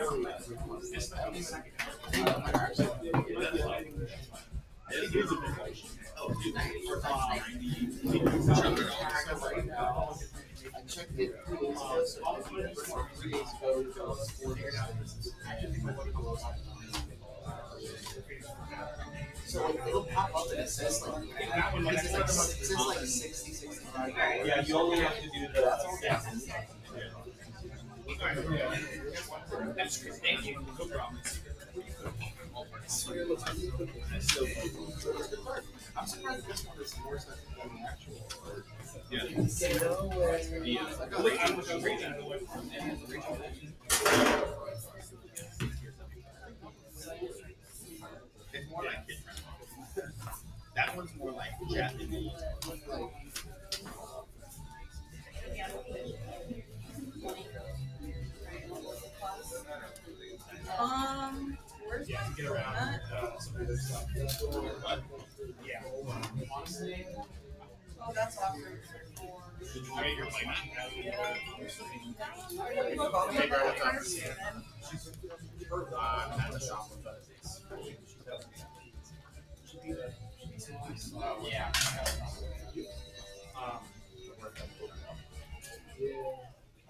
I checked it 2 days ago, so 3 days ago, it was 4 days. So like, it'll pop up and it says like, it says like 60, 65. Yeah, you only have to do the. That's all. Yeah. Thank you. No problem. I'm surprised this one is more sensitive than the actual. Yeah. It's more like kid friendly. That one's more like Japanese. Where's Yeah, to get around some of this stuff. Yeah. Honestly. Oh, that's awesome. I mean, you're playing I'm at the shop with us. Yeah.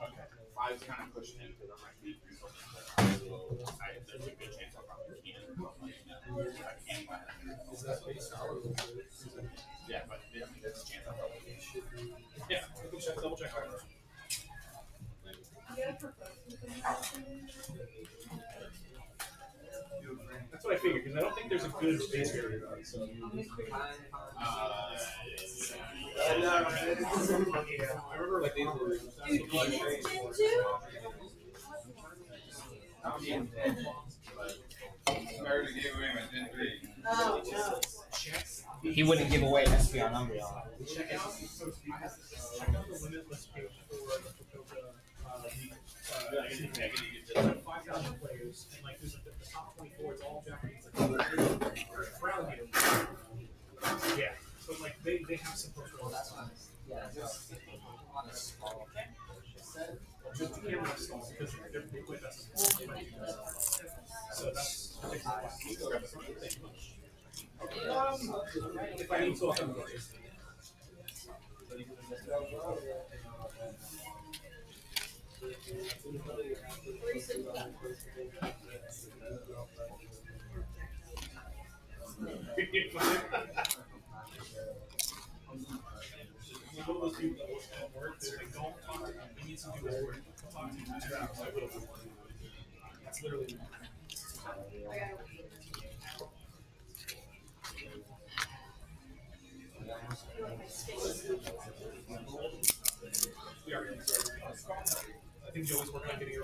Okay. 5's kind of pushing in because I might be there's a good chance I'll probably can. Yeah, but there's a chance I'll probably. Yeah, double check. That's what I figured, because I don't think there's a good base area. So. I remember like these were. He wouldn't give away Espeon Umbreon. Check out the limitless page for the 5,000 players, and like there's like the top 24, it's all Japanese. Like, brown here. Yeah, but like they have some posters. Yeah, just on a small. Just to camera themselves because they're big with us. So that's if I need to, I'll come over. Those people that work, they don't talk to them. They need to do his work. Talk to him. I will. That's literally. We are. I think Joey's working on getting her.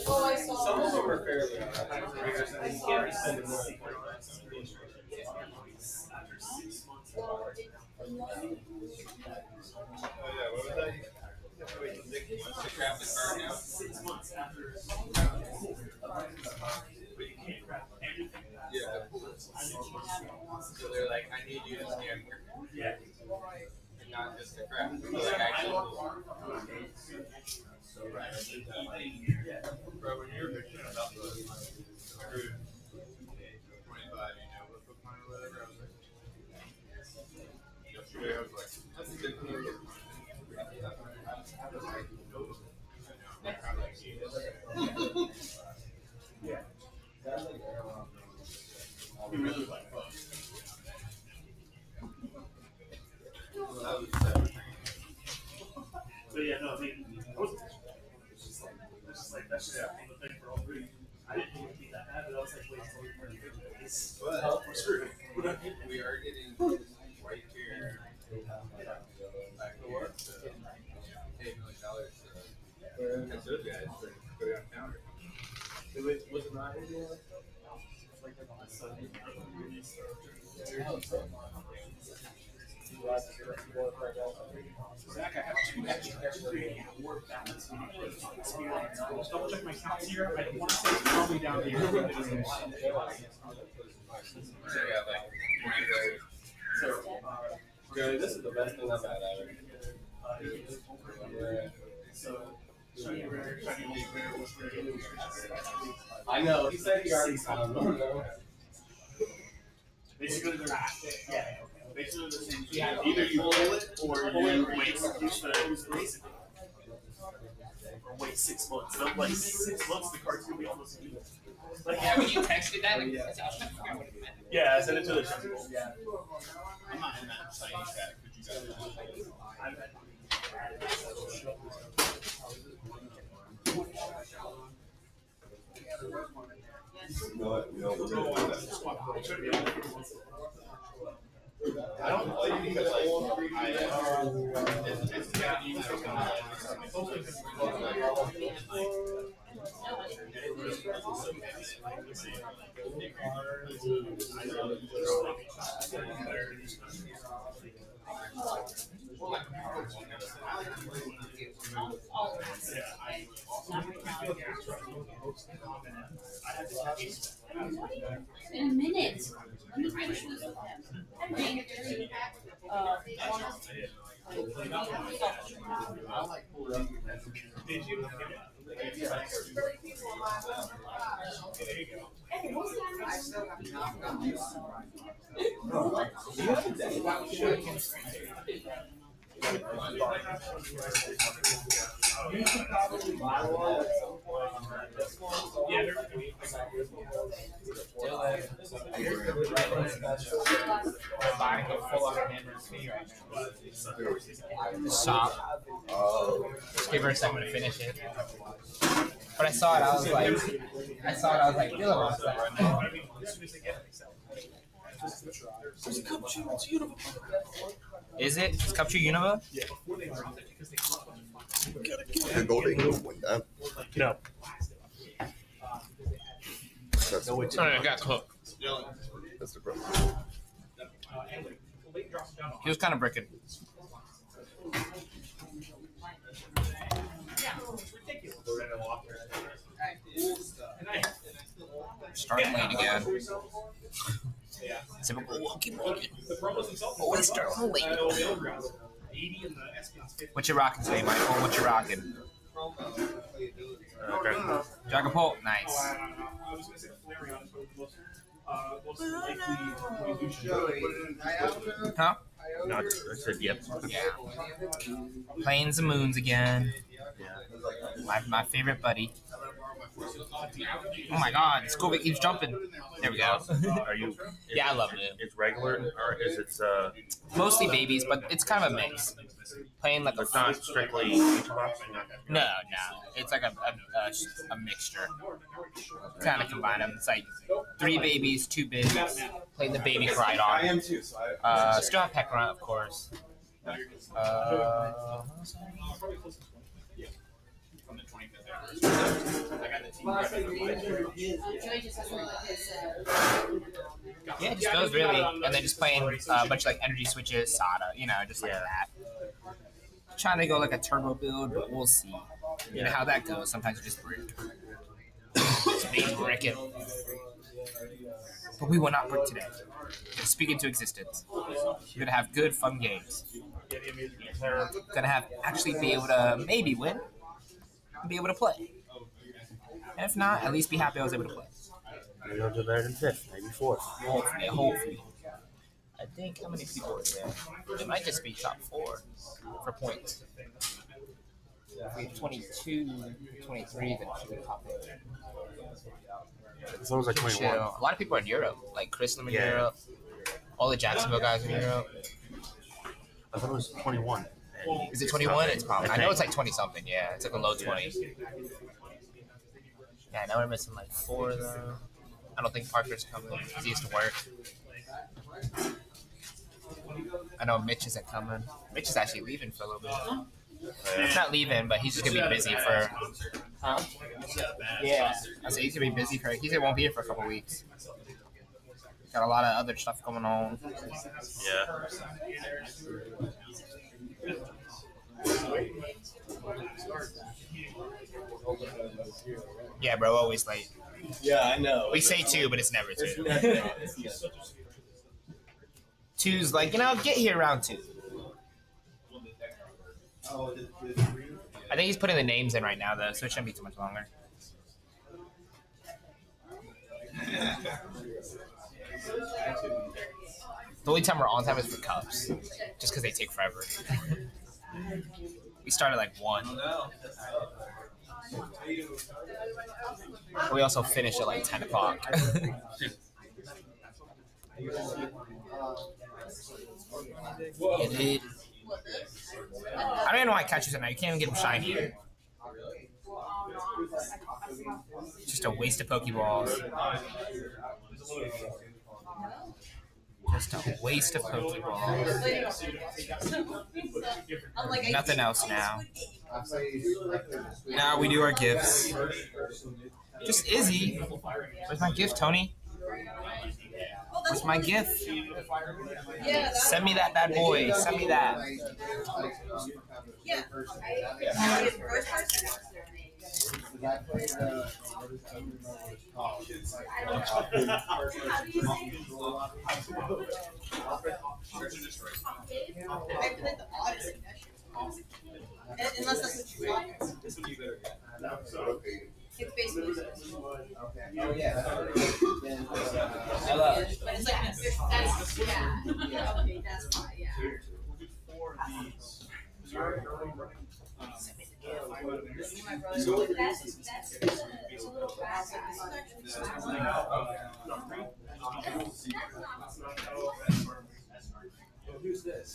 Oh, I saw. Some of them are fairly. Craft the card now. 6 months after. Yeah. So they're like, I need you to scan here. Yeah. And not just the craft. So like actually. Bro, when you're picking about the 25, what Pokemon or whatever, I was like, yesterday I was like, that's a good thing. Yeah. We really like fun. So yeah, no, I mean, I was just like that should happen the thing for all three. I didn't even think that bad, but I was like, wait, it's we're screwed. We are getting right here. Back to work. $8 million to those guys to go down counter. Was it not India? Like on Sunday. Zach, I have 2 extra. Just double check my counts here. I want to say it's probably down to Gary, this is the best thing I've had ever. I know. He said he already found one though. Basically, they're basically the same. Yeah, either you pull it or you wait. Or wait 6 months. So like 6 months, the card's gonna be almost even. Like, Yeah, when you texted that, like, I was trying to figure out what it meant. yeah, I sent it to the principal. Yeah. I'm not in that signing chat. Could you guys? I don't play because like In a minute. Let me finish this with him. I'm being very Did you? Stop. Just give her a second to finish it. But I saw it, I was like, feeling myself. Is it? It's Cup 2 Unova? The Golden Eagle win that. No. That's, No, it got cooked. that's the problem. He was kind of bricking. Start playing again. Typical Woké Poké. Always start late. What you rocking today, Michael? What you rocking? Dragon Pole, nice. Huh? No, I said yep. Yeah. Playing some moons again. My favorite buddy. Oh my god, Scooby keeps jumping. There we go. Are you? Yeah, I love it. It's regular, or is it? Mostly babies, but it's kind of a mix. Playing like It's not strictly each box. No. It's like a mixture. Kind of combine them. It's like 3 babies, 2 bigs. Playing the baby Rhydon. I am too, so I Still have Pekron, of course. From the 25th anniversary. I got the team. Joey just has like his Yeah, just those really. And then just playing a bunch of like energy switches, Sada, just like that. Trying to go like a turbo build, but we'll see. You know how that goes. Sometimes you just brick. Just being bricking. But we will not brick today. Just speak into existence. We're gonna have good, fun games. We're gonna have actually be able to maybe win. Be able to play. And if not, at least be happy I was able to play. Maybe I'll do better than 5th, maybe 4th. Hopefully. I think how many people are there? It might just be top 4 for points. If we have 22, 23, then it should be top 8. It's always like 21. Chill. A lot of people are in Europe. Like Chris in Yeah. Europe. All the Jacksonville guys in Europe. I thought it was 21. Is it 21? It's probably. I know it's like 20 something. Yeah, it's like a low 20s. Yeah, I know we're missing like 4 though. I don't think Parker's coming because he has to work. I know Mitch isn't coming. Mitch is actually leaving for a little bit. He's not leaving, but he's just gonna be busy for. Huh? Yeah. I say he's gonna be busy for. He said won't be here for a couple weeks. Got a lot of other stuff going on. Yeah. Yeah, bro, always late. Yeah, I know. We say 2, but it's never 2. It's never. 2's like, get here around 2. I think he's putting the names in right now, though, so it shouldn't be too much longer. The only time we're on time is for cups, just because they take forever. We start at like 1. But we also finish at like 10 o'clock. Yeah, dude. I don't even know why I catch you now. You can't even get them shiny. Just a waste of Pokeballs. Just a waste of Pokeballs. Nothing else now. Now we do our gifts. Just Izzy. Where's my gift, Tony? Where's my gift? Send me that bad boy. Send me that. Yeah. I played the Odyssey. Unless that's what you want. It's basically. Oh yeah. Hello. But it's like an official. That's, yeah. Okay, that's why, yeah. Who's this?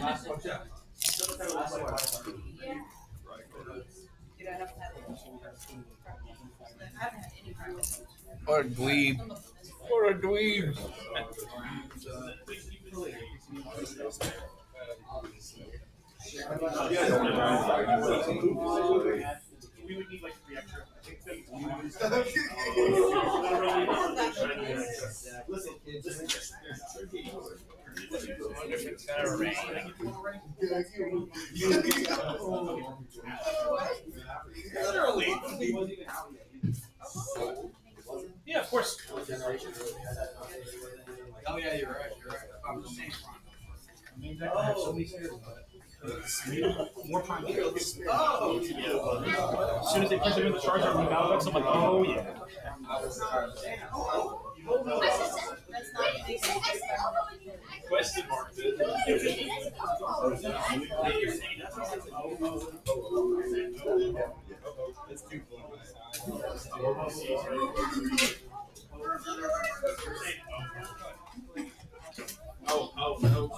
Last one. Or a dweeb. Or a dweeb. We would need like 3 extra. Listen, It's gonna rain. Yeah, of course. Oh yeah, you're right. More prime. Oh. As soon as they put them in the charger on the Malvex, I'm like, oh yeah. Question mark. It's too Oh no.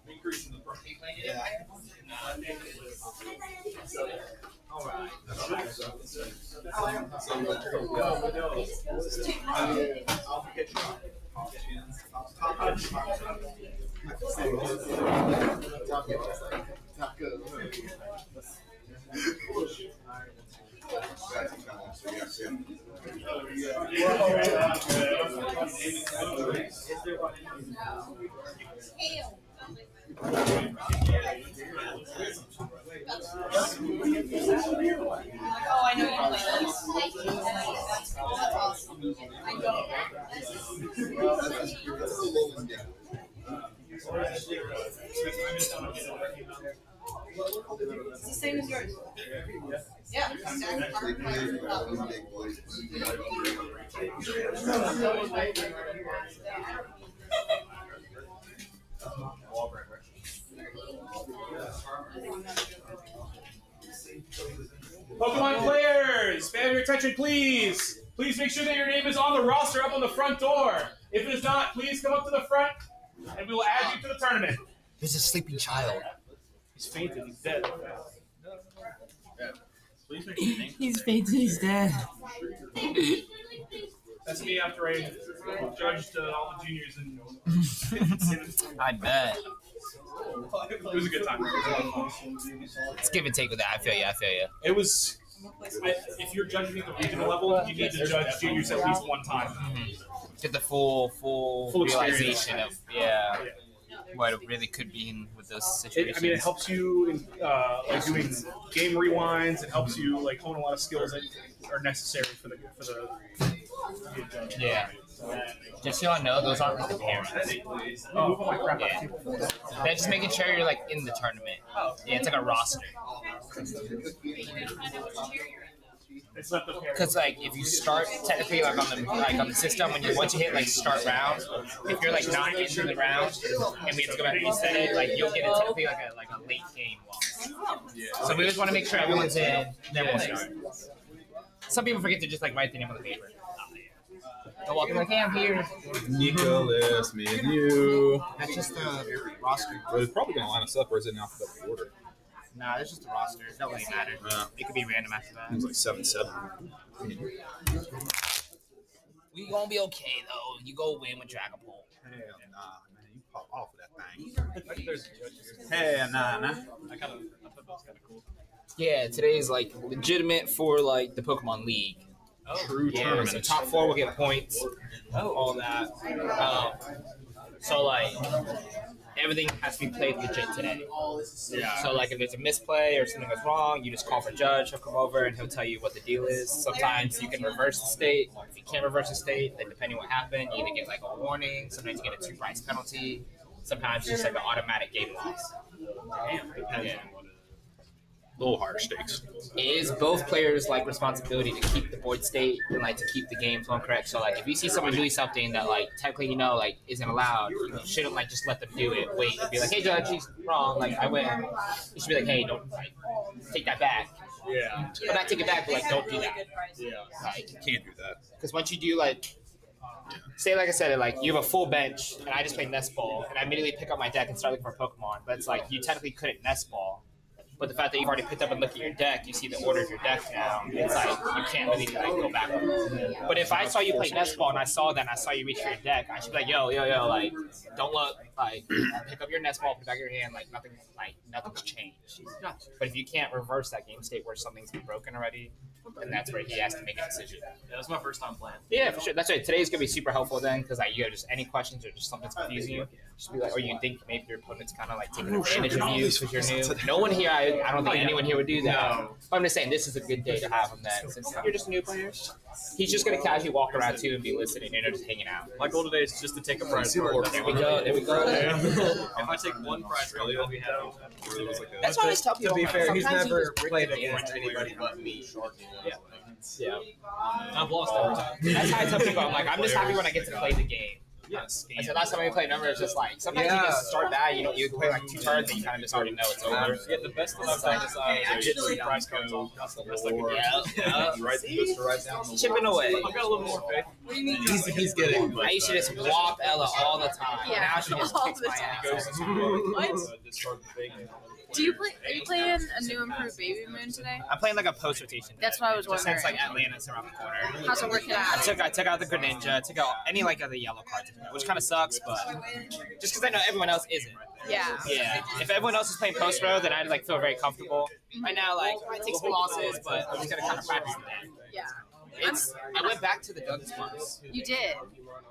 Increasing the price. Oh, I know you play this. That's awesome. I know. It's the same as yours. Yeah, Pokemon players, may I have your attention, please? Please make sure that your name is on the roster up on the front door. If it is not, please come up to the front, and we will add you to the tournament. There's a sleeping child. He's fainted. He's dead. Please make your name. He's fainted. He's dead. That's me after I judged all the juniors and I bet. It was a good time. It's give and take with that. I feel you. It was. If you're judging at the regional level, you need to judge juniors at least one time. Get the full realization of what it really could be in with those situations. It helps you in like doing game rewinds. It helps you like hone a lot of skills that are necessary for the. Yeah. Just so y'all know, those aren't like the parents. They're just making sure you're like in the tournament. Yeah, it's like a roster. It's not the parents. Because like if you start technically like on the system when once you hit like start round, if you're like not into the round and we have to go back and reset it, like you'll get it technically like a late game loss. So we just want to make sure everyone's in, then we'll start. Some people forget to just like write the name on the paper. They'll walk in like, hey, I'm here. Nicholas, me and you. That's just the roster. Well, it's probably going to line us up, or is it in alphabetical order? Nah, that's just the roster. It doesn't really matter. It could be random after that. It's like 7-7. We gonna be okay though. You go win with Dragapult. Hell nah, man. You pop off of that thing. Hell nah. I thought that was kind of cool. Yeah, today's like legitimate for like the Pokemon League. True tournament. So top 4 will get points. All that. So like everything has to be played legit today. Yeah. So like if there's a misplay or something goes wrong, you just call for judge. He'll come over and he'll tell you what the deal is. Sometimes you can reverse the state. If you can't reverse the state, then depending on what happened, you either get like a warning. Sometimes you get a 2 price penalty. Sometimes it's just like an automatic game loss. Yeah. Little higher stakes. It is both players' like responsibility to keep the board state and like to keep the game flowing correct. So like if you see someone doing something that like technically like isn't allowed, you shouldn't like just let them do it. Wait and be like, hey judge, he's wrong. Like I win. You should be like, hey, don't like take that back. Yeah. But not take it back, but like don't do that. Yeah. Like Can't do that. because once you do like. Say like I said, like you have a full bench and I just play nest ball and I immediately pick up my deck and start looking for Pokemon. But it's like you technically couldn't nest ball. But the fact that you've already picked up and looked at your deck, you see the order of your deck now. It's like you can't really like go back. But if I saw you play nest ball and I saw that and I saw you reach for your deck, I should be like, yo, like don't look, like pick up your nest ball, put it back in your hand, like nothing's changed. But if you can't reverse that game state where something's been broken already, then that's where he has to make a decision. Yeah, that's my first time playing. Yeah, for sure. That's right. Today's gonna be super helpful then, because like you have just any questions or just something's confusing you, just be like, or you think maybe your opponent's kind of like taking advantage of you because you're new. No one here, I don't think anyone here would do that. No. But I'm just saying this is a good day to have him then, since you're just a new player. He's just gonna casually walk around too and be listening and just hanging out. My goal today is just to take a prize card. There we go. There we go. If I take one prize card, I'll be happy. That's why I always tell people. To be fair, he's sometimes you never just break played the game. against anybody but me. Yeah. Yeah. I've lost every time. That's how I tell people. I'm like, I'm just happy when I get to play the game. Yes. I said last time we played number, it's just like sometimes you just start bad. You play like 2 turns and you kind of just already know it's over. Yeah, the best thing I've done is I get 3 prize cards off. That's the best I can do. Yeah. Right down. Chipping away. I've got a little more faith. What do you mean? He's getting. I used to just whop Ella all the time. Yeah, Now she just all kicks the my time. ass. Do you play? Are you playing a new improved Baby Moon today? I'm playing like a post rotation. That's what I was Just since like wondering. Atlanta's around the corner. How's it working I out? took out the Greninja, took out any like of the yellow cards, which kind of sucks, but just because I know everyone else isn't. Yeah. Yeah. If everyone else is playing post row, then I'd like feel very comfortable. Right now, like I take some losses, but I'm just gonna kind of practice that. Yeah. I went back to the Dunsparce You did.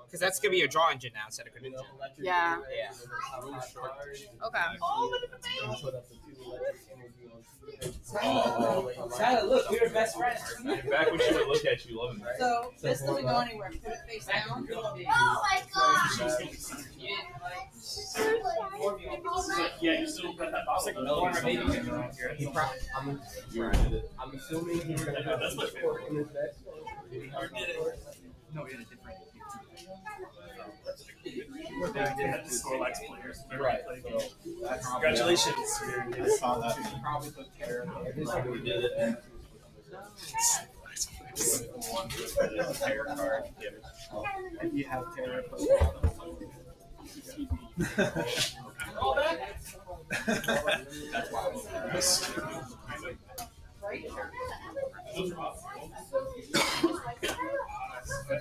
because that's gonna be your draw engine now instead of Greninja. Yeah. Yeah. Okay. Look, we were best friends. Back when she would look at you, loving it. So this doesn't go anywhere. Put it face down. Oh my gosh! Yeah, you still got that box like a million. I'm assuming he's going to have That's my favorite. in his deck. No, we had a different. They had the Snorlax players. Right. Congratulations. I saw that. Probably took care of it. We did it. Terror card. If you have terror, That's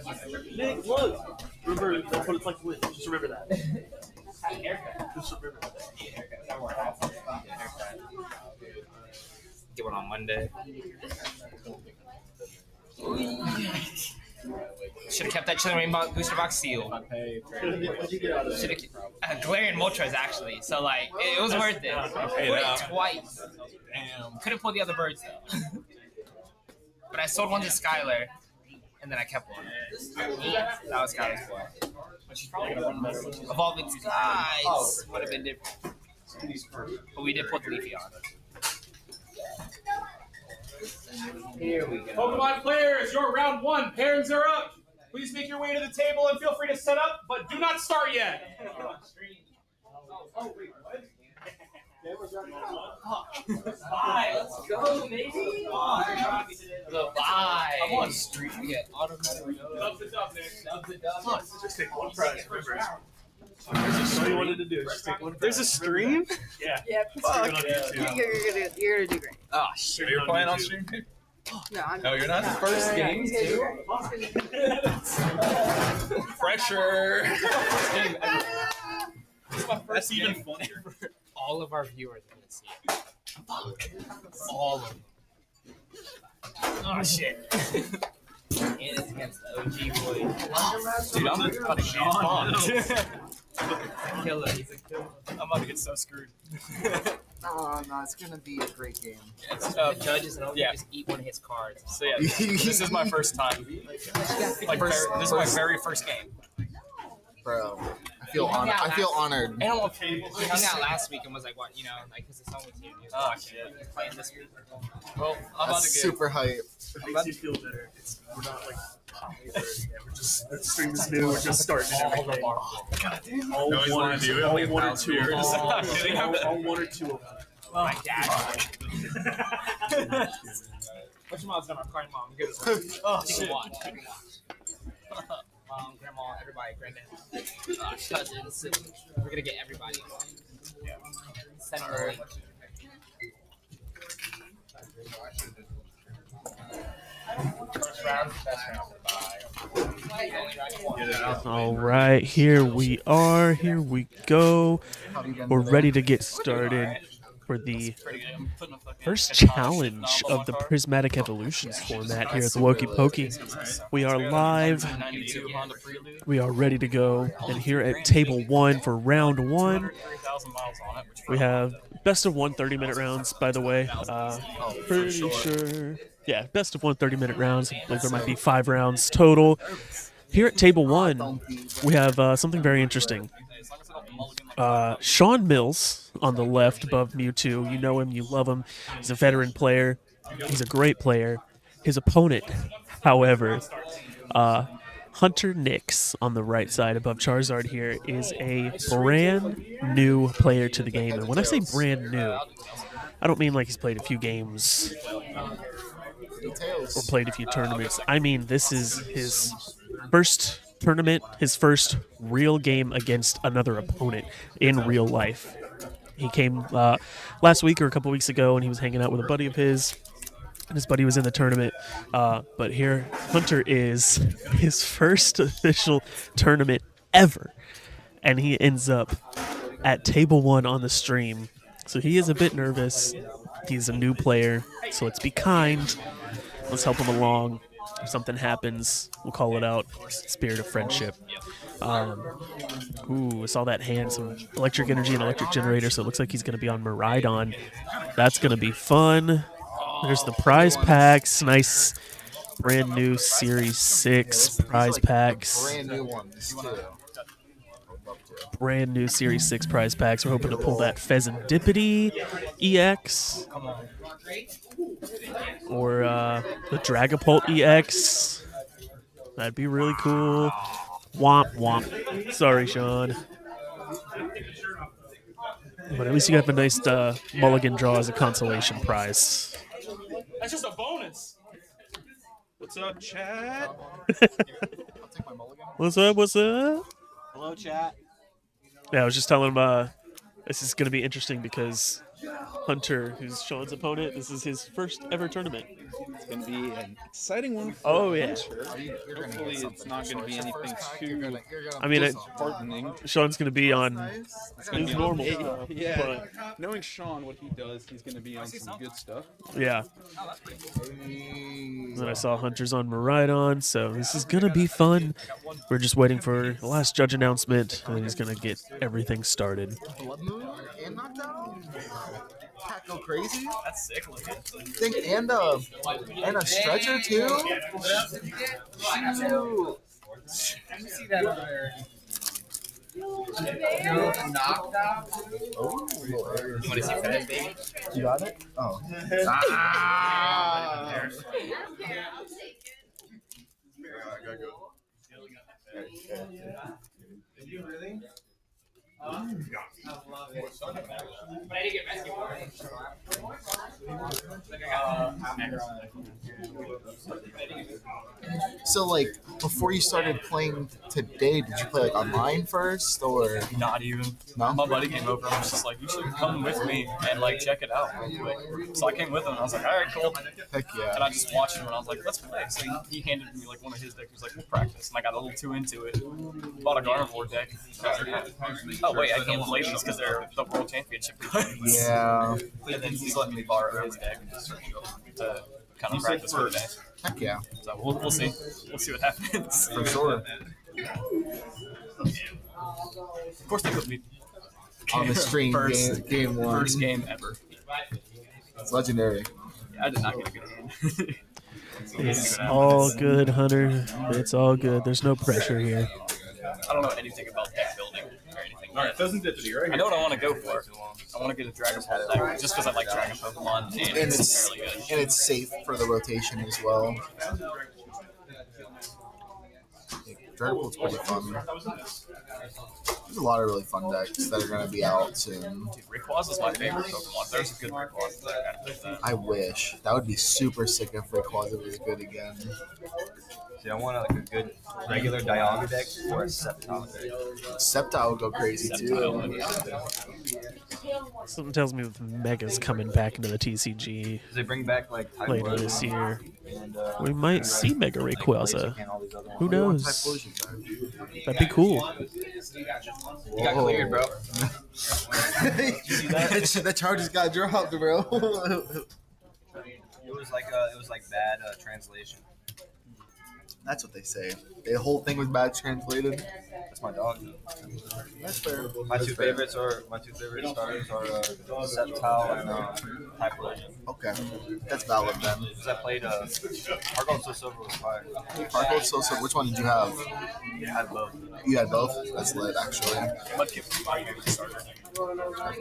why. Nick, look. Remember, that's what it's like to win. Just remember that. Just remember that. one day. Should have kept that Chilling Rainbow booster box sealed. Should have Galarian Moltres actually. So like it was worth it. Put it twice. Could have pulled the other birds though. But I sold one to Skylar, and then I kept one. That was Skylar's play. Evolving Skies would have been different. But we did put the Leafy on. Here we go. Pokemon players, your round 1. Parents are up. Please make your way to the table and feel free to set up, but do not start yet. Bye, let's go, baby. The bye. I'm on street. We get automatic. Dubs it up, Nick. Just take one prize. Remember. That's all you wanted to do. Just take one prize. There's a stream? Yeah. Yeah. Fuck. You're gonna do great. Oh shit, you're playing on stream? No, I'm No, you're not. No. First game He's gonna do too. great. Pressure. That's even funnier. All of our viewers are gonna see it. All of them. Oh shit. And it's against the OG boys. Dude, I'm fucking Killer. He's a killer. I'm about to get so screwed. No, it's gonna be a great game. The judges and all Yeah. just eat one of his cards. So yeah, this is my first time. Like this is my very first game. Bro, I feel honored. And I'm okay. He hung out last week and was like, what, you know, like, because his son was here. He was Oh like, shit. he's playing this week. Well, I'm about That's to get. super hype. It makes you feel better. We're not like we're just the stream is new. We're just starting and everything. All No, he's one, wanted to do it, all like, one or 1,000 two of years. them. I'm kidding, I'm All one or two of them. My dad. What's your mom's number? I'm calling mom. Good. Oh Take shit. a watch. Take a watch. Mom, grandma, everybody, granddad. Cousins. We're gonna get everybody. Send them a link. First round, best round. Bye. All right, here we are. Here we go. We're ready to get started for the first challenge of the Prismatic Evolutions format here at the Woké Poké. We are live. We are ready to go. And here at table 1 for round 1, we have best of 1 30-minute rounds, by the way. Pretty sure. Yeah, best of 1 30-minute rounds. I believe there might be 5 rounds total. Here at table 1, we have something very interesting. Sean Mills on the left above Mewtwo. You know him, you love him. He's a veteran player. He's a great player. His opponent, however, Hunter Nix on the right side above Charizard here is a brand new player to the game. And when I say brand new, I don't mean like he's played a few games or played a few tournaments. I mean, this is his first tournament, his first real game against another opponent in real life. He came last week or a couple weeks ago, and he was hanging out with a buddy of his, and his buddy was in the tournament. But here, Hunter is his first official tournament ever, and he ends up at table 1 on the stream. So he is a bit nervous. He's a new player, so let's be kind. Let's help him along. If something happens, we'll call it out. Spirit of friendship. Ooh, I saw that hand, some electric energy and electric generator, so it looks like he's going to be on Miraidon. That's going to be fun. There's the prize packs. Nice brand new Series 6 prize packs. Brand new ones, too. Brand new Series 6 prize packs. We're hoping to pull that Pheasantipity EX. Or the Dragapult EX. That'd be really cool. Womp womp. Sorry, Sean. But at least you got the nice mulligan draw as a consolation prize. That's just a bonus. What's up, chat? What's up? What's up? Hello, chat. Yeah, I was just telling him this is going to be interesting because Hunter, who's Sean's opponent. This is his first ever tournament. It's going to be an exciting one. For Oh, yeah. Hopefully, it's not going to be anything too I mean, disheartening. Sean's going to be on It's gonna his be on- normal stuff. Yeah, But knowing Sean, what he does, he's going to be on some good stuff. yeah. And then I saw Hunter's on Maridon, so this is going to be fun. We're just waiting for the last judge announcement, and then he's going to get everything started. Blood Moon and knockdown. Cat go crazy. That's sick looking. Think and a stretcher too. Shoot. Let me see that over there. Knockdown. Oh, You want to see that, baby? you got it. Oh. Ah! So like before you started playing today, did you play like online first or Not even. no? My buddy came over and was just like, you should come with me and like check it out real quick. So I came with him and I was like, all right, cool. Heck yeah. And I just watched him and I was like, let's play. So he handed me like one of his decks. He was like, we'll practice. And I got a little too into it. Bought a Garnivore deck. Oh wait, I can't play these because they're the World Championship cards. Yeah. And then he's letting me borrow his deck to kind of practice for the day. Heck yeah. So we'll see. We'll see what happens. For sure. Of course they put me On the stream, game one. First game ever. It's legendary. Yeah, I did not get a good hand. It's all good, Hunter. It's all good. There's no pressure here. I don't know anything about deck building or anything. All right, doesn't it right? I know what I want to go for. I want to get a Dragon Ball deck just because I like Dragon Pokemon and it's fairly good. And it's safe for the rotation as well. Dragon Ball's pretty fun. There's a lot of really fun decks that are going to be out soon. Dude, Rayquaza is my favorite Pokemon. There's a good Rayquaza deck. I wish. That would be super sick if Rayquaza was good again. See, I want like a good regular Dialga deck or a Sceptile deck. Sceptile would go crazy too. Something tells me with Mega's coming back into the TCG Does they bring back like later Typhlosion this year. and, We might see Mega Rayquaza. and all these other Who ones? knows? That'd be cool. You got cleared, bro. That charge just got dropped, bro. It was like bad translation. That's what they say. The whole thing was bad translated. That's my dog. That's fair. My two favorite starters are Sceptile and Typhlosion. Okay, that's valid then. Because I played Argold So Silver was fire. Argold So Silver. Which one did you have? I had both. You had both. That's lit, actually. Mudkip was my favorite starter.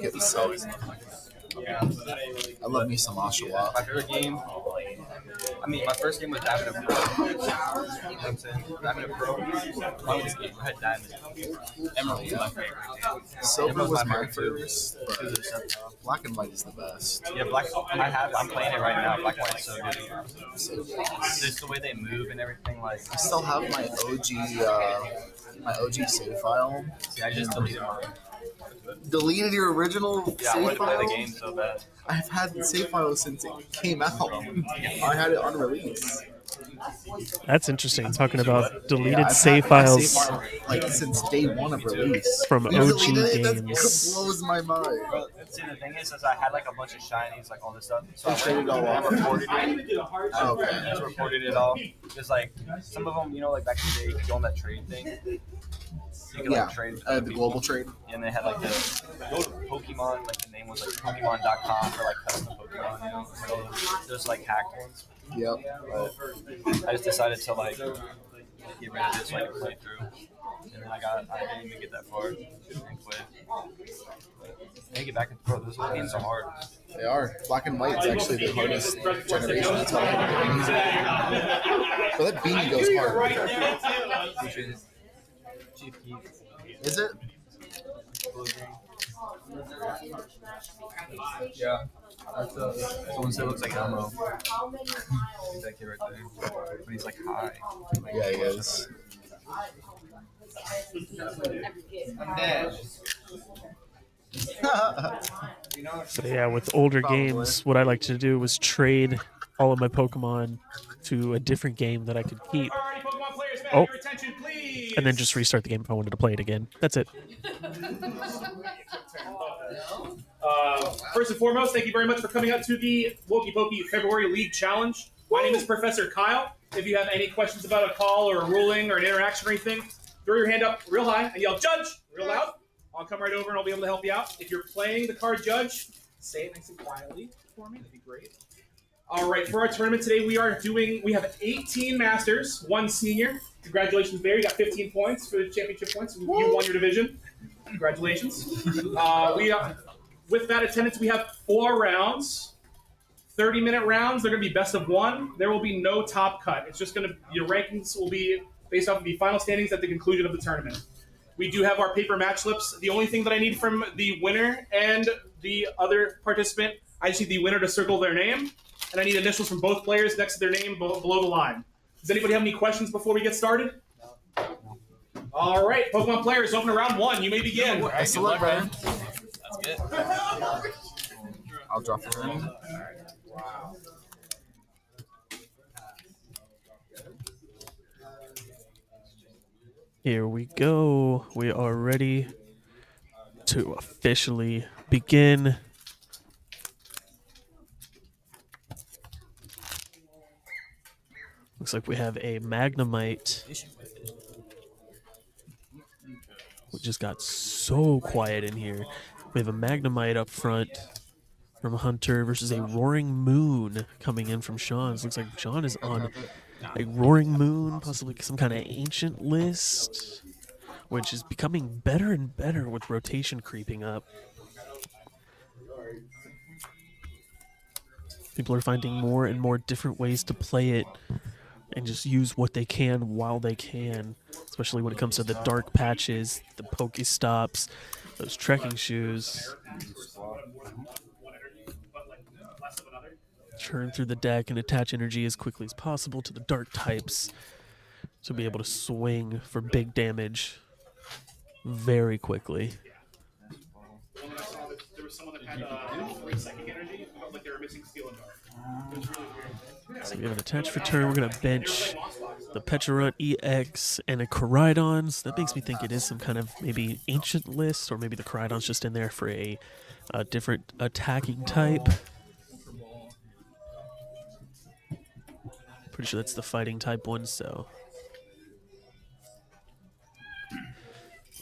Get the always. I love me some Oshawott. My favorite game. I mean, my first game was Diamond and Pro. You know what I'm saying? Diamond and Pro. I had Diamond. Emerald was my favorite. Silver was my favorite too. first. But Black and White is the best. Yeah, I'm playing it right now. Black and White's so good. Just the way they move and everything, like. I still have my OG save file. See, I just deleted mine. Deleted your original Yeah, I save wanted to play file? the game so bad. I've had the save file since it came out. I had it on release. That's interesting. Talking about deleted I've save had my files save file, like since day one of release. from You OG deleted it? That games. blows my mind. Bro, see, the thing is I had like a bunch of shinies, like all this stuff. So You traded it all I off? recorded it. Okay. I just recorded it all. Just like some of them, like back in the day, you could go on that trade thing. You could Yeah, like trade. the global trade. And they had like go to Pokemon, like the name was like Pokemon.com for like custom Pokemon, So there's like hacked ones. Yep. But I just decided to like get rid of it so I could play through. And then I didn't even get that far and quit. I get back and forth. Those whole games are hard. They are. Black and White is actually the hardest generation. That's how I But that beanie goes hard. Is it? Yeah. Someone said it looks like Elmo. That kid right there. But he's like high. Yeah, he is. I'm dead. So yeah, with older games, what I like to do was trade all of my Pokemon to a different game that I could keep. Alrighty, Pokemon players, Oh, your attention, please. and then just restart the game if I wanted to play it again. That's it. First and foremost, thank you very much for coming out to the Woké Poké February League Challenge. My name is Professor Kyle. If you have any questions about a call or a ruling or an interaction or anything, throw your hand up real high and yell "Judge" real loud. I'll come right over and I'll be able to help you out. If you're playing the card Judge, say it nice and quietly for me. That'd be great. All right, for our tournament today, we have 18 Masters, 1 Senior. Congratulations, Bear. You got 15 points for the championship points. You won your division. Congratulations. With that attendance, we have 4 rounds. 30-minute rounds. They're going to be best of 1. There will be no top cut. It's just going to your rankings will be based off of the final standings at the conclusion of the tournament. We do have our paper match slips. The only thing that I need from the winner and the other participant, I just need the winner to circle their name, and I need initials from both players next to their name below the line. Does anybody have any questions before we get started? All right, Pokemon players, open to round 1. You may begin. Best of luck, man. That's good. I'll drop the ring. Here we go. We are ready to officially begin. Looks like we have a Magnemite. We just got so quiet in here. We have a Magnemite up front from Hunter versus a Roaring Moon coming in from Sean's. Looks like Sean is on a Roaring Moon, possibly some kind of ancient list, which is becoming better and better with rotation creeping up. People are finding more and more different ways to play it and just use what they can while they can, especially when it comes to the dark patches, the Pokestops, those trekking shoes. Churn through the deck and attach energy as quickly as possible to the dark types to be able to swing for big damage very quickly. There was someone that had 3 psychic energy, felt like they were missing steel and dark. It was really weird. So we have an attach for turn. We're going to bench the Pecharunt EX and a Koraidon. So that makes me think it is some kind of maybe ancient list, or maybe the Koraidon's just in there for a different attacking type. Pretty sure that's the fighting type one, so.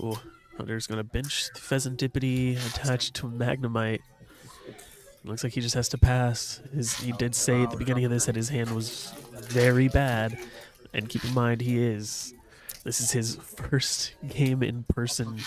Ooh, Hunter's going to bench the Pheasantipity attached to a Magnemite. Looks like he just has to pass. He did say at the beginning of this that his hand was very bad. And keep in mind, this is his first game in person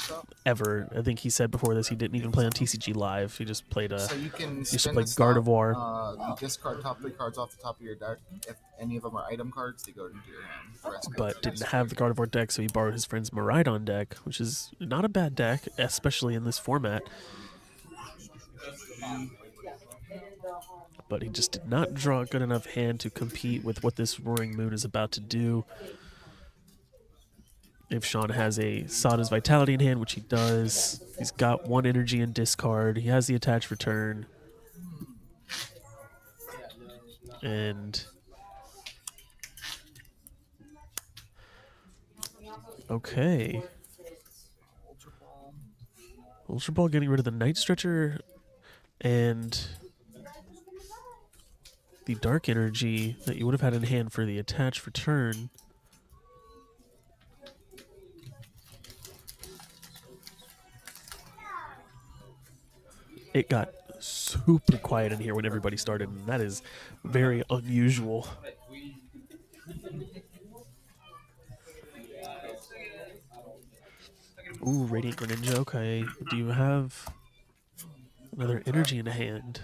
ever. I think he said before this he didn't even play on TCG Live. He just played So you can he just spin played the slot, Gardevoir. You discard top 3 cards off the top of your deck. If any of them are item cards, they go into your hand. The rest go But didn't have the Gardevoir deck, so he borrowed his friend's Miraidon deck, which is not a bad deck, especially in this format. But he just did not draw a good enough hand to compete with what this Roaring Moon is about to do. If Sean has a Sada's Vitality in hand, which he does, he's got 1 energy in discard. He has the attach return. And okay. Ultra Ball getting rid of the Night Stretcher and the Dark Energy that you would have had in hand for the attach for turn. It got super quiet in here when everybody started, and that is very unusual. Ooh, Radiant Greninja, okay. Do you have another energy in hand?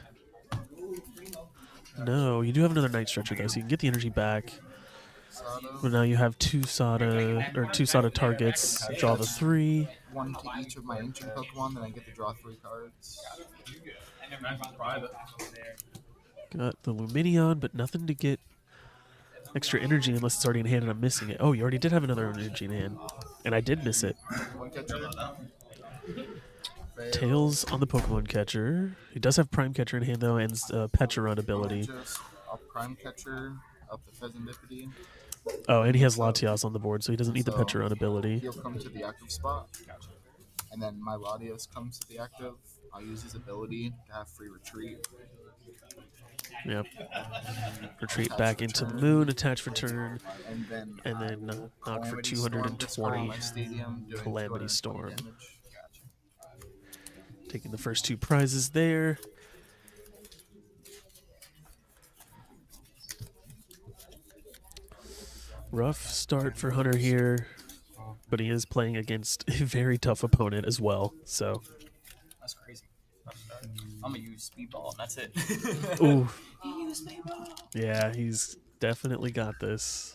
No, you do have another Night Stretcher though, so you can get the energy back. But now you have 2 Sada targets. Draw the 3. 1 to each of my ancient Pokemon, then I get to draw 3 cards. Got the Lumineon, but nothing to get extra energy unless it's already in hand and I'm missing it. Oh, you already did have another energy in hand, and I did miss it. Tails on the Pokemon catcher. He does have Prime Catcher in hand though, and Pecha Run ability. Just a Prime Catcher, up the Pheasantipity. Oh, and he has Latias on the board, so he doesn't need the Pecha Run ability. He'll come to the active spot. And then my Latios comes to the active. I'll use his ability to have free retreat. Yep. Retreat back into Moon, attach for turn, and then knock for 220. Calamity Storm. Taking the first 2 prizes there. Rough start for Hunter here, but he is playing against a very tough opponent as well, so. That's crazy. I'm gonna use Speedball and that's it. Ooh. Yeah, he's definitely got this.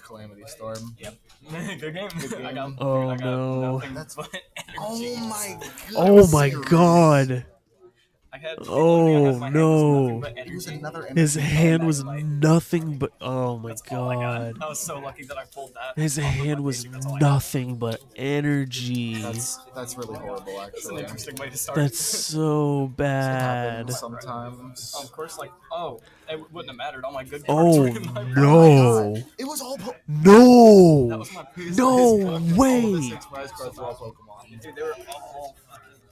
Calamity Storm. Yep. Good game. I got no. nothing but energy. Oh my god. Oh my god. Oh no. His hand was nothing but. Oh my god. I was so lucky that I pulled that. His hand was nothing but energy. That's really horrible, actually. That's an interesting way to start. That's so bad. Sometimes. Of course, like, it wouldn't have mattered. All my good cards Oh were in my no. It was all No. That was my No way. All the 6 prize cards were all Pokemon. Dude, they were all.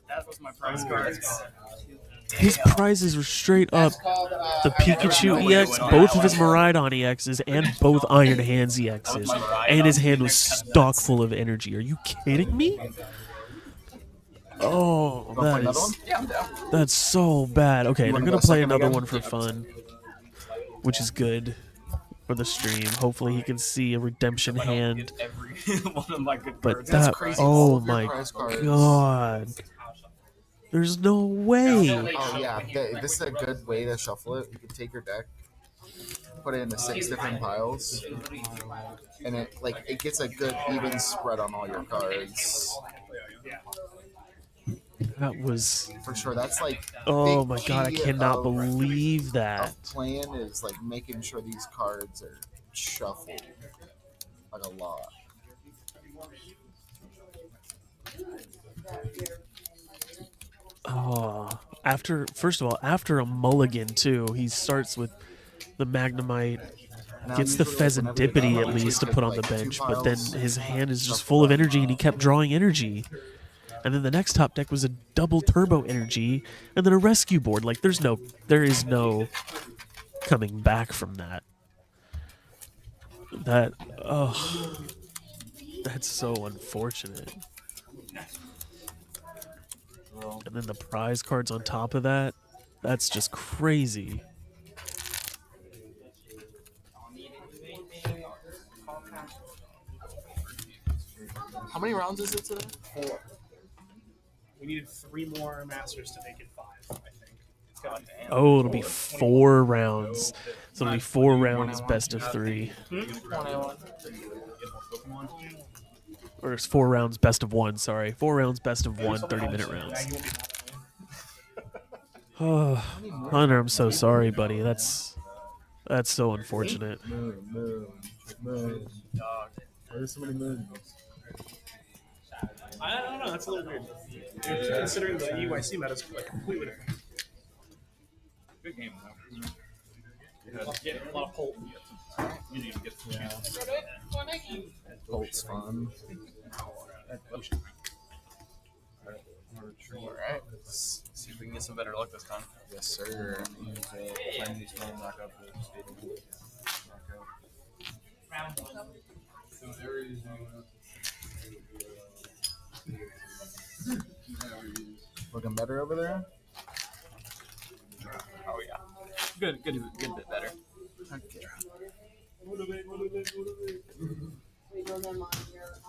That was my prize cards. His prizes were straight up the Pikachu EX, both of his Miraidon EXs, and both Iron Hands EXs. And his hand was stock full of energy. Are you kidding me? Oh, that's so bad. Okay, they're going to play another one for fun, which is good for the stream. Hopefully he can see a redemption hand. But that, oh my god. There's no way. Oh yeah, this is a good way to shuffle it. You can take your deck, put it into 6 different piles, and it gets a good even spread on all your cards. That was for sure. That's like oh my god, I cannot believe that. Plan is like making sure these cards are shuffled like a lot. Oh, first of all, after a mulligan too, he starts with the Magnemite, gets the Pheasantipity at least to put on the bench, but then his hand is just full of energy and he kept drawing energy. And then the next top deck was a double turbo energy and then a rescue board. Like there is no coming back from that. That's so unfortunate. And then the prize cards on top of that, that's just crazy. How many rounds is it today? 4. We needed 3 more masters to make it 5, I think. It's got Oh, it'll be 4 rounds. So it'll be 4 rounds, best of 3. Or it's 4 rounds, best of 1, sorry. 4 rounds, best of 1, 30-minute rounds. Oh, Hunter, I'm so sorry, buddy. That's so unfortunate. Moon. There's so many moons. I don't know, that's a little weird. Considering the EYC meta is like completely different. Good game, though. Yeah, a lot of pull. You need to get the chance. Bolt's fun. Alright, let's see if we can get some better luck this time. Yes, sir. Looking better over there? Oh yeah. Good bit better. Okay.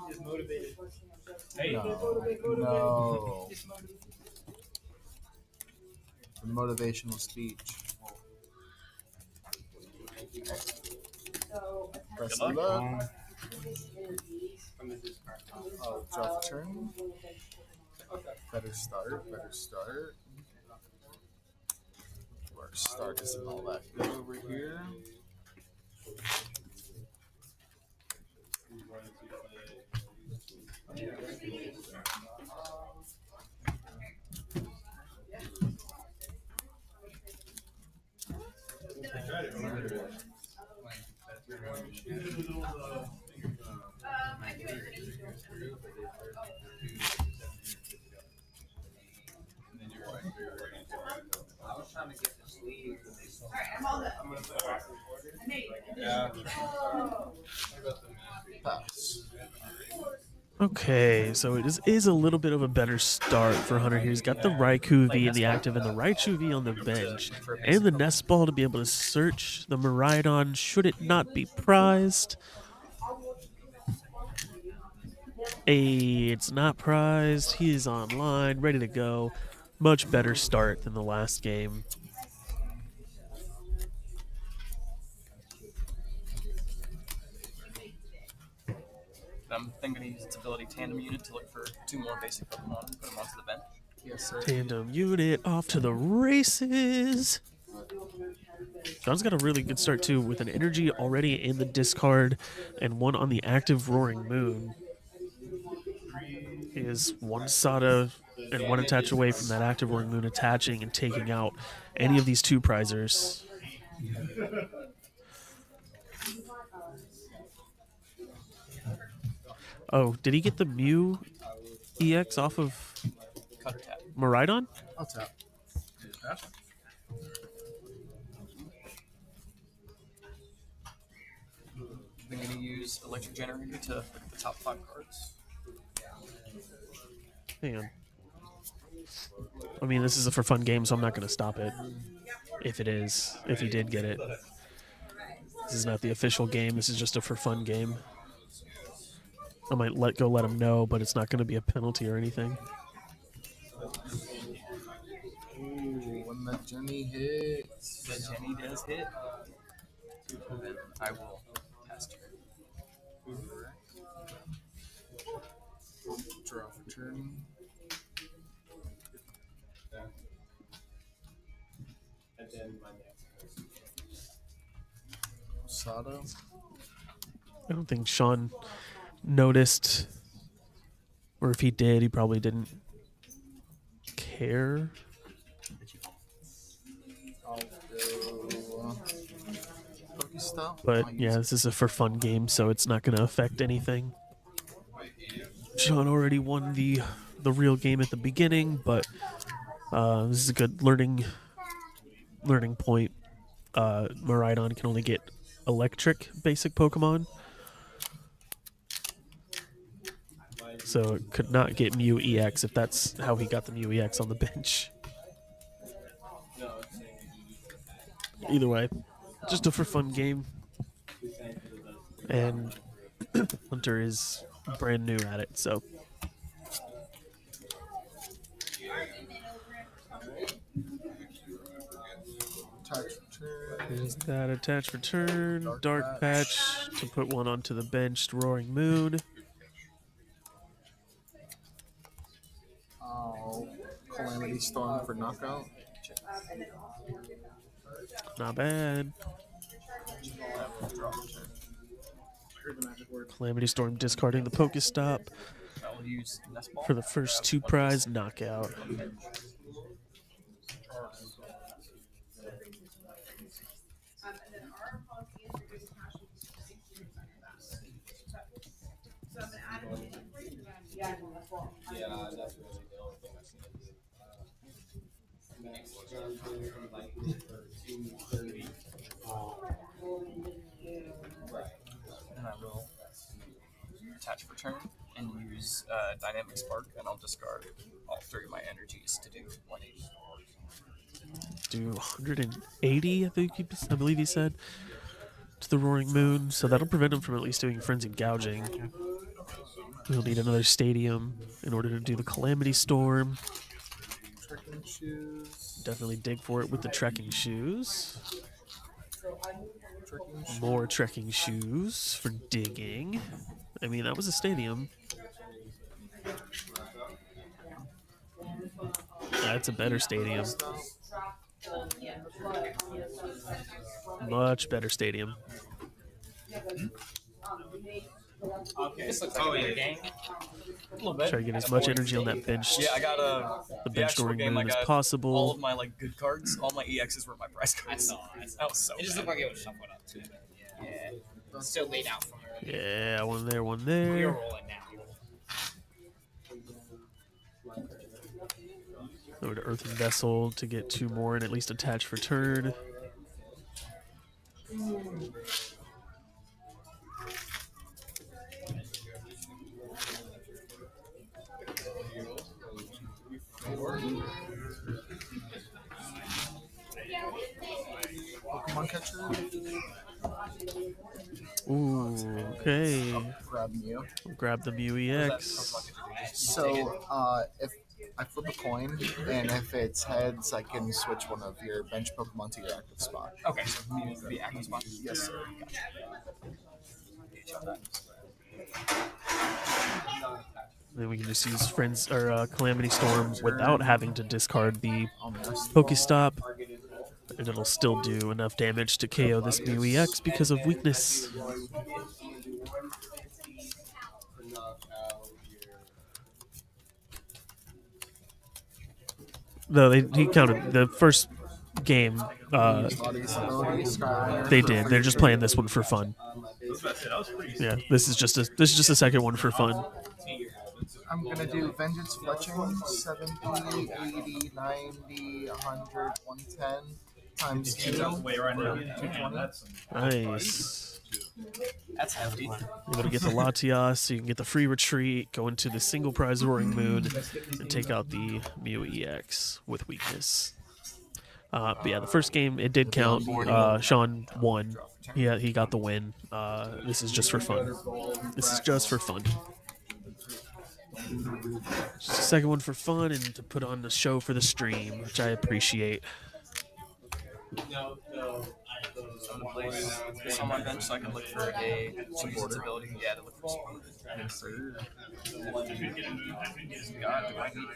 He's motivated. No. Motivational speech. Press the luck. Oh, draw for turn. Better start. Our start isn't all that good over here. Pass. Okay, so it is a little bit of a better start for Hunter here. He's got the Raikou V in the active and the Raichu V on the bench, and the Nest Ball to be able to search the Miraidon should it not be prized. It's not prized. He is online, ready to go. Much better start than the last game. I'm thinking he uses its ability Tandem Unit to look for 2 more basic Pokemon and put them onto the bench. Yes, sir. Tandem Unit off to the races. John's got a really good start too, with an energy already in the discard and one on the active Roaring Moon. He is 1 Sada and 1 attach away from that active Roaring Moon attaching and taking out any of these 2 prizers. Oh, did he get the Mew EX off of Miraidon? I'll tap. I'm going to use Electric Generator to look at the top 5 cards. Hang on. I mean, this is a for fun game, so I'm not going to stop it. If he did get it. This is not the official game. This is just a for fun game. I might let him know, but it's not going to be a penalty or anything. Ooh, when the Jenny hits. The Jenny does hit. Then I will pass turn. Draw for turn. Sada. I don't think Sean noticed, or if he did, he probably didn't care. I'll go Pokestop. But yeah, this is a for fun game, so it's not going to affect anything. Sean already won the real game at the beginning, but this is a good learning point. Miraidon can only get electric basic Pokemon, so it could not get Mew EX if that's how he got the Mew EX on the bench. Either way, just a for fun game, and Hunter is brand new at it, so. Here's that attach return, Dark Patch to put 1 onto the bench, Roaring Moon. Oh, Calamity Storm for knockout. Not bad. Calamity Storm discarding the Pokestop for the first 2 prize knockout. And I will attach for turn and use Dynamic Spark, and I'll discard all 3 of my energies to do 180. Do 180, I believe he said, to the Roaring Moon, so that'll prevent him from at least doing Frenzied Gouging. We'll need another Stadium in order to do the Calamity Storm. Trekking shoes. Definitely dig for it with the Trekking Shoes. More Trekking Shoes for digging. I mean, that was a Stadium. That's a better Stadium. Much better Stadium. Okay, this looks like a game. A little bit. Try to get as much energy on that bench. Yeah, I got the the bench actual storing game. I moon as got possible. all of my like good cards. All my EXs were my prize cards. That was so. It just looked like it was shuffled up too. Yeah. Still laid out for me. Yeah, one there, one We're there. rolling now. Over to Earthen Vessel to get 2 more and at least attach for turn. Pokemon catcher. Ooh, okay. Grab Mew. Grab the Mew EX. So, if I flip a coin, and if it's heads, I can switch one of your bench Pokemon to your active spot. Okay, so the active spot. Yes, sir. Then we can just use Friends or Calamity Storm without having to discard the Pokestop. And it'll still do enough damage to KO this Mew EX because of weakness. Though he counted the first game. They did. They're just playing this one for fun. Yeah, this is just a second one for fun. I'm gonna do Vengeance Fletching, 70, 80, 90, 100, 110 times 2. 220. Nice. That's hefty. You're able to get the Latias, so you can get the free retreat, go into the single prize Roaring Moon, and take out the Mew EX with weakness. But yeah, the first game, it did count. Sean won. He got the win. This is just for fun. This is just for fun. Just a second one for fun and to put on the show for the stream, which I appreciate. So to place this on my bench so I can look for a support ability. Yeah, to look for support. God, do I need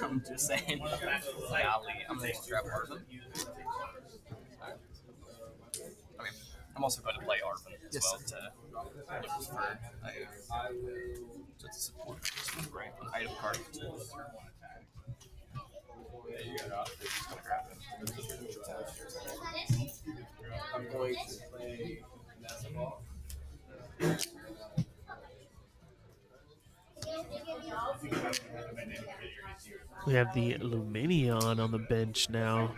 I'm just saying. Golly, I'm going to grab Arvin. I mean, I'm also going to play Arvin as well to look for just support. Right, an item card. I'm going to play basketball. We have the Luminion on the bench now.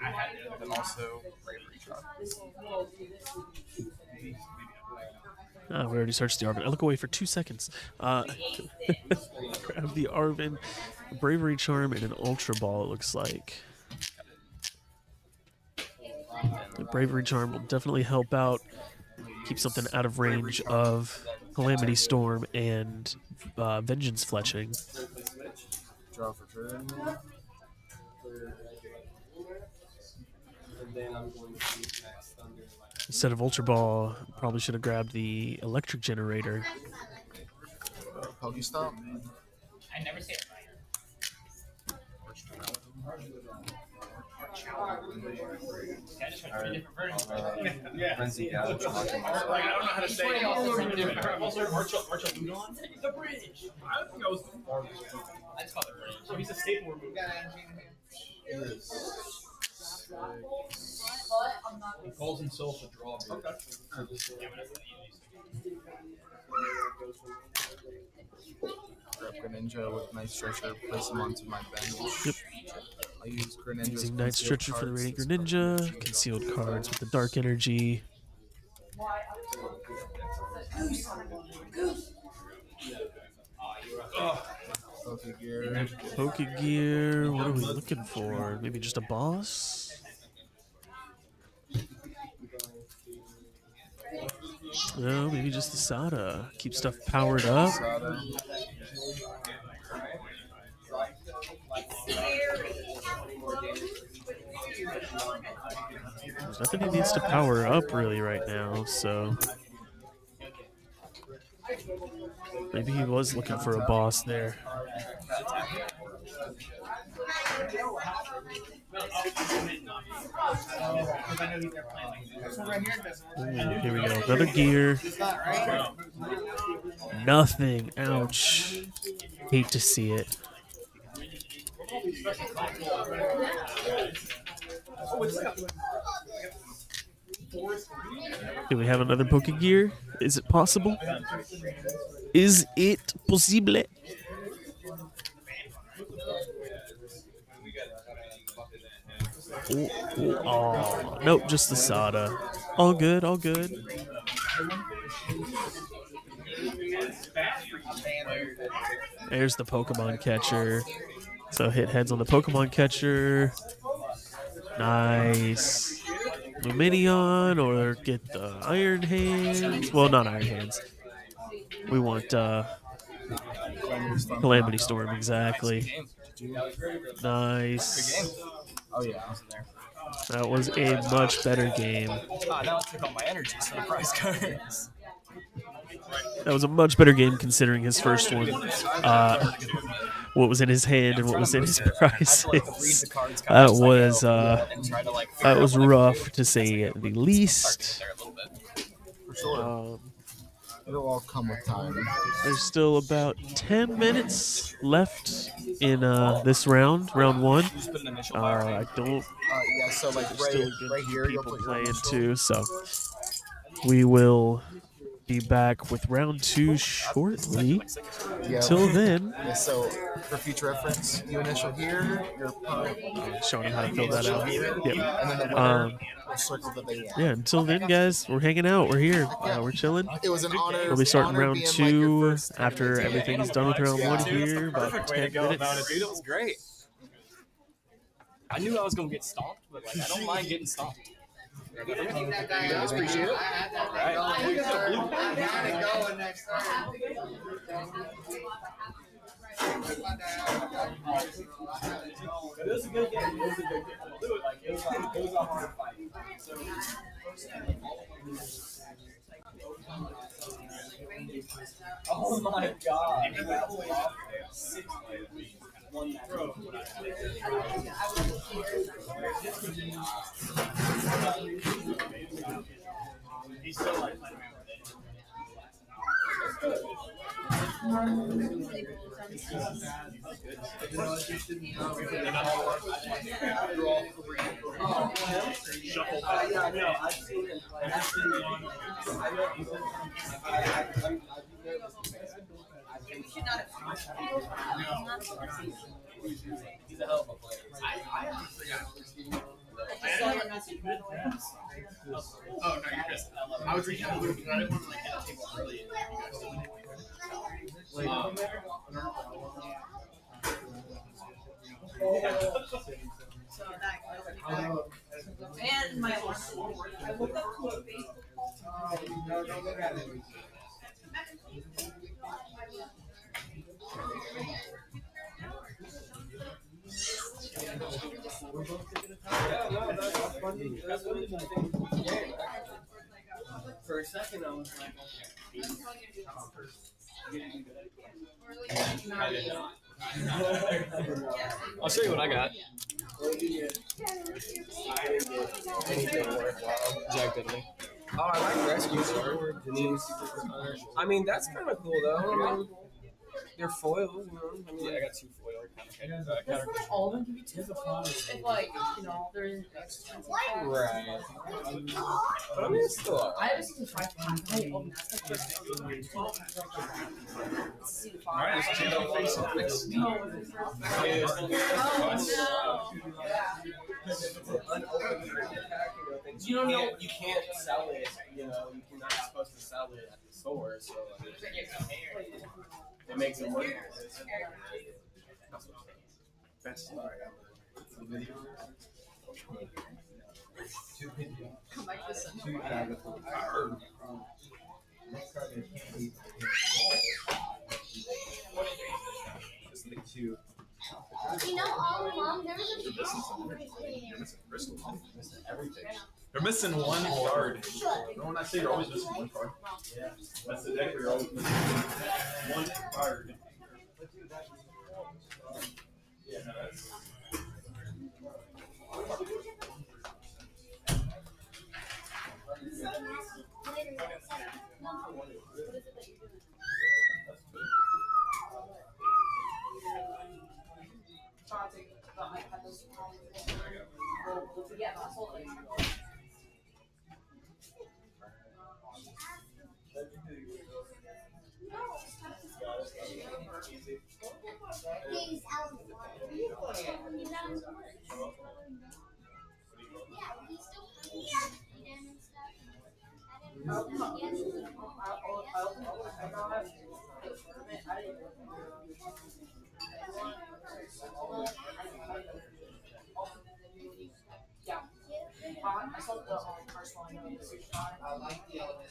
And also Bravery Charm. We already searched the Arvin. I look away for 2 seconds. Grab the Arvin, Bravery Charm, and an Ultra Ball, it looks like. The Bravery Charm will definitely help out, keep something out of range of Calamity Storm and Vengeance Fletching. Draw for turn. Instead of Ultra Ball, probably should have grabbed the Electric Generator. Pokestop. I never say it right. I just went 3 different versions. Yeah. Frenzy Gouge, Launching Like, I don't know how to say it. The bridge. I don't think I was. I just call it bridge. So he's a staple remover. He calls himself a drawbridge. Grab Greninja with Night Stretcher, place him onto my bench. Yep. I use Greninja's Using Night concealed Stretcher for the cards Radiant this Greninja, concealed cards with the Dark Energy. Pokegear. Pokegear, what are we looking for? Maybe just a boss? No, maybe just the Sada. Keep stuff powered up. Sada. There's nothing he needs to power up really right now, so maybe he was looking for a boss there. Ooh, here we go, another gear. Nothing. Ouch. Hate to see it. Do we have another Pokegear? Is it possible? Is it possible? Oh, nope, just the Sada. All good, all good. There's the Pokemon catcher. So hit heads on the Pokemon catcher. Nice. Luminion or get the Iron Hands. Well, not Iron Hands. We want Calamity Storm, exactly. Nice. Oh yeah, I was in there. That was a much better game. Now it took all my energy, so the prize cards. That was a much better game considering his first one. What was in his hand and what was in his prizes. That was rough to say the least. It'll all come with time. There's still about 10 minutes left in this round 1. I don't. Yeah, so like right here, you'll put your playing too. So we will be back with round 2 shortly. Yeah. Till then. Yeah, so for future reference, you initial here, your opponent. Showing them how to fill that out. Yep. And then the winner will circle that they want. Yeah, until then, guys, we're hanging out. We're here. We're chilling. It was an honor. We'll be starting round being, 2 like, after everything is done with round 1 here. About 10 minutes. Dude, it was great. I knew I was gonna get stomped, but like I don't mind getting stomped. You guys appreciate it. It was a good game. It was a good game. We'll do it. Like it was a hard fight. Oh my god. He's still like playing around He's a hell of a player. Oh, no, you're good. I was reaching out because I didn't want to like get a table early. And my alarm. I woke up to a Facebook For a second, I was like, I'll show you what I got. Jack Diddley. Oh, I like Rescue Sword. I mean, that's kind of cool, though. I mean, they're foils, you know? I mean, yeah, I got 2 foil. All of them can be 2 foils. If, like, you know, they're in expensive. Right. But I mean, it's still alright. I was going to try to find oh, that's the first thing. Alright, let's check out face off next. You can't sell it, you know, you're not supposed to sell it at the store, so it makes it work. That's Come back this You know, all along there was They're missing one card. No, when I say you're always missing one card. That's the deck where you're always missing one card. Yeah, no, that's. He's out of the water. He's out of the water. Yeah, he's still feed him and stuff. I saw the first one. I like the element.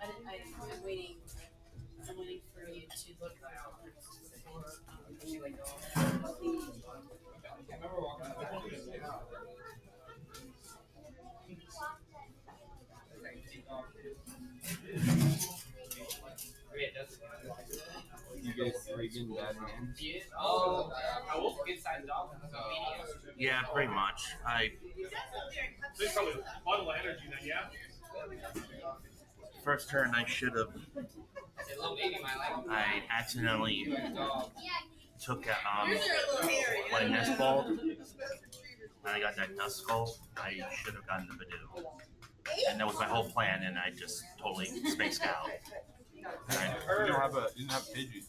I'm waiting. I'm waiting for you to look You getting bad hands? Yeah, pretty much. So it's probably a bundle of energy then, yeah? First turn I should have. I accidentally took my nest ball, and I got that dust skull. I should have gotten the Badoo, and that was my whole plan, and I just totally spaced out. You didn't have Pidgey.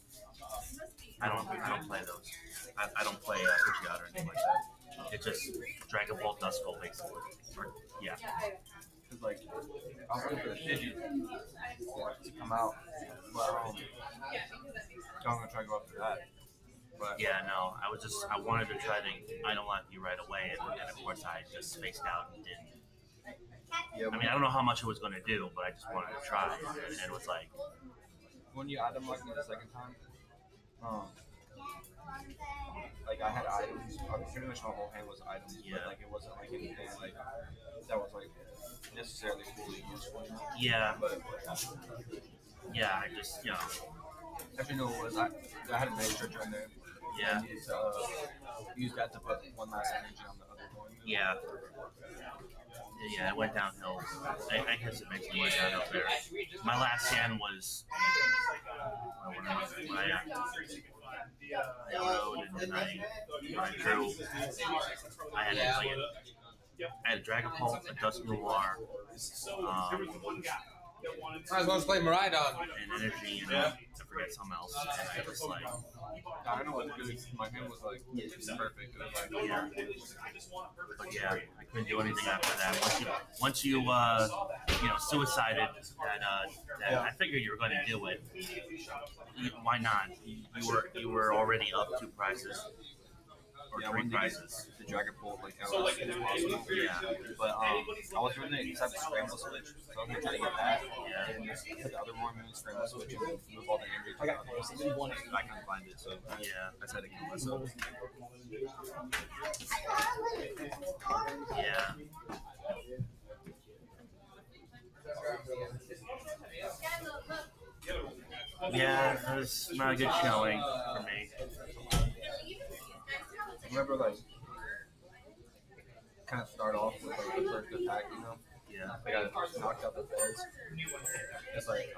I don't play those. I don't play Pidgeot or anything like that. It's just Dragon Ball Dust Skull basically. Yeah. Cause like I was waiting for the Pidgey to come out, but I'm gonna try to go after that. But yeah, no, I wanted to try to idolize you right away, and of course I just spaced out and didn't. Yeah, I mean, I don't know how much it was going to do, but I just wanted to try, and it was like. When you item like me the second time, like I had items, pretty much my whole hand was items, but like it wasn't like anything like that was like necessarily fully useful. Yeah. But yeah, I just actually no, it was I had a nice trick in there. Yeah. And use that to put one last energy on the other one. Yeah. Yeah, it went downhill. I guess it eventually went downhill there. My last hand was I rode and then I drew. I had a Dragon Ball, a Dusk Noir, I was going to play Miraidon. and energy, and I forget something else. And I was like, I know what good. My hand was like perfect. It was like, yeah. But yeah, I couldn't do anything after that. Once you suicided that I figured you were going to do it. Why not? You were already up 2 prizes. Or 3 prizes. The Dragon Ball, like, was awesome. Yeah. But I was doing it except the scramble switch, so I was going to try to get that. Yeah. And just put the other one in the scramble switch and move all the energy. I got one. I couldn't find it, so yeah, I had to kill myself. Yeah. Yeah, it was not a good showing for me. I remember, like, kind of start off with like the first attack, you know? Yeah. I got knocked out the feds. It's like,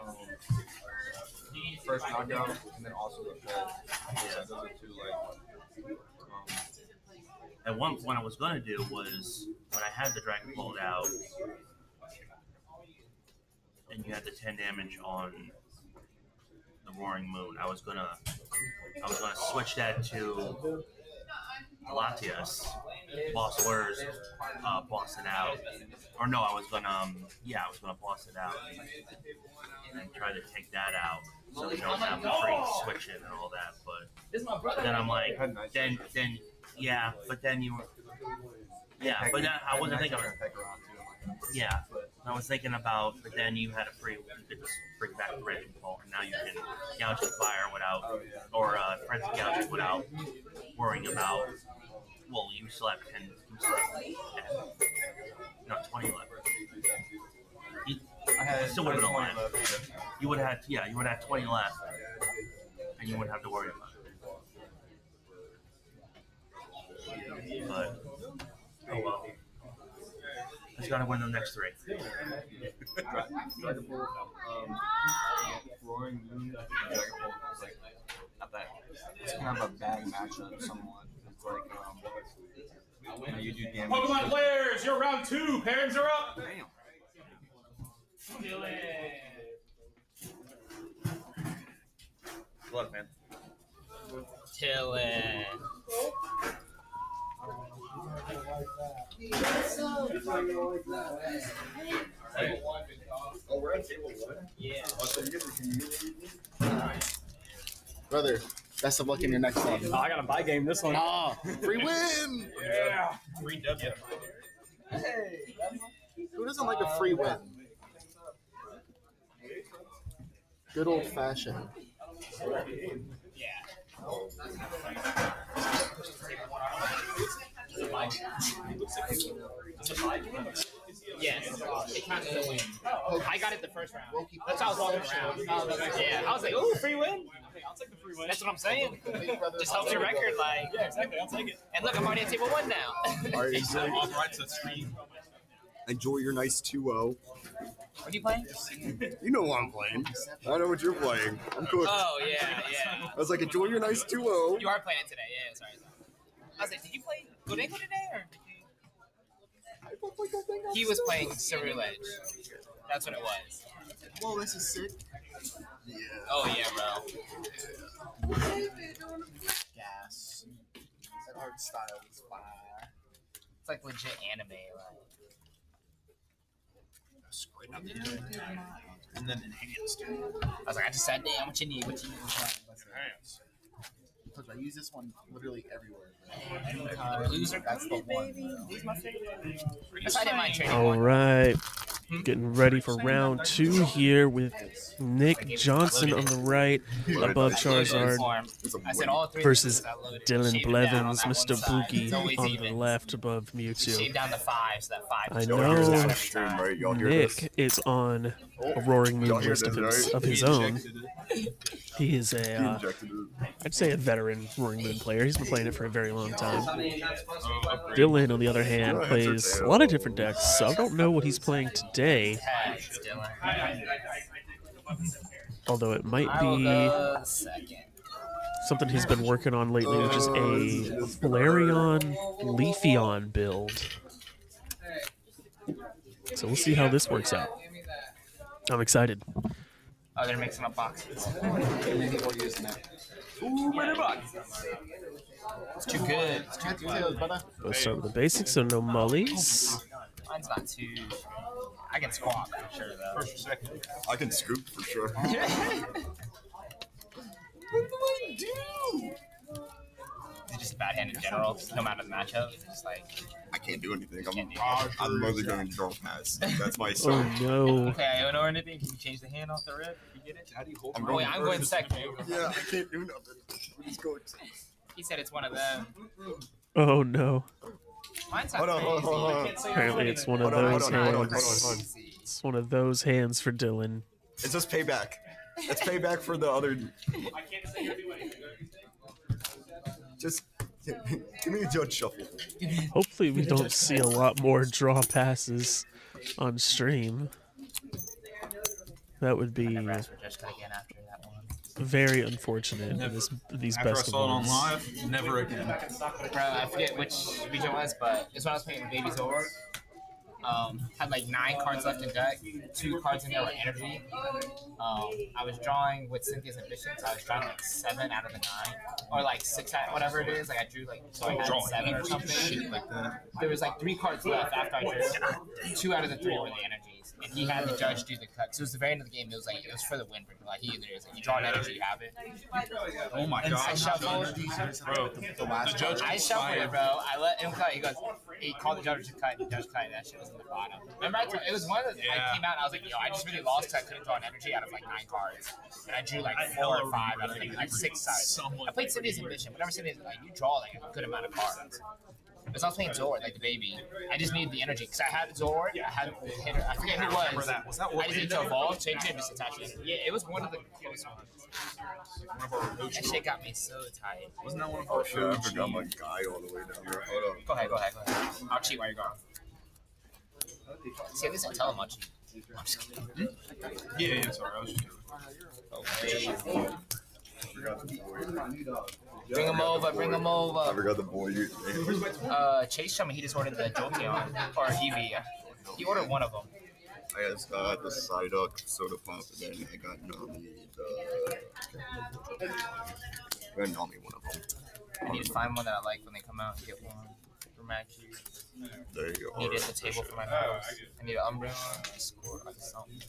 first knockout and then also the feds. Yeah, those are 2, like, And what I was going to do was, when I had the Dragon Ball out, and you had the 10 damage on the Roaring Moon, I was gonna switch that to Latias, Boss Lurs, boss it out. Or no, I was gonna boss it out and try to take that out so you don't have the free switch in and all that. But then I'm like, but then I wasn't thinking. Yeah, I was thinking about, but then you had you could just bring back the Dragon Ball, and now you can gouge the fire without, or frenzy gouging without worrying about. Well, you still have 10, not 20 left. You still would have been alive. You would have had 20 left, and you wouldn't have to worry about it. But, oh well. He's got to win the next 3. Dragon Ball, Roaring Moon, Dragon Ball is like not that. It's kind of a bad matchup somewhat. It's like you do damage. Pokemon players, you're round 2. Parents are up. Damn. Good luck, man. Chillin'. Oh, we're at table 1? Yeah. Oh, so you get the Brother, best of luck in your next one. Oh, I got a buy game this one. Ah, free win! Yeah. Free W. Hey, who doesn't like a free win? Good old fashioned. Yes, it counts as a win. I got it the first round. That's how I was walking around. Yeah, I was like, ooh, free win. I'll take the free win. That's what I'm saying. Just helps your record, like. Yeah, exactly. I'll take it. And look, I'm already at table 1 now. All right, Right to the stream. enjoy your nice 2-0. What are you playing? You know what I'm playing. I know what you're playing. I'm cooked. Oh, yeah. I was like, enjoy your nice 2-0. You are playing it today, yeah, sorry. I was like, did you play Godenko today, or did you... He was playing Cereal Edge. That's what it was. Whoa, this is sick. Yeah. Oh, yeah, bro. Gas. That art style is fire. It's like legit anime, like. Straight up into it. And then enhanced. I was like, I just sat down. What you need? What you need? Enhanced. I use this one literally everywhere. Loser. That's the one. That's why I didn't mind trading All one. right. Getting ready for round 2 here with Nick Johnson on the right, above Charizard, I said all 3 versus I loaded. Dylan Shaved it down on Blevins, that one Mr. side. Boogie It's always on the even. left above Mewtwo. Shave down to 5, so that 5 I is know Right, y'all hear this? Nick is on a Roaring Moon Y'all hear list this, of right? his own. He is He a, injected it. I'd say a veteran Roaring Moon player. He's been playing it for a very long time. Dylan, on the other hand, plays a lot of different decks, so I don't know what he's playing today. Although it might be something he's been working on lately, which is a Flareon Leafeon build. So we'll see how this works out. I'm excited. Oh, they're mixing up boxes. Ooh, It's too good. We'll start with the basics, so no mullies. Mine's not too. I can squawk for sure, though. First or second. I can scoop for sure. What do I do? Is it just bad hand in general, no matter the matchup? It's just like. I can't do anything. I'm mostly going to draw pass. That's my Oh style. no. Okay, I don't know anything. Can you change the hand off the rip? If you get it? How do you hold I'm Oh, wait, I'm going second. Yeah, I can't do nothing. Just go. He said it's one of them. Oh no. Mine's not Hold on, crazy. hold on. Apparently it's one of those hands. It's one of those hands for Dylan. It's just payback. It's payback for the other. Just give me a judge shuffle. Hopefully we don't see a lot more draw passes on stream. That would be Never asked for just cut again after that one. very unfortunate in these After best I of saw it on ones. live, never again. Bro, I forget which region it was, but it's when I was playing with Baby Zord. Had like 9 cards left in deck. 2 cards in there were energy. I was drawing with Cynthia's Ambition, so I was drawing like 7 out of the 9, or like 6 out, whatever it is. Like I drew like so I had 7 or something. There was like 3 cards left after I drew. 2 out of the 3 were the energies, and he had the judge do the cut. So it was the very end of the game. It was for the win. Like he either is like you draw an energy, you have it. Oh my god. I shuffled. Bro, The judge I shuffled it, bro. I let him cut. He goes, he called the judge to cut. The judge cut. That shit was in the bottom. Remember, it was one of the. I came out and I was like, yo, I just really lost because I couldn't draw an energy out of like 9 cards, and I drew like 4 or 5 out of like 6 sides. I played Cynthia's Ambition. Whenever Cynthia's like, you draw like a good amount of cards. Because I was playing Zord, like the baby. I just needed the energy. Because I had Zord, I had the hitter. I forget who it was. I just needed to evolve, change it, and just attach it. Yeah, it was one of the close ones. That shit got me so tight. Wasn't that one of our shows? I forgot my guy all the way down here. Hold on. Go ahead. I'll cheat while you're gone. See, I guess I tell him much. I'm just kidding. Yeah, sorry. I was just Bring him over, bring him over. I forgot the boy. Chase told me he just ordered the Jolteon or Eevee. He ordered one of them. I just got the Psyduck soda pop, and then I got Nami I got Nami one of them. I need to find one that I like when they come out and get one for Max. There you I need are. it at the table for my house. I need an umbrella, a score, like something.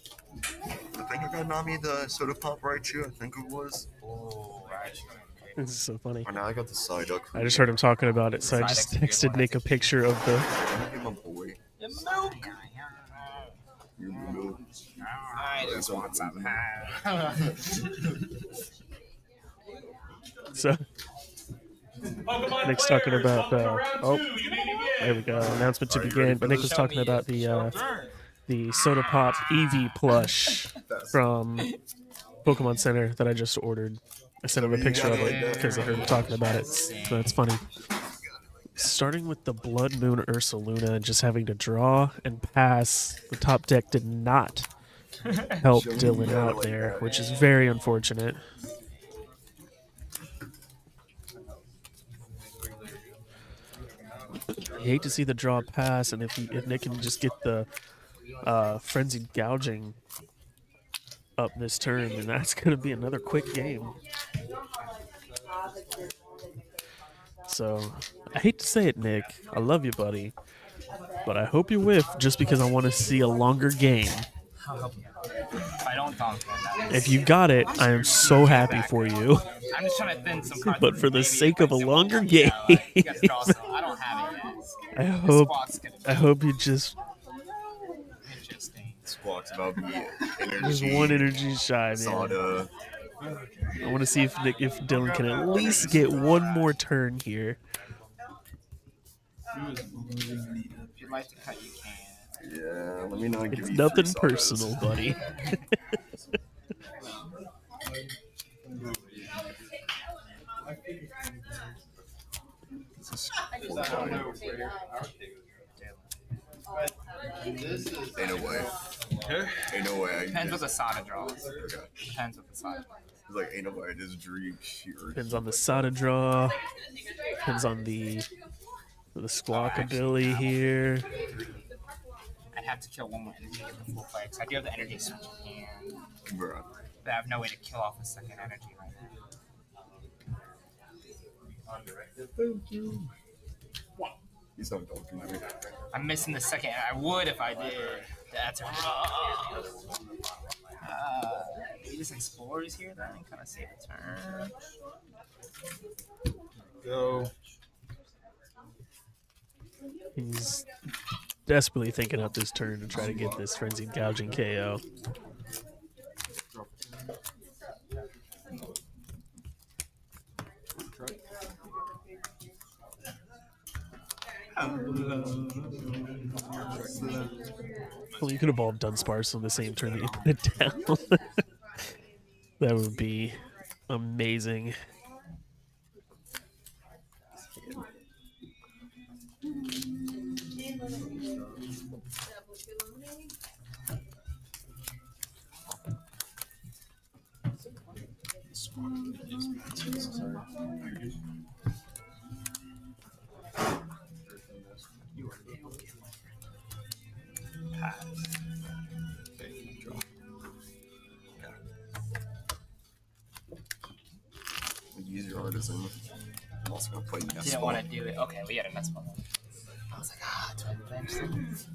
I think I got Nami the soda pop Raichu. I think it was. Oh, Raichu. This is so funny. Oh, now I got the Psyduck. I just heard him talking about it, so I just texted Nick a picture of the. My boy. I just want some. So Nick's talking about there we go, announcement to begin. But Nick was talking about the Soda Pop Eevee plush from Pokemon Center that I just ordered. I sent him a picture of it because I heard him talking about it. So that's funny. Starting with the Blood Moon Ursaluna and just having to draw and pass. The top deck did not help Dylan out there, which is very unfortunate. I hate to see the draw pass, and if Nick can just get the Frenzied Gouging up this turn, then that's going to be another quick game. So, I hate to say it, Nick. I love you, buddy. But I hope you whiff just because I want to see a longer game. If I don't donk him, If you got it, I am so happy for you. I'm just trying to thin some cards. But for the sake of a longer game, You guys draw some. I don't have it yet. I hope you just Squawks about me. just one energy shy, man. Soda. I want to see if Dylan can at least get one more turn here. If you'd like to cut, you can. Yeah, let me not give It's you nothing free personal, buddy. Ain't no way. Ain't no way. Depends what the Sada draws. Okay. Depends what the Sada draws. It's like, ain't no way I just dream here. Depends on the Sada draw. Depends on the Squawkabilly here. I'd have to kill one more energy to get the full play, because I do have the energy switch in hand. Bruh. But I have no way to kill off a second energy right now. Thank you. He's not talking to me. I'm missing the second. I would if I did. That's he just explores here then, kind of save a turn. Go. He's desperately thinking up this turn to try to get this Frenzied Gouging KO. Well, you could have all done Dunsparce on the same turn that you put it down. That would be amazing. Use your artisan. I'm also gonna play Nest Didn't Ball. want to do it. Okay, we had a Nest Ball. I was like, do I bench this?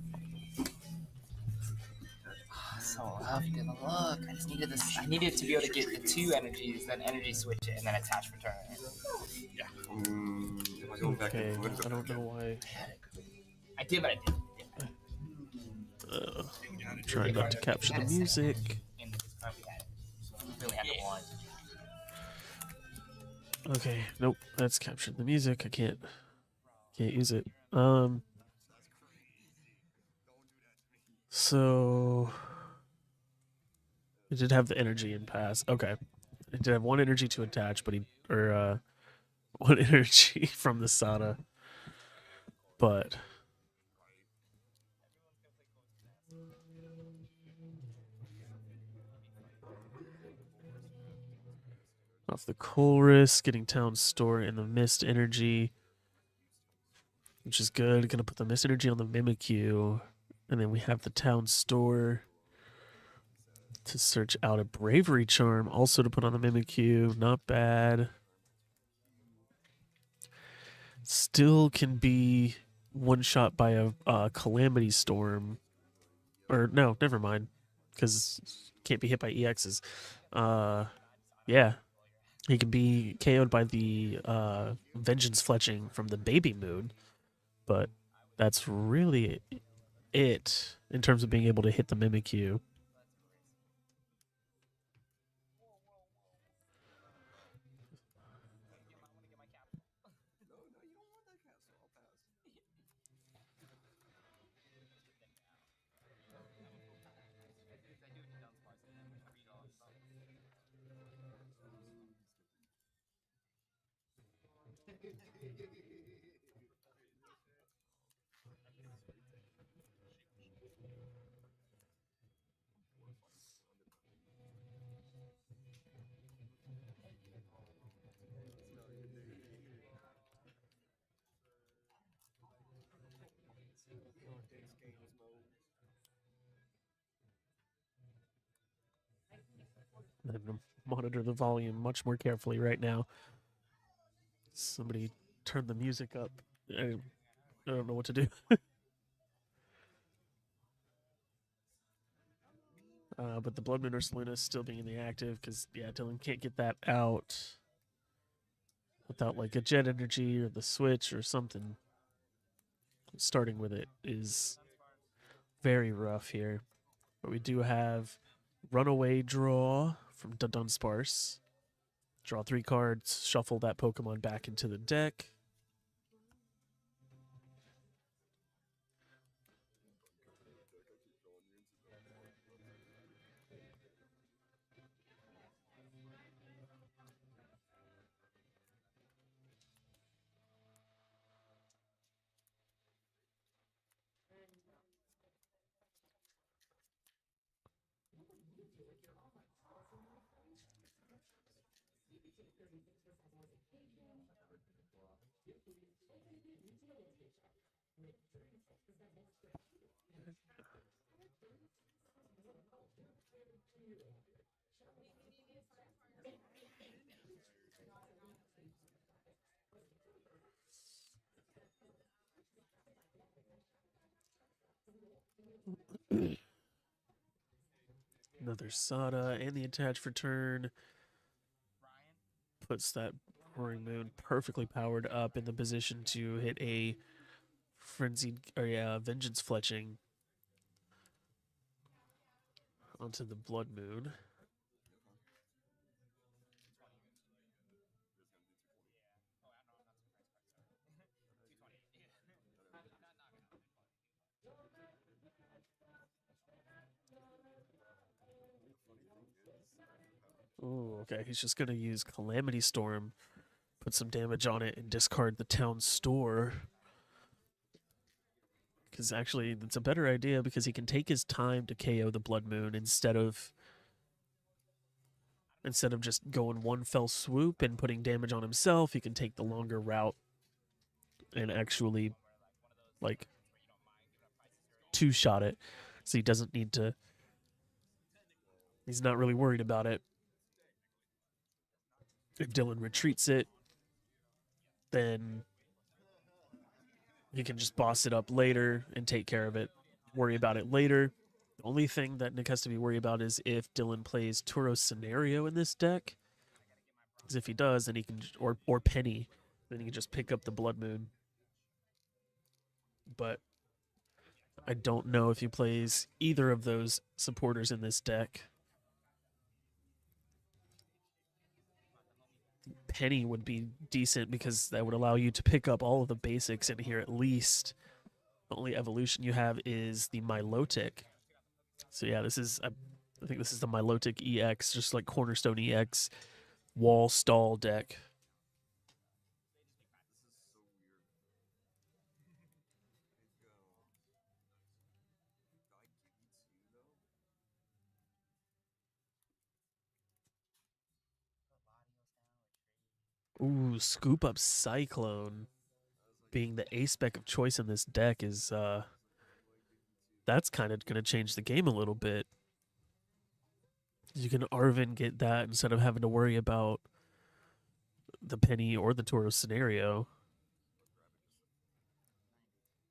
So rough, didn't look. I just needed this. I needed to be able to get the two energies, then energy switch it, and then attach for turn. Yeah. Am I going back Okay, and I don't know why. I did, but I didn't. I'm trying not to capture the music. And probably had it. Really had the one. Okay, nope, that's captured the music. I can't use it. So it did have the energy in pass. Okay, it did have one energy to attach, but one energy from the Sada, but Off the Chorus, getting Town Store and the Mist Energy, which is good. Gonna put the Mist Energy on the Mimikyu, and then we have the Town Store to search out a Bravery Charm, also to put on the Mimikyu. Not bad. Still can be one shot by a Calamity Storm. Or no, never mind, because can't be hit by EXs. Yeah, he can be KO'd by the Vengeance Fletching from the Baby Moon, but that's really it in terms of being able to hit the Mimikyu. I'm going to monitor the volume much more carefully right now. Somebody turn the music up. I don't know what to do. But the Blood Moon Ursaluna is still being in the active because, yeah, Dylan can't get that out without like a Jet Energy or the Switch or something. Starting with it is very rough here. But we do have Runaway Draw from Dunsparce. Draw 3 cards, shuffle that Pokemon back into the deck. Another Sada and the attach return puts that Roaring Moon perfectly powered up in the position to hit a frenzied or Vengeance Fletching onto the Blood Moon. Oh, okay. He's just gonna use Calamity Storm, put some damage on it, and discard the Town Store. Because actually, that's a better idea because he can take his time to KO the Blood Moon instead of just going one fell swoop and putting damage on himself. He can take the longer route and actually like two-shot it, so he doesn't need to. He's not really worried about it. If Dylan retreats it, then he can just boss it up later and take care of it. Worry about it later. The only thing that Nick has to be worried about is if Dylan plays Turo Scenario in this deck. Because if he does, then he can, or Penny, then he can just pick up the Blood Moon. But I don't know if he plays either of those supporters in this deck. Penny would be decent because that would allow you to pick up all of the basics in here at least. The only evolution you have is the Milotic. So yeah, this is, I think this is the Milotic EX, just like Cornerstone EX wall stall deck. Ooh, Scoop Up Cyclone being the ace spec of choice in this deck is that's kind of going to change the game a little bit. You can Arvin get that instead of having to worry about the Penny or the Tauros scenario.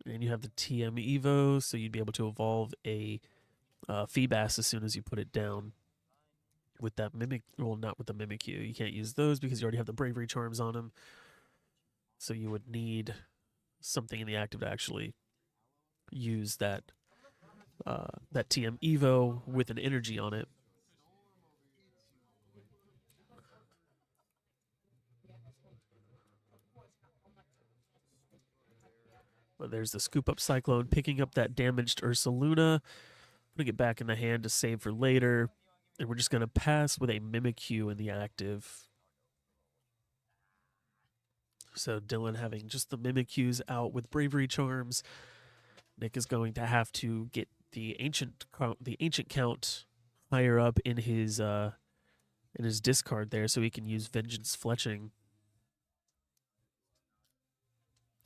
And you have the TM Evo, so you'd be able to evolve a Feebas as soon as you put it down with that Mimic. Well, not with the Mimikyu. You can't use those because you already have the Bravery Charms on them. So you would need something in the active to actually use that that TM Evo with an energy on it. But there's the Scoop Up Cyclone, picking up that damaged Ursaluna, putting it back in the hand to save for later. And we're just going to pass with a Mimikyu in the active. So Dylan having just the Mimikyus out with Bravery Charms. Nick is going to have to get the ancient count higher up in his discard there, so he can use Vengeance Fletching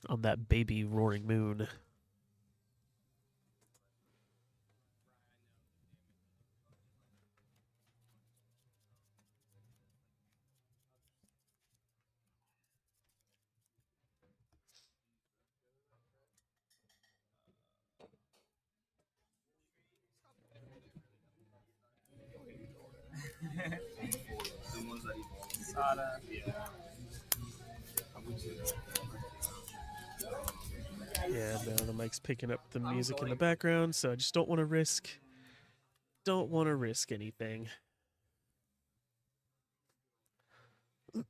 on that baby Roaring Moon. Sada. Yeah, no, the mic's picking up the music in the background, so I just don't want to risk anything.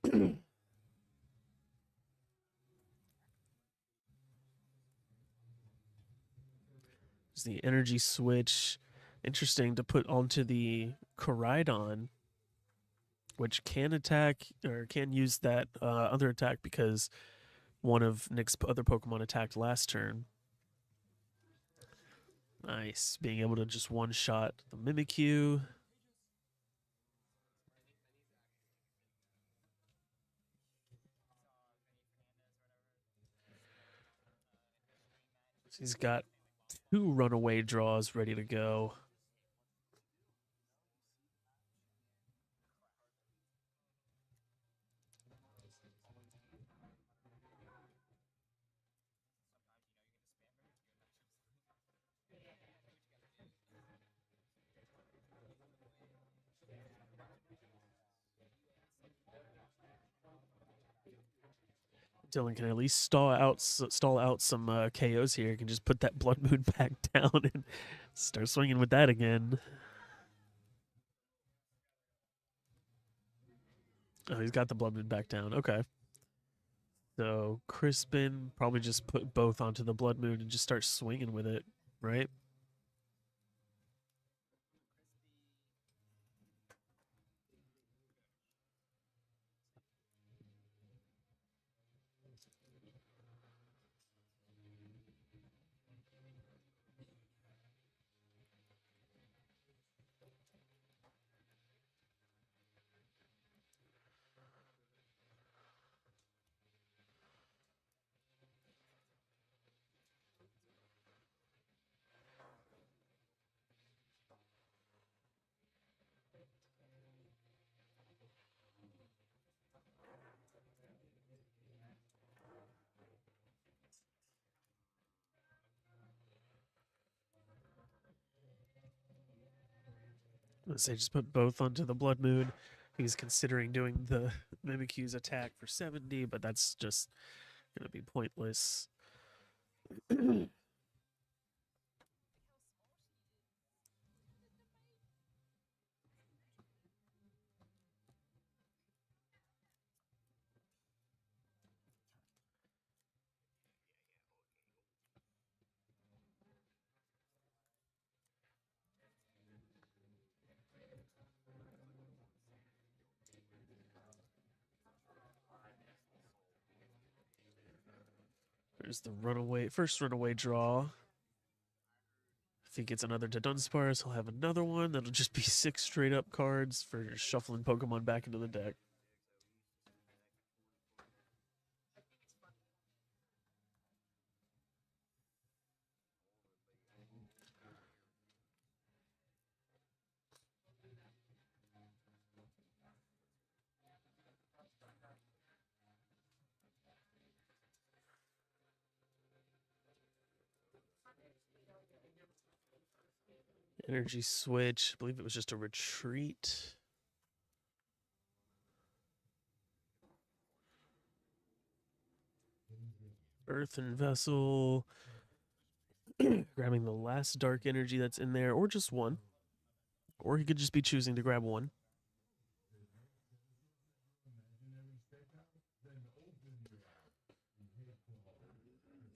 There's the energy switch. Interesting to put onto the Koraidon, which can attack or can use that other attack because one of Nick's other Pokemon attacked last turn. Nice. Being able to just one-shot the Mimikyu. So he's got 2 runaway draws ready to go. Dylan can at least stall out some KOs here. He can just put that Blood Moon back down and start swinging with that again. Oh, he's got the Blood Moon back down. Okay. So Crispin probably just put both onto the Blood Moon and just start swinging with it, right? Let's say just put both onto the Blood Moon. He's considering doing the Mimikyu's attack for 70, but that's just going to be pointless. There's the first runaway draw. If he gets another to Dunsparce, he'll have another one. That'll just be 6 straight up cards for shuffling Pokemon back into the deck. Energy switch. I believe it was just a retreat. Earthen vessel. Grabbing the last dark energy that's in there, or just one. Or he could just be choosing to grab one.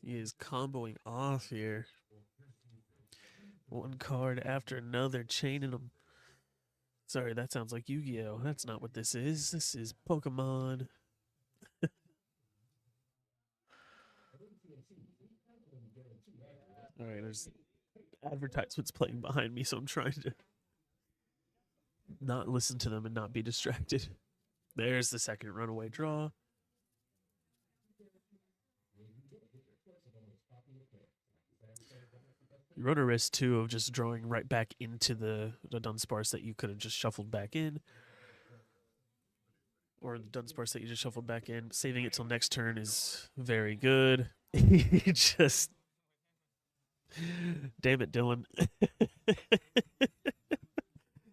He is comboing off here. One card after another, chaining them. Sorry, that sounds like Yu-Gi-Oh! That's not what this is. This is Pokemon. Alright, there's advertisements playing behind me, so I'm trying to not listen to them and not be distracted. There's the second runaway draw. You run a risk, too, of just drawing right back into the Dunsparce that you could have just shuffled back in. Or the Dunsparce that you just shuffled back in. Saving it till next turn is very good. He just... Damn it, Dylan.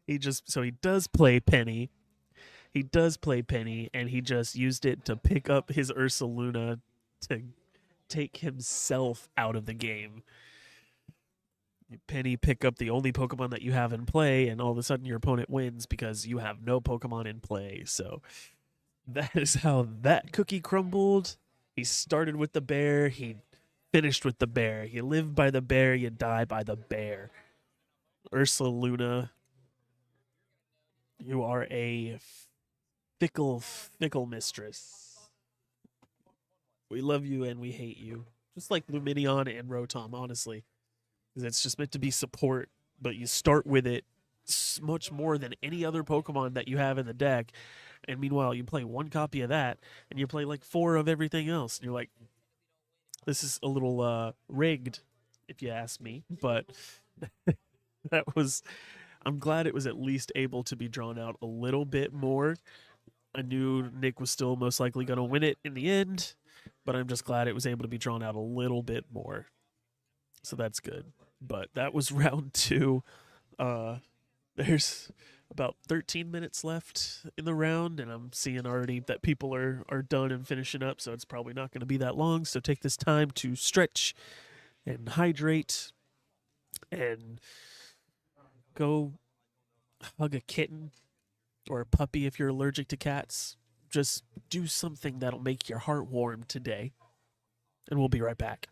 He does play Penny. He does play Penny, and he just used it to pick up his Ursaluna to take himself out of the game. Penny pick up the only Pokemon that you have in play, and all of a sudden your opponent wins because you have no Pokemon in play. So that is how that cookie crumbled. He started with the bear. He finished with the bear. You live by the bear. You die by the bear. Ursaluna, you are a fickle, fickle mistress. We love you and we hate you. Just like Luminion and Rotom, honestly. It's just meant to be support, but you start with it much more than any other Pokemon that you have in the deck. And meanwhile, you play one copy of that, and you play like 4 of everything else. And you're like, this is a little rigged, if you ask me. But I'm glad it was at least able to be drawn out a little bit more. I knew Nick was still most likely going to win it in the end, but I'm just glad it was able to be drawn out a little bit more. So that's good. But that was round 2. There's about 13 minutes left in the round, and I'm seeing already that people are done and finishing up, so it's probably not going to be that long. So take this time to stretch and hydrate and go hug a kitten or a puppy if you're allergic to cats. Just do something that'll make your heart warm today, and we'll be right back.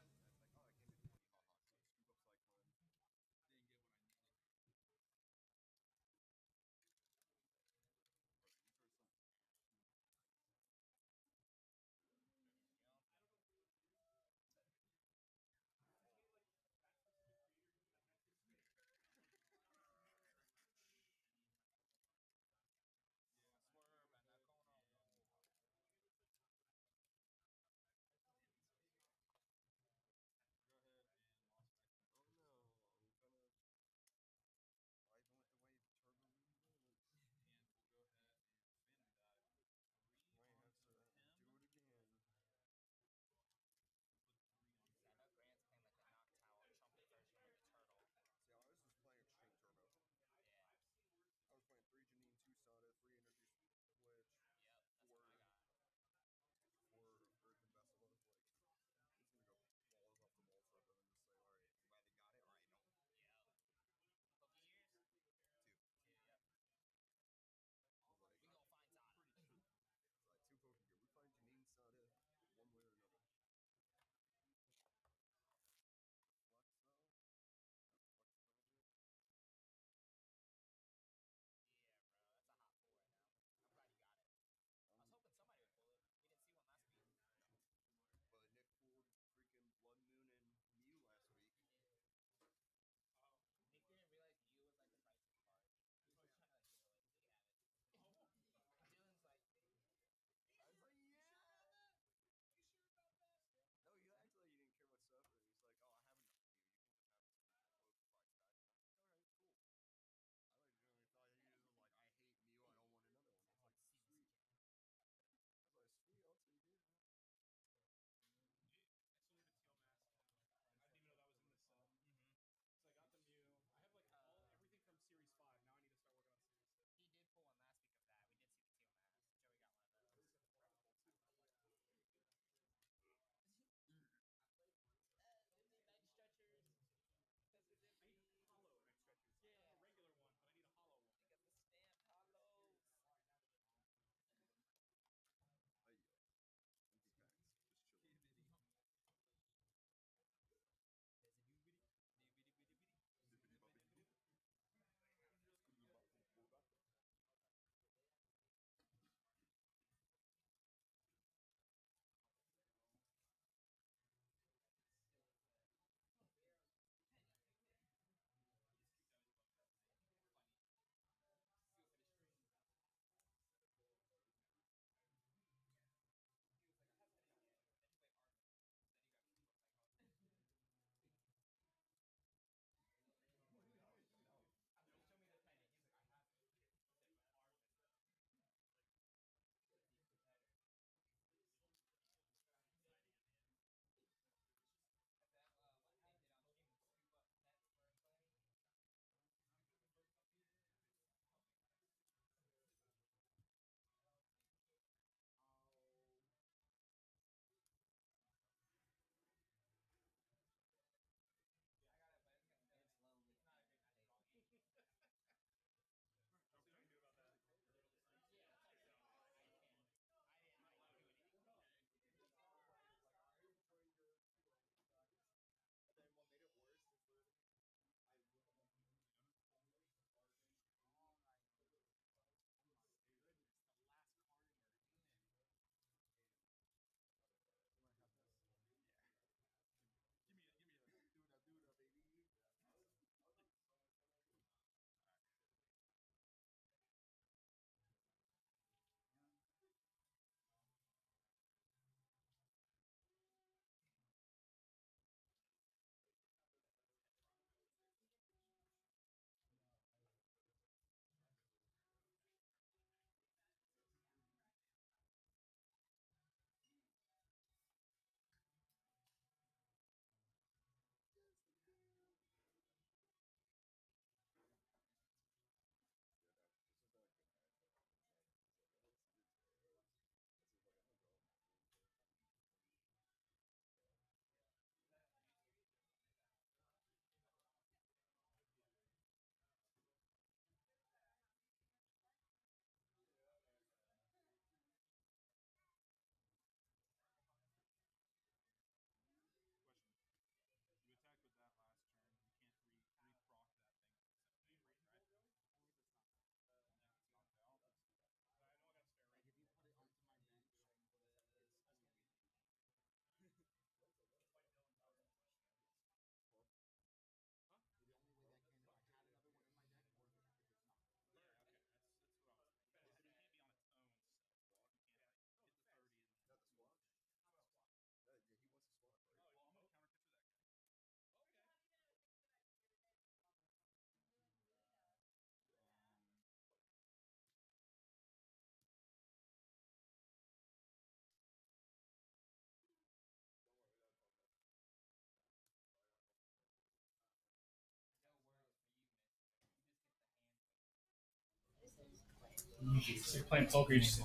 So you're playing poker, you just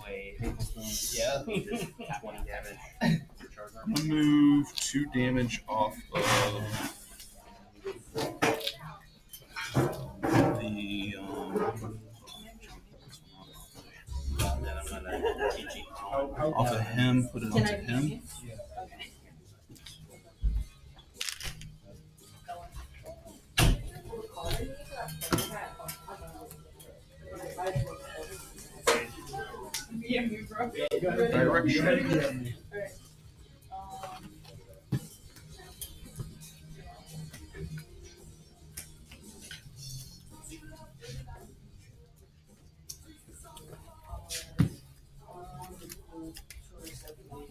Yeah. 20 damage. I'm gonna move 2 damage off of the. And then I'm gonna GG. Off of him, put it onto him. Direction.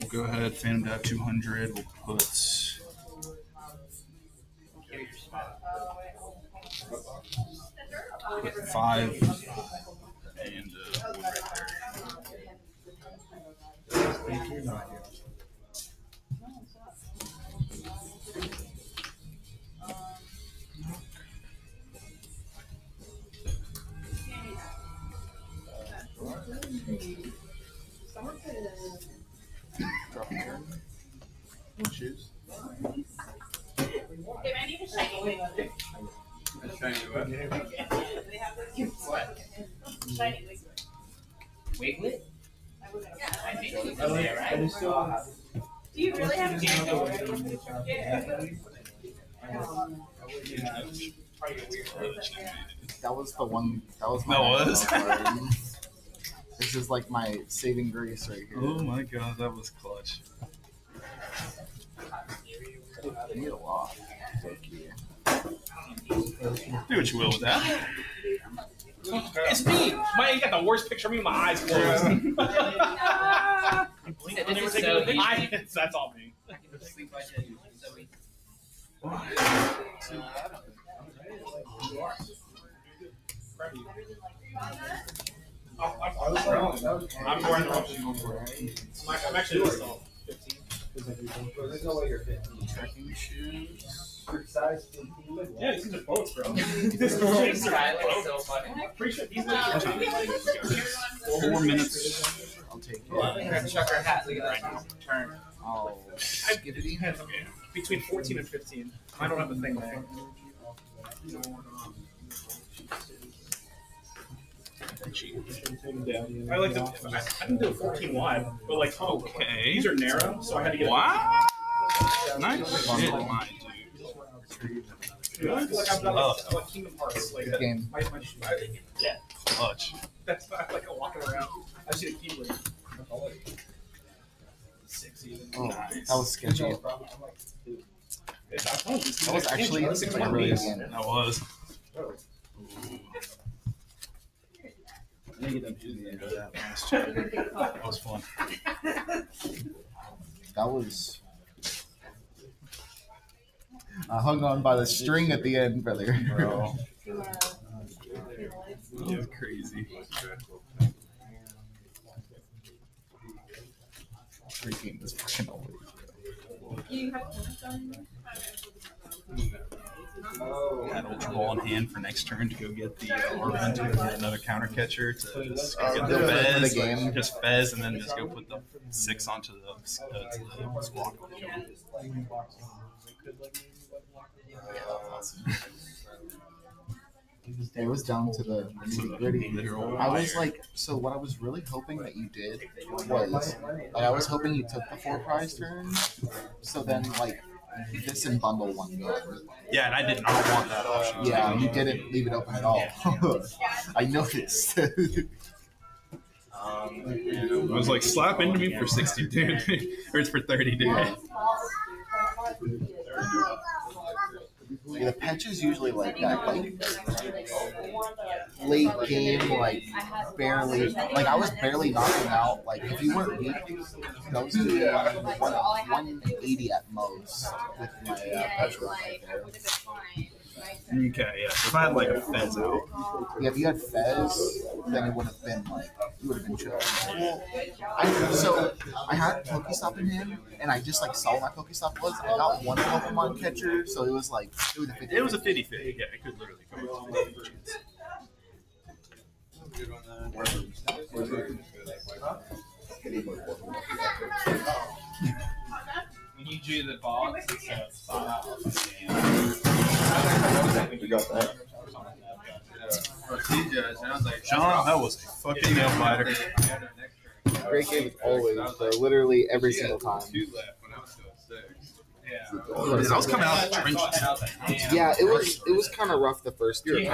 We'll go ahead, Phantom Dab 200. We'll put 5 and one right there. Drop your turn. Choose. What? Wiglet? I think you can say it, right? Do you really have a That was the one. That was my. This is like my saving grace right here. Oh my god, that was clutch. I need a lot. Thank you. Do what you will with that. It's me! You got the worst picture of me with my eyes closed. That's all me. I'm more in the I'm actually this tall. 15. There's no way you're 15. Trekking shoes. Yeah, these are boats, bro. This is so funny. Pretty sure these 4 minutes. I'll take it. Chuck her hat. Look at that. Turn. I'll give it in. Between 14 and 15. I don't have the thing there. I like to. I can do a 14 wide, but like, Okay. These are narrow, so I had to get. Wow. Nice shit, my dude. Like I've got like Kingdom Hearts, like Good game. Yeah. Clutch. That's not like walking around. I see the keyboard. Oh, that was sketchy. That was actually a really good game. That was. That was fun. That was. I hung on by the string at the end, brother. Bro. That was crazy. Freaking this fucking old. Had Ultra Ball in hand for next turn to go get the Orphan to get another counter catcher to just go get the Fez, game. just Fez, and then just go put the 6 onto the squawk. It was down to the nitty-gritty. I was like, so what I was really hoping that you did was, like, I was hoping you took the 4 prize turns, so then like this and bundle one gun. Yeah, and I did not want that option. Yeah, you didn't leave it open at all. I noticed. I was like, slap into me for 60, dude, or it's for 30, dude. Yeah, the patches usually like that, like late game, like barely, like I was barely knocking out. Like if you weren't weak, those two 180 at most with my patch right there. Okay, yeah. So if I had like a Fez out. Yeah, if you had Fez, then it would have been like, you would have been chill. I had Pokestop in hand, and I just like saw what my Pokestop was. I got one Pokemon catcher, so it was like, it was a 50-50. It was a 50-50. Yeah, it could literally go with a 50-50 chance. We need you the box. We got that. Sean, that was a fucking nail biter. Great game always, so literally every single time. I was coming out of the trenches. Yeah, it was kind of rough the first year. You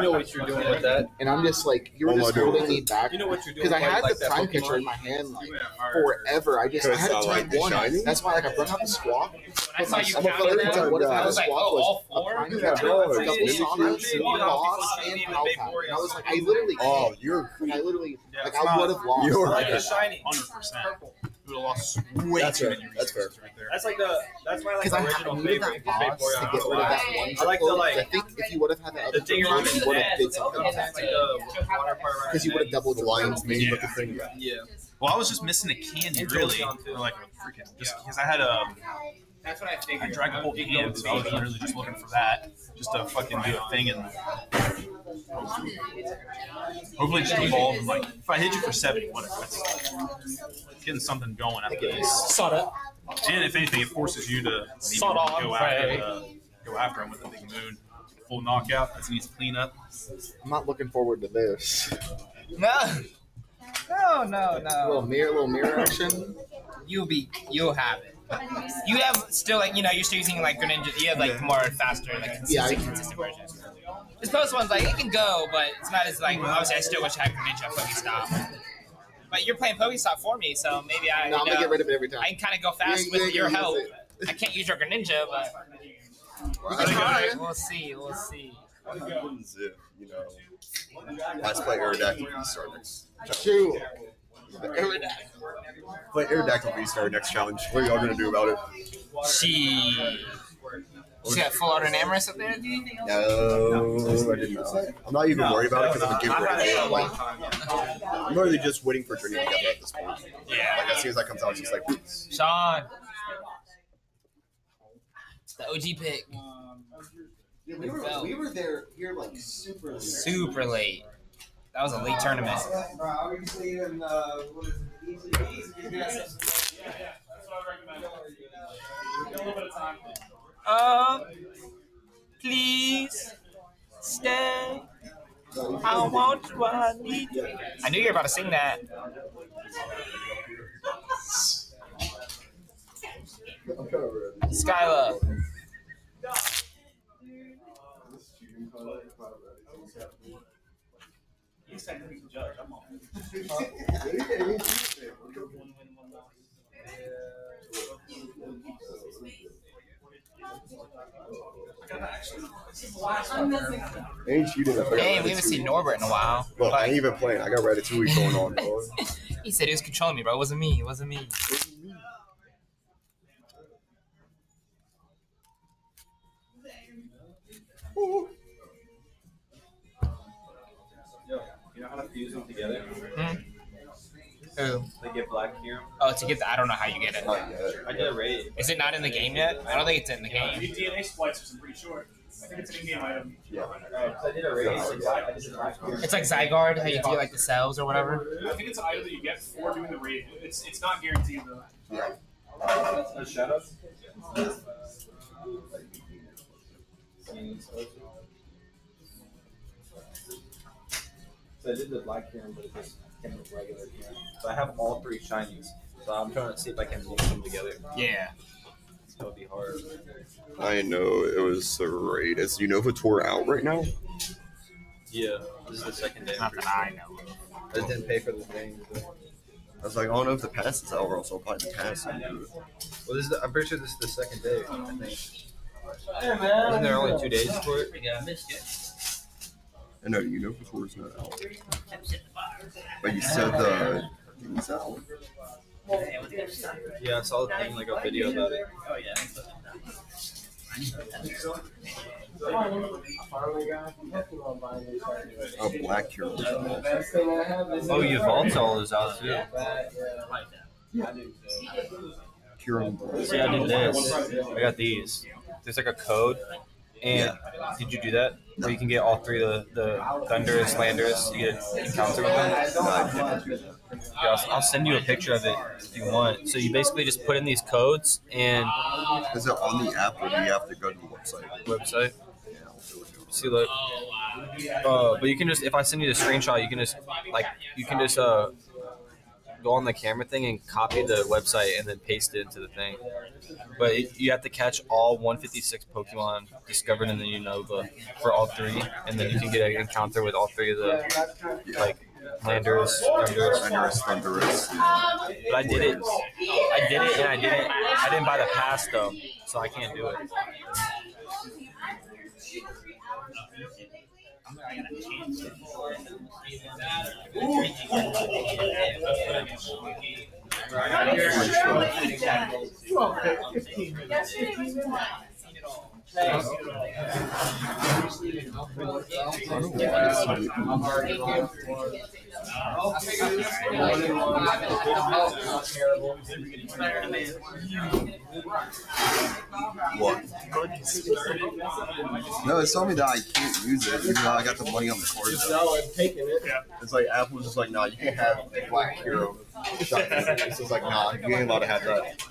know what you're doing with that? And I'm just like, you were What am just I doing? holding me back. You know what you're doing Because I had like the that prime Pokemon? catcher in my hand like forever. I had to like type one. shiny? That's why like I brought out the squawk. I saw you I'm a counting third that. time would have had I a was like, squawk oh, all was a four? prime Yeah, catcher, no, a double it's- Sonic, boss, and Palpat. And I was like, I literally Oh, you're. I literally Yeah, like it's I not- would have lost. You're like, right. Shiny. 100%. We would have lost way That's too fair. many That's fair. resources right there. That's like the. That's my like Because I original needed favorite. that boss to get rid of that one. I like the like. I think if you would have had the other The thing two, around you the would have net. did something with That's that. like the water part around Because you would have doubled The your lion's mane Yeah. looking thing. Yeah. Well, I was just missing a candy, really. Or like a freaking. Just because I had a That's what I figured. Dragon Ball hand, so I was literally just looking for that. Just to fucking do a thing and. Hopefully just evolve. And like, if I hit you for 70, whatever. That's getting something going at least. Sawed up. And if anything, it forces you to maybe Sawed off, go after him with a big moon. Full knockout. That's needs cleanup. I'm not looking forward to this. No. No. Little mirror action. You'll have it. You have still like you're still using like Greninja. You have like more faster like consistent versions. This post one's like it can go, but it's not as like obviously I still wish I had Greninja Pokestop. But you're playing Pokestop for me, so maybe I'm gonna get rid of it every time. I can kind of go fast Yeah, with your use help. it. I can't use your Greninja, but we'll see. Happens if, you know, let's play Aerodactyl V-Star next. True. Play Aerodactyl V-Star next challenge. What are y'all gonna do about it? She's got full auto Enamorous up there? No, I didn't know. I'm not even worried about it because I'm a give ready. I'm literally just waiting for Trinity to get at this point. Yeah. Like as soon as that comes out, it's just like, oops. Sean. It's the OG pick. Yeah, we were there here like Super late. That was a late tournament. Please stay. I want you, I need you. I knew you were about to sing that. Skyla. He's technically the judge. I'm on. Ain't cheating. Hey, we haven't seen Norbert in a while. Look, I ain't even playing. I got Ratatouille going on, bro. He said he was controlling me, bro. It wasn't me. It wasn't me. You know how to fuse them together? Who? They get black here. Oh, to get the, I don't know how you get it. I did a raid. Is it not in the game yet? I don't think it's in the game. These DNA splicers, I'm pretty sure. I think it's an in-game item. Yeah. I did a raid. It's like Zygarde, how you do like the cells or whatever. I think it's an item that you get for doing the raid. It's not guaranteed though. The shadows? So I did the black Kieran, but it just came with regular Kieran. So I have all three shinies. So I'm trying to see if I can mix them together. Yeah. That would be hard. I know it was a raid. Is Unova Tour out right now? Yeah. This is the second day. Not that I know. I just didn't pay for the thing. I was like, I don't know if the pass is out or else I'll buy the pass. Well, this is I'm pretty sure this is the second day. I think. Isn't there only 2 days for it? I know Unova Tour is not out. But you said the thing's out. Yeah, I saw the thing, like a video about it. Oh, yeah. Oh, Black Cure was out. Oh, Yveltal is out too. Cure. See, I did this. I got these. There's like a code, And did you do that? Where you can get all three of the Thunders, Landers, you get an encounter with them? Yeah, I'll send you a picture of it if you want. So you basically just put in these codes and... Is it on the app or do you have to go to the website? See, look. But you can just, if I send you the screenshot, you can just go on the camera thing and copy the website and then paste it into the thing. But you have to catch all 156 Pokemon discovered in the Unova for all three, and then you can get an encounter with all three of the Landers, Thunders. But I did it, and I didn't buy the pass though, so I can't do it. What? No, it's telling me that I can't use it, even though I got the money on the card. It's like Apple's just like, nah, you can't have Black Hero. It's just like, nah, you ain't allowed to have that.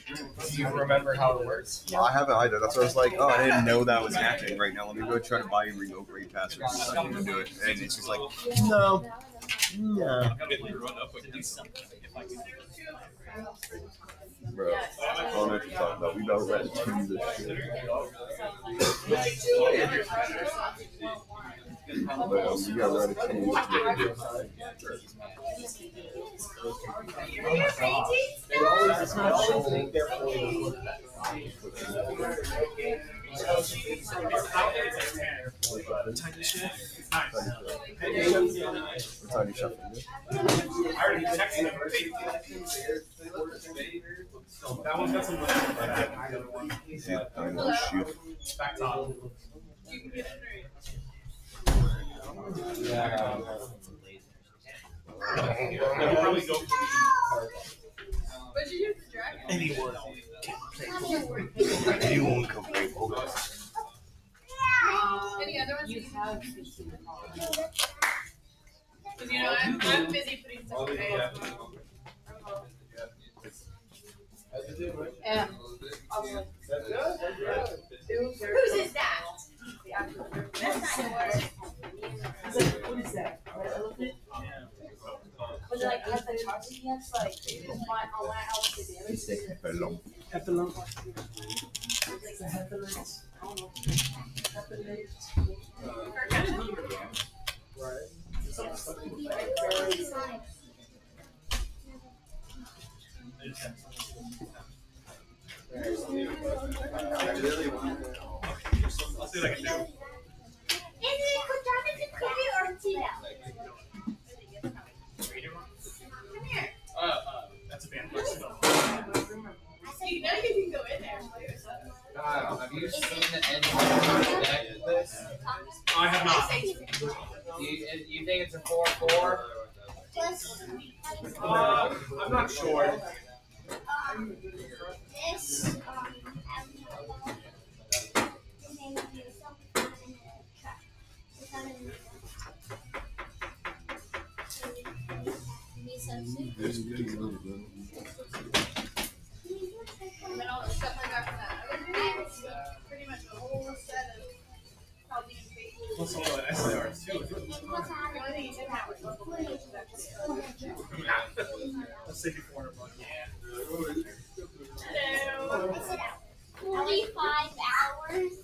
Do you remember how it works? I haven't either. That's why I was like, oh, I didn't know that was happening right now. Let me go try to buy a remote raid pass or something to do it. And it's just like, no. Bro, I don't know what you're talking about. We about ready to this shit. But we got ready to Tiny shuffle. That one's got some. Shoot. Back top. Probably go for What'd you use the dragon? Anyone can play Pokemon. Anyone can play Pokemon. Any other ones? You have 16 Because you know, I'm busy putting stuff away as well. Yeah. Whose is that? That's not yours. What is that? Was it like has the charging yet? Like on my house the damage? It's a Heffalump. Heffalump. It's a Heffalump. I don't know. Heffalump. I'll see what I can do. Is it Kojaka's Cookie or Tito? Come here. That's a band person. You know you can go in there and play with stuff. Have you seen anyone deck this? I have not. You think it's a 4/4? I'm not sure. This. And then all the stuff I got from that other dude was pretty much a whole set of probably Plus all the SIRs too. The only thing you didn't have was local language. Let's say before $400. Hello. 45 hours.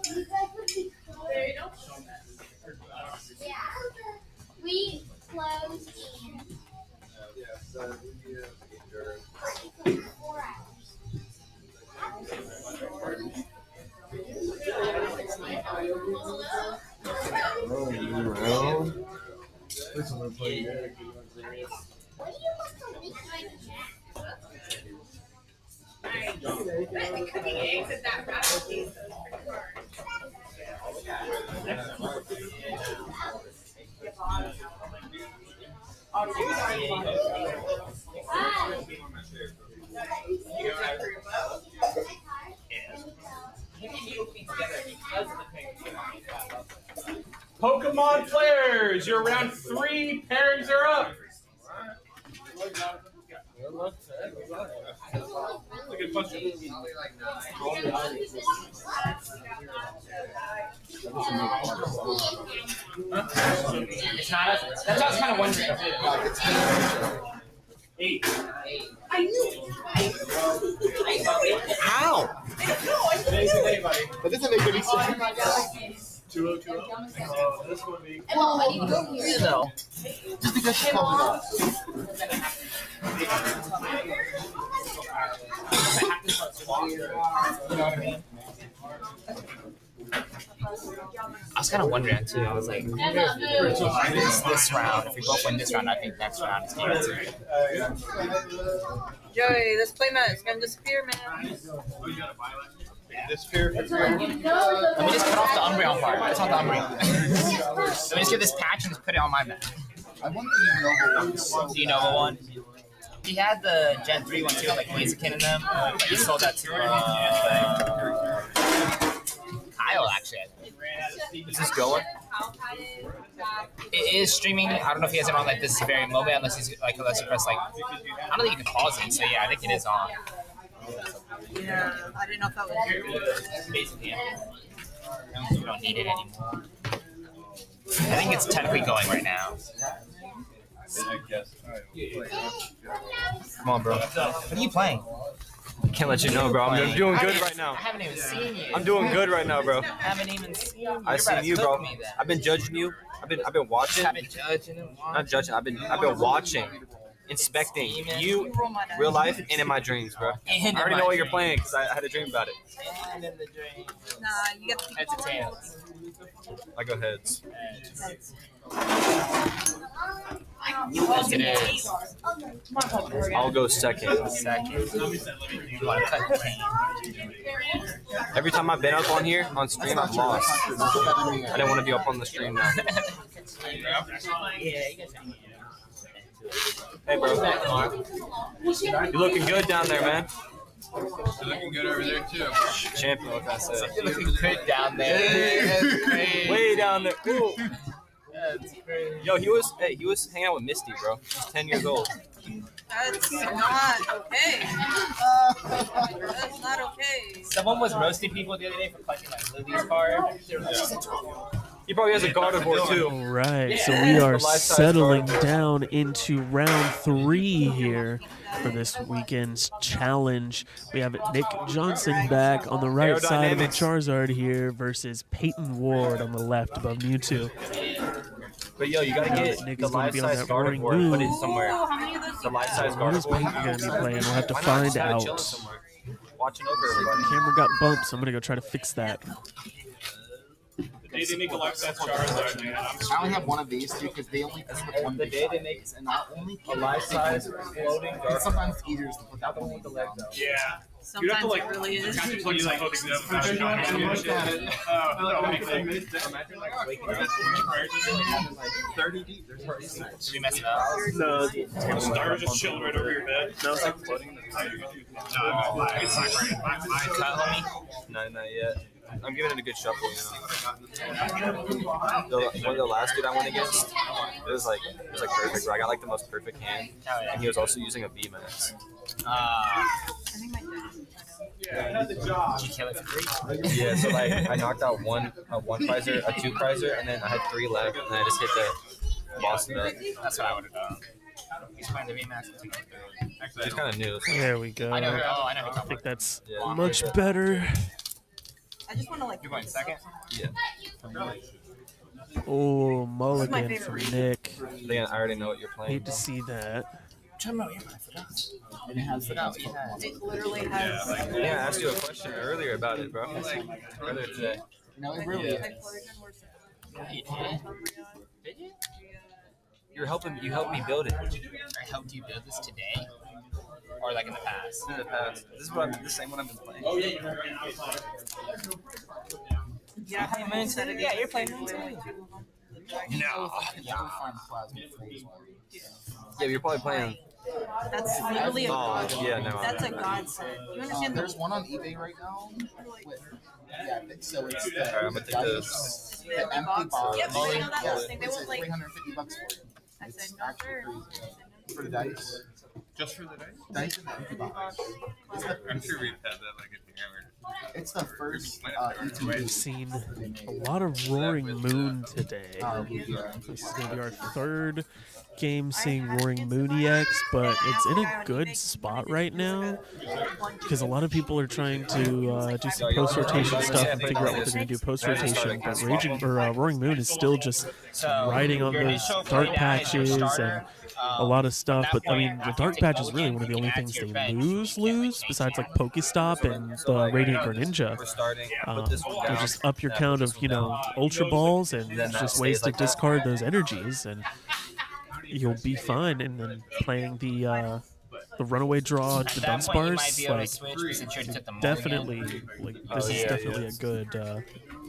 You guys would be cool. There you go. Yeah. We closed in 4 hours. What do you want to make my jack? Nice. The cooking eggs at that raffle piece was pretty hard. You and you will be together because Pokemon players, your round 3 pairings are up. That's a good question. It's not us. That's what I was kind of wondering. 8. I knew. How? That doesn't make any sense. 2020. This one be. Well, I need to go here. No. Just because she's coming up. You know what I mean? I was kind of wondering too. I was like, this round. If we both win this round, I think next round is guaranteed. Joey, this playmat is gonna disappear, man. Disappear. Let me just cut off the Umbreon part. I just want the Umbreon. Let me just get this patch and just put it on my map. I want the Unova one. The Unova one. He had the Gen 3 one too, like Blaziken in them. But he sold that to Kyle, actually. Is this going? It is streaming. I don't know if he has it on like this very moment, unless you press like. I don't think you can pause it. So yeah, I think it is on. Yeah, I didn't know if that was Basically, yeah. You don't need it anymore. I think it's technically going right now. Come on, bro. What are you playing? Can't let you know, bro. I'm doing good right I now. haven't even seen you. I'm doing good right now, bro. I haven't even seen you. I seen you, bro. I've been judging you. I've been watching. I've been judging and watching. Not judging. I've been watching, inspecting you, real life, and in my dreams, bro. I already know what you're playing because I had a dream about it. And in the dream. Nah, you got to Heads or tails. I go heads. Yes, it is. I'll go second. You want to cut the cane. Every time I've been up on here on stream, I've lost. I didn't want to be up on the stream now. Hey, bro. You looking good down there, man. You're looking good over there too. Champion, what can I say? You're looking good down there. Way down there. Ooh. That's crazy. Yo, he was hanging out with Misty, bro. He's 10 years old. That's not okay. That's not okay. Someone was roasting people the other day for collecting like Lily's card. He probably has a Gardevoir too. All right, so we are settling down into round 3 here for this weekend's challenge. We have Nick Johnson back on the right side of the Charizard here versus Peyton Ward on the left above Mewtwo. But yo, you gotta get Nick the is going to be on life-size that roaring Gardevoir and put it moon. somewhere. The life-size What is Peyton Gardevoir. going to be playing? We'll have to Why not find just have it out. chilling somewhere, watching over everybody. Camera got bumped, so I'm going to go try to fix that. They make a life-size Charizard, man. I only have one of these two because they only put one The big day they size. make And not only a life-size floating it's Gardevoir. sometimes easier to put that one with the legs out. Yeah. Sometimes You'd have to like, it really is. have to plug you like holding them. Oh, no, Imagine like waking up 30 deep. There's hardly Did we mess it up? No, Star just chilling right over your bed. no, it's like floating. No, it's not right. My cut, homie. No, not yet. I'm giving it a good shuffle, you know. One of the last dude I went against, it was like perfect. Bro. I got like the most perfect hand, and he was also using a VMAX. Did you kill it for free? Yeah, so like I knocked out a one prizer, a 2 prizer, and then I had 3 left, and I just hit the boss event. That's what I would have done. He's playing the VMAX. It's kind of new. So. There we go. I know. I think that's Yeah. much better. I just want to like. You're going second? Yeah. Oh, mulligan from Nick. Again, I already know what you're playing. Hate to see that. I forgot what you had. It literally has. Yeah, I asked you a question earlier about it, bro. Earlier today. No, it really is. Did you? You helped me build it. I helped you build this today? Or like in the past? In the past. This is the same one I've been playing. Oh yeah. Yeah, you're playing. No. Yeah, you're probably playing. That's literally a Oh, yeah, no. That's a godsend. You understand? There's one on eBay right now with Yeah, so it's the Alright, I'm gonna take dice, the empty box. Yep, I know that Yeah, listing. They it's won't like like. $350 for you. I said It's no, actually sir. crazy. For the dice. Just for the dice? Dice in the empty box. I'm sure we've had that like a hammer. It's the first We've seen a lot of Roaring Moon today. This is going to be our third game seeing Roaring Moon EX, but it's in a good spot right now because a lot of people are trying to do some post-rotation stuff and figure out what they're going to do post-rotation, but Roaring Moon is still just riding on those dark patches and a lot of stuff, but I mean, the dark patch is really one of the only things they lose besides like Pokestop and the Radiant Greninja. You just up your count of, Ultra Balls and just ways to discard those energies, and you'll be fine. And then playing the runaway draw, the Dunsparce, definitely, this is definitely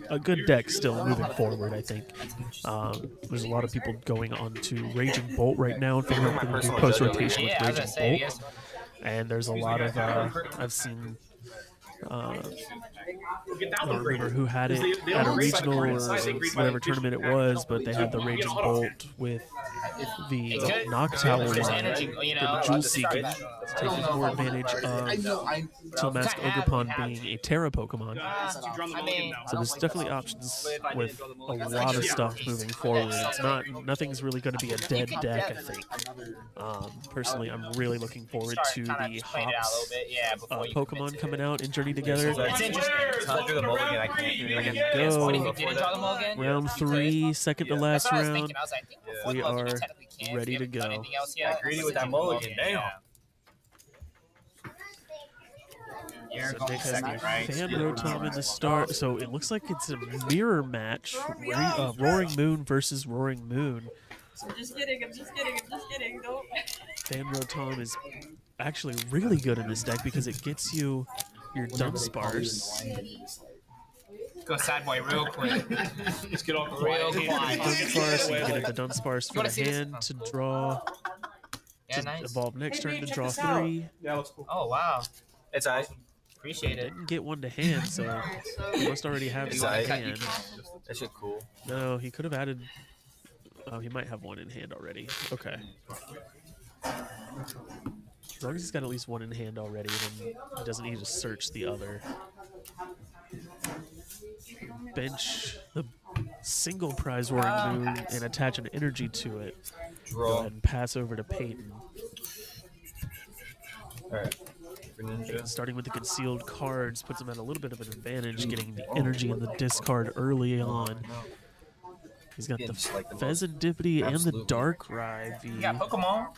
a good deck still moving forward, I think. There's a lot of people going on to Raging Bolt right now and figuring out what to do post-rotation with Raging Bolt. And there's a lot of, I've seen, I don't remember who had it at a regional or whatever tournament it was, but they had the Raging Bolt with the Noctowl one, the Jewel Seeking, taking more advantage of Tilmask Ogerpon being a Terra Pokemon. So there's definitely options with a lot of stuff moving forward. Nothing's really going to be a dead deck, I think. Personally, I'm really looking forward to the Hops Pokemon coming out in Journey Together. It's interesting. There you go. Round 3, second to last round. We are ready to go. Greedy with that mulligan, damn. So Nick has the Fan Rotom in the start. So it looks like it's a mirror match. Roaring Moon versus Roaring Moon. I'm just kidding. Don't. Fan Rotom is actually really good in this deck because it gets you your Dunsparce. Go sad boy real quick. Just get off real quiet. Dunsparce, you get the Dunsparce for the hand to draw. Yeah, nice. Evolve next turn to draw 3. Yeah, that's cool. Oh wow. It's alright. Appreciate it. Didn't get one to hand, so he must already have one in hand. That shit cool. No, he could have added. Oh, he might have one in hand already. Okay. As long as he's got at least one in hand already, then he doesn't need to search the other. Bench the single prize Roaring Moon and attach an energy to it. Go ahead and pass over to Peyton. Alright. Starting with the concealed cards puts him at a little bit of an advantage, getting the energy and the discard early on. He's got the Pheasantipity and the Darkrai V. You got Pokemon.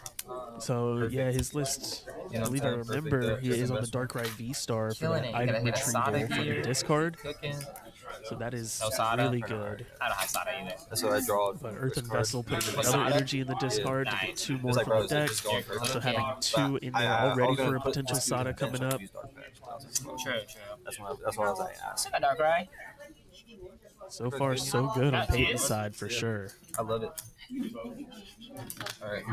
So yeah, his list, I believe I remember, he is on the Darkrai V-Star for that item retrieval for the discard. So that is really good. I don't have Sada either. That's what I draw. But Earthen Vessel putting another energy in the discard to get 2 more from the deck. So having 2 in there already for a potential Sada coming up. True. That's what I was like, asking. Darkrai. So far, so good on Peyton's side for sure. I love it. Alright.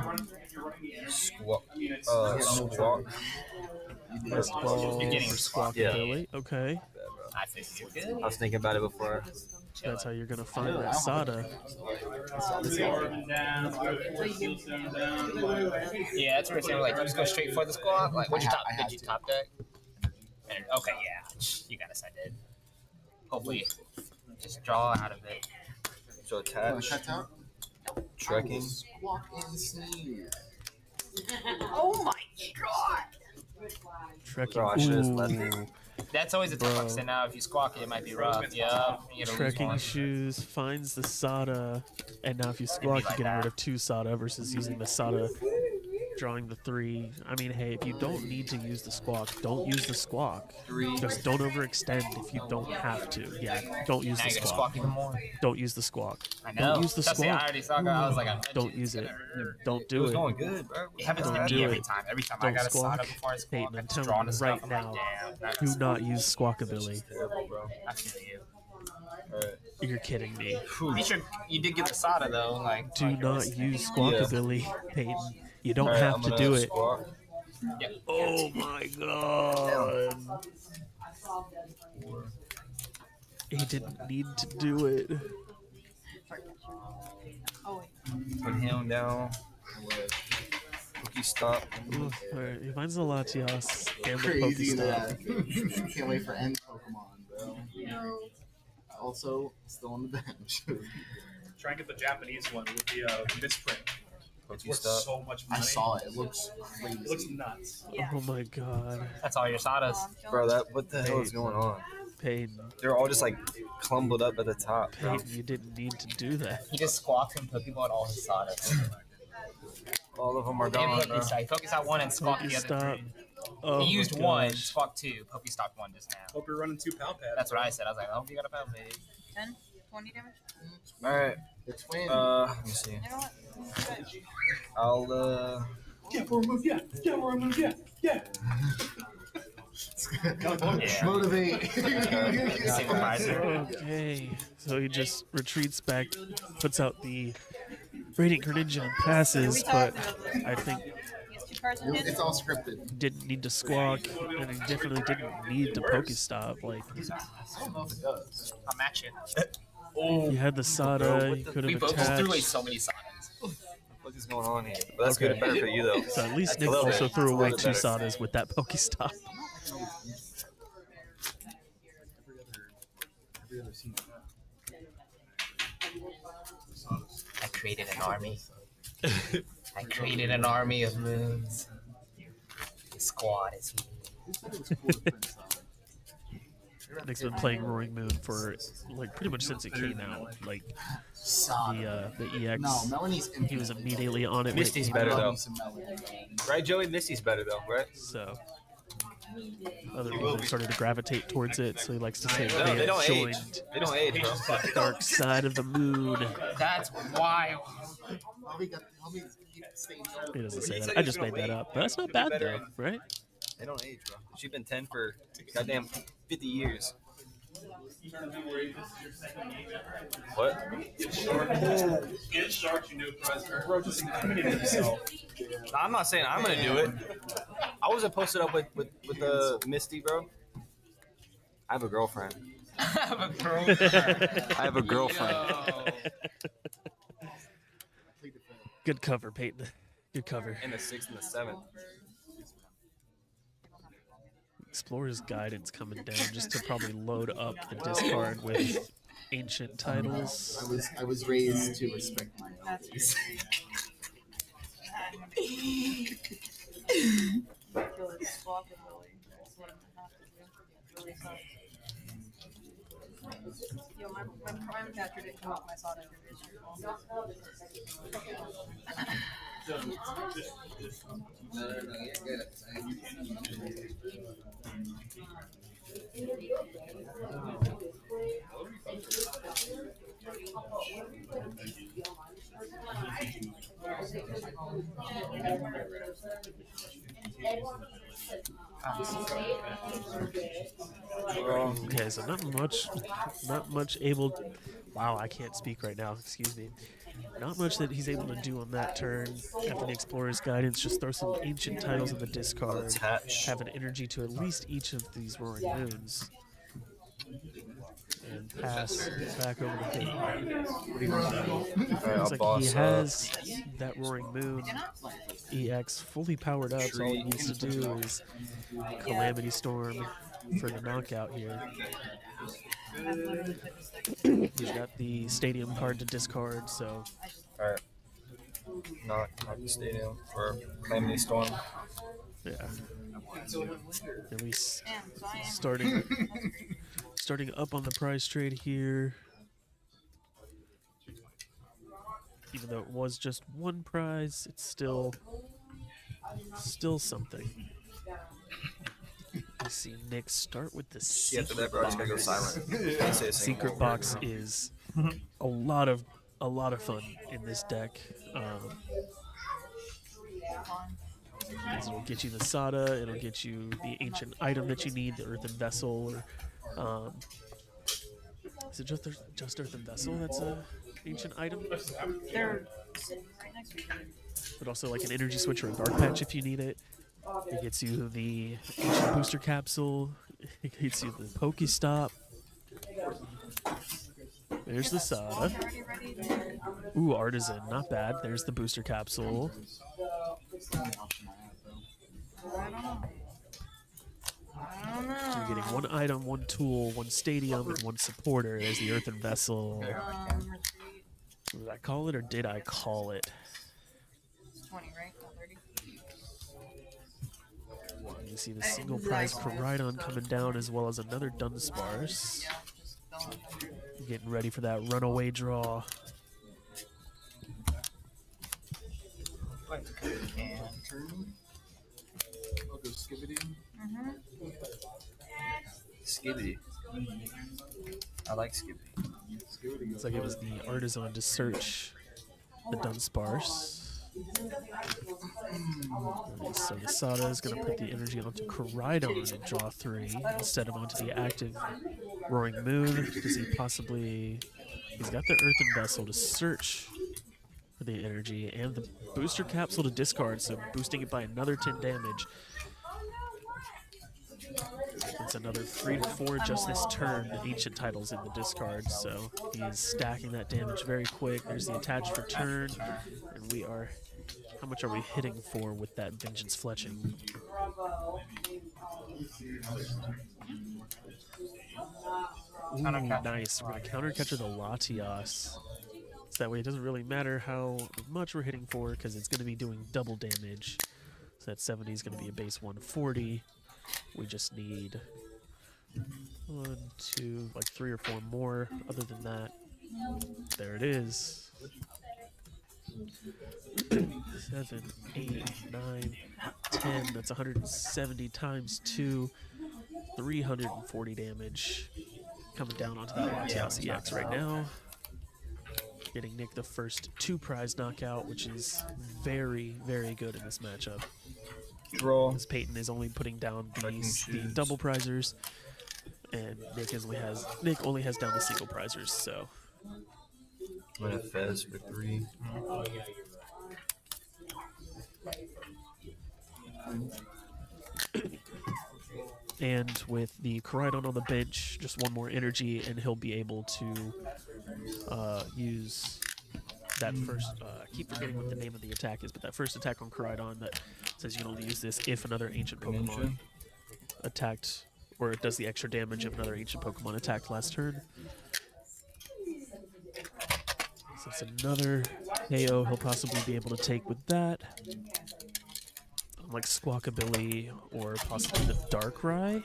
Squawk. Squawk. Best ball for Squawkabilly. Okay. I was thinking about it before. That's how you're going to find that Sada. Yeah, that's what we're like, just go straight for the squawk. Like, what'd you top? Did you top deck? And, okay, yeah. You got us, I did. Hopefully, just draw out of it. So attach. Trekking. Oh my god! Trekking. Ooh. That's always a tough one. So now if you squawk it, it might be rough. Yeah. Trekking Shoes finds the Sada, and now if you squawk, you're getting rid of 2 Sada versus using the Sada, drawing the 3. I mean, hey, if you don't need to use the squawk, don't use the squawk. Just don't overextend if you don't have to. Yeah, don't use the squawk. Don't use the squawk. I know. Don't use the squawk. I already saw. I was like, don't use it. Don't do it. Going good, bro. It happens to me every time. Every time I got a Sada before I squawk, I just draw the stuff. Right now, do not use Squawkabilly. I feel you. You're kidding me. Be sure you did get the Sada though. Like, do not use Squawkabilly, Peyton. You don't have to do it. Yep. Oh my god. He didn't need to do it. Oh, wait. Put him down. Pokestop. Alright, he finds the Latias and the Crazy Pokestop. that. Can't wait for end Pokemon, bro. Also, still on the bench. Try and get the Japanese one with the misprint. It's worth Pokestop. so much money. I saw it. It looks crazy. It looks nuts. Oh my god. That's all your sodas. Bro, what the hell is going on? Peyton. They're all just like clumbled up at the top. Peyton, you didn't need to do that. He just squawked and Pokeball all his sodas. All of them are And gone, bro. Pokestop. He Pokestop one and squawked the other Pokestop. three. Oh He used my one, gosh. squawked two, Pokestop one just now. Hope you're running 2 Pal Pads. That's what I said. I was like, I hope you got a Pal Pad. 10, 20 damage? Alright. It's twin. Let me see. You know what? Good. I'll Yeah, for a move, yeah. Yeah, for a move, yeah. Yeah. Motivate. Supervisor. Okay. So he just retreats back, puts out the Radiant Greninja and passes, but I think He has 2 cards in hand. It's all scripted. didn't need to squawk, and he definitely didn't need to Pokestop. Like, I don't know if it does. I'll match it. he had the Sada, he could We have both just threw away attached. so many sodas. What is going on here? But that's Okay. good. Better for you though. So at least Nick A little also bit. threw A away little 2 better. Sadas with that Pokestop. Every other season. I created an army. I created an army of moons. The squad is here. Nick's been playing Roaring Moon for like pretty much since it came out. Like the EX. No, Melanie's He was immediately on it. when it Misty's came better out. though. some Melanie. Right, Joey? Misty's better though, right? So other people have started to gravitate towards it. So he likes to say No, they they don't age. joined They don't age, bro. the dark side of the moon. That's wild. Bobby keep staying sharp. He doesn't say that. I just made that up. But that's not bad though, right? They don't age, bro. She's been 10 for goddamn 50 years. What? Get sharks, you new president. Bro, just incriminated himself. Nah, I'm not saying I'm gonna do it. I wasn't posted up with the Misty, bro. I have a girlfriend. I have a girlfriend. I have a girlfriend. Good cover, Peyton. Good cover. In the 6th and the 7th. Explorer's Guidance coming down just to probably load up the discard with ancient titles. I was raised to respect my elders. Kill it, swap it, really. That's what I'm gonna have to do. It really sucks. Yo, my prime catcher didn't come out my soda. It's your fault. Okay, so not much able. Wow, I can't speak right now. Excuse me. Not much that he's able to do on that turn. After the Explorer's Guidance, just throw some ancient titles in the discard. Attach. Have an energy to at least each of these Roaring Moons. And pass back over to him. Looks like he has that Roaring Moon EX fully powered up, so all he needs to do is Calamity Storm for the knockout here. He's got the Stadium card to discard, so... Alright. Not the Stadium for Calamity Storm. Yeah. At least starting up on the prize trade here. Even though it was just one prize, it's still something. Let's see, Nick, start with the Yeah, after that, bro, I just gotta go silent. Can't say a single Secret word. Box is a lot of fun in this deck. It'll get you the Sada, it'll get you the ancient item that you need, the Earthen Vessel, or is it just Earthen Vessel that's a ancient item? They're sitting right next to each other. But also like an energy switch or a dark patch if you need it. It gets you the ancient booster capsule. It gets you the Pokestop. There's the Sada. Ooh, Artisan, not bad. There's the booster capsule. You're getting one item, one tool, one stadium, and one supporter. There's the Earthen Vessel. Did I call it or did I call it? 20, right? Not 30. You see the single prize Koraidon coming down, as well as another Dunsparce. Getting ready for that runaway draw. I'll go Skibidi. Skibidi. I like Skibidi. Looks like it was the Artisan to search the Dunsparce. So the Sada is going to put the energy onto Koraidon and draw 3 instead of onto the active Roaring Moon. Does he possibly... He's got the Earthen Vessel to search for the energy and the booster capsule to discard, so boosting it by another 10 damage. It's another 3 to 4 just this turn. The Ancient Title's in the discard, so he is stacking that damage very quick. There's the attach for turn, and we are... How much are we hitting for with that Vengeance Fletching? Ooh, nice. We're going to counter catcher the Latias. So that way it doesn't really matter how much we're hitting for, because it's going to be doing double damage. So that 70 is going to be a base 140. We just need 1, 2, like 3 or 4 more. Other than that, there it is. 7, 8, 9, 10. That's 170 times 2. 340 damage. Coming down onto that Latias EX right now. Getting Nick the first 2 prize knockout, which is very, very good in this matchup. Draw. As Peyton is only putting down the double prizers, and Nick only has down the single prizers. So. I'm gonna Fez for 3. And with the Koraidon on the bench, just 1 more energy, and he'll be able to use that first. I keep forgetting what the name of the attack is, but that first attack on Koraidon that says you can only use this if another ancient Pokemon attacked, or it does the extra damage if another ancient Pokemon attacked last turn. So it's another KO he'll possibly be able to take with that. Like Squawkabilly or possibly the Darkrai.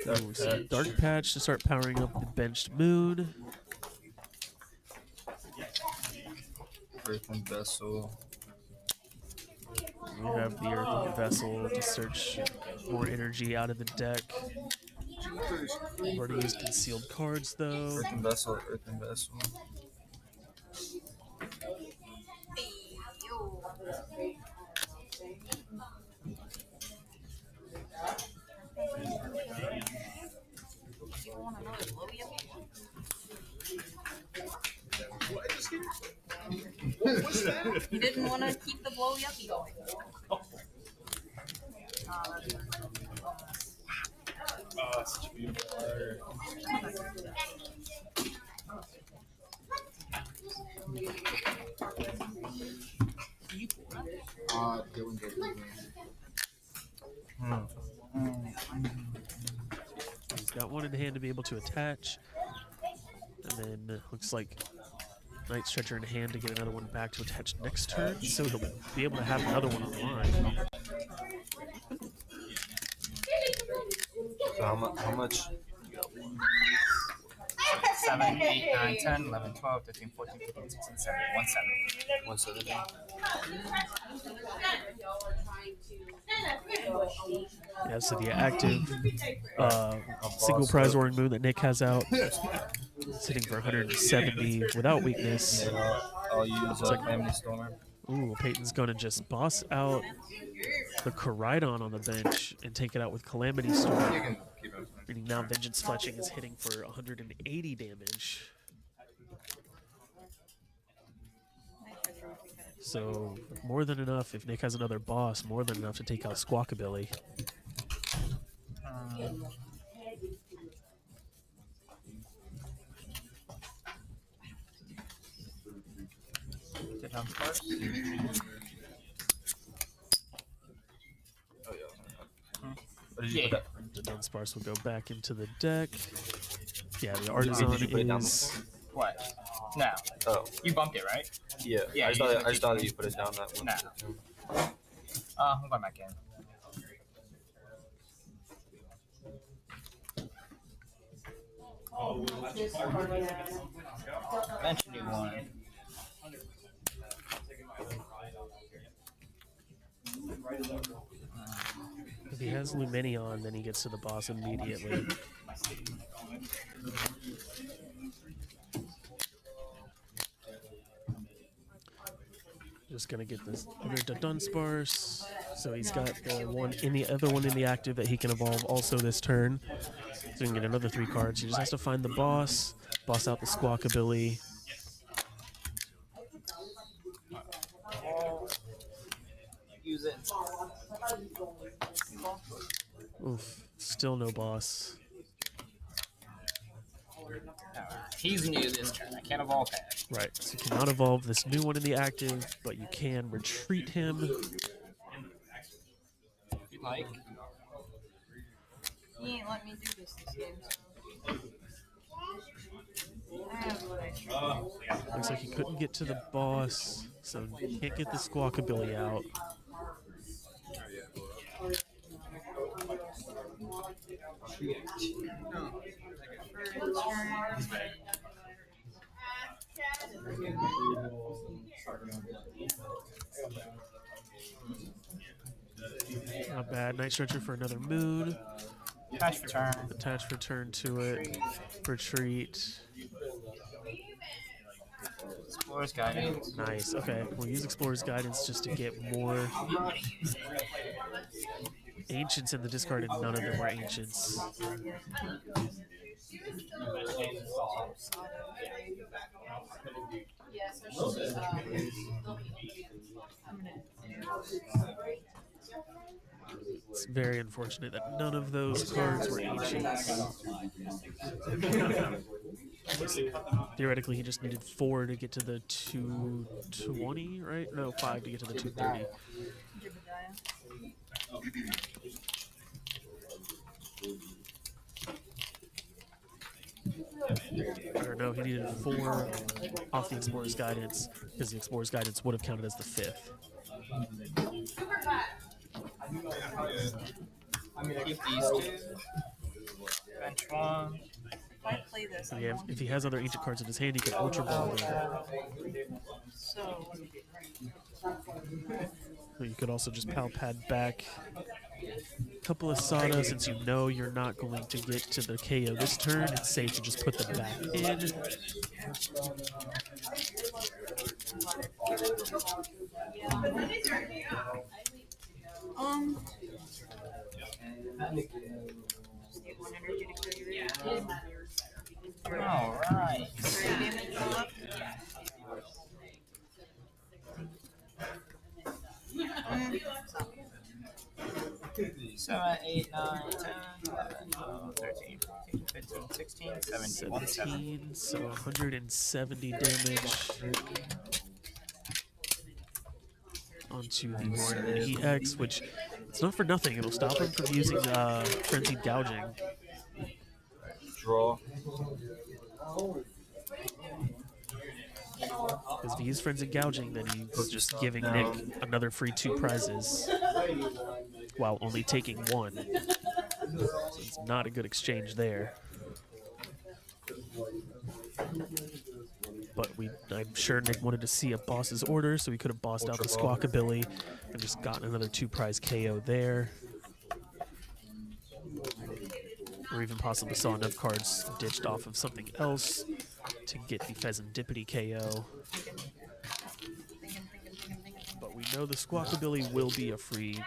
Ooh, we see Dark Patch to start powering up the benched Moon. Earthen Vessel. We have the Earthen Vessel to search more energy out of the deck. We've already used concealed cards though. Earthen Vessel, Earthen Vessel. What was that? You didn't want to keep the blow yuppie going. Oh, such a beautiful art. Doing good. He's got 1 in hand to be able to attach. And then looks like Night Stretcher in hand to get another one back to attach next turn. So he'll be able to have another one online. So how much? 7, 8, 9, 10, 11, 12, 13, 14, 15, 16, 17, 170. 170. Yeah, so the active single prize Roaring Moon that Nick has out, sitting for 170 without weakness. I'll use Calamity Storm. Ooh, Peyton's gonna just boss out the Koraidon on the bench and take it out with Calamity Storm. Meaning now Vengeance Fletching is hitting for 180 damage. So more than enough. If Nick has another boss, more than enough to take out Squawkabilly. The Dunsparce will go back into the deck. Yeah, the Artisan is... What? No. Oh. You bumped it, right? Yeah. Yeah. I just thought that you put it down that one. No. I'm going back in. Mention you one. If he has Luminion, then he gets to the boss immediately. Just gonna get this other Dunsparce. So he's got the other one in the active that he can evolve also this turn. So he can get another 3 cards. He just has to find the boss out the Squawkabilly. Use it. Oof, still no boss. He's new this turn. I can't evolve him. Right, so you cannot evolve this new one in the active, but you can retreat him. If you like. He ain't let me do this game, so. I have what I should. Looks like he couldn't get to the boss, so he can't get the Squawkabilly out. Not bad. Night Stretcher for another moon. Attach return. Attach return to it. Retreat. Explorer's Guidance. Nice. Okay, we'll use Explorer's Guidance just to get more Ancients in the discard, and none of them were Ancients. It's very unfortunate that none of those cards were Ancients. Theoretically, he just needed 4 to get to the 220, right? No, 5 to get to the 230. Or no, he needed 4 off the Explorer's Guidance, because the Explorer's Guidance would have counted as the 5th. Keep these 2. Bench 1. I play this. Yeah, if he has other Ancient cards in his hand, he can Ultra Ball them. So. You could also just Pal Pad back a couple of Sada, since you know you're not going to get to the KO this turn. It's safe to just put them back in. All right. So 8, 9, 10, 11, 12, 13, 14, 15, 16, 17, 17, so 170 damage onto the Roaring EX, which it's not for nothing. It'll stop him from using Frenzied Gouging. Draw. Because if he uses Frenzied Gouging, then he's just giving Nick another free 2 prizes while only taking 1. So it's not a good exchange there. But I'm sure Nick wanted to see a boss's order, so he could have bossed out the Squawkabilly and just gotten another 2 prize KO there. Or even possibly saw enough cards ditched off of something else to get the Pheasantipity KO. But we know the Squawkabilly will be a free,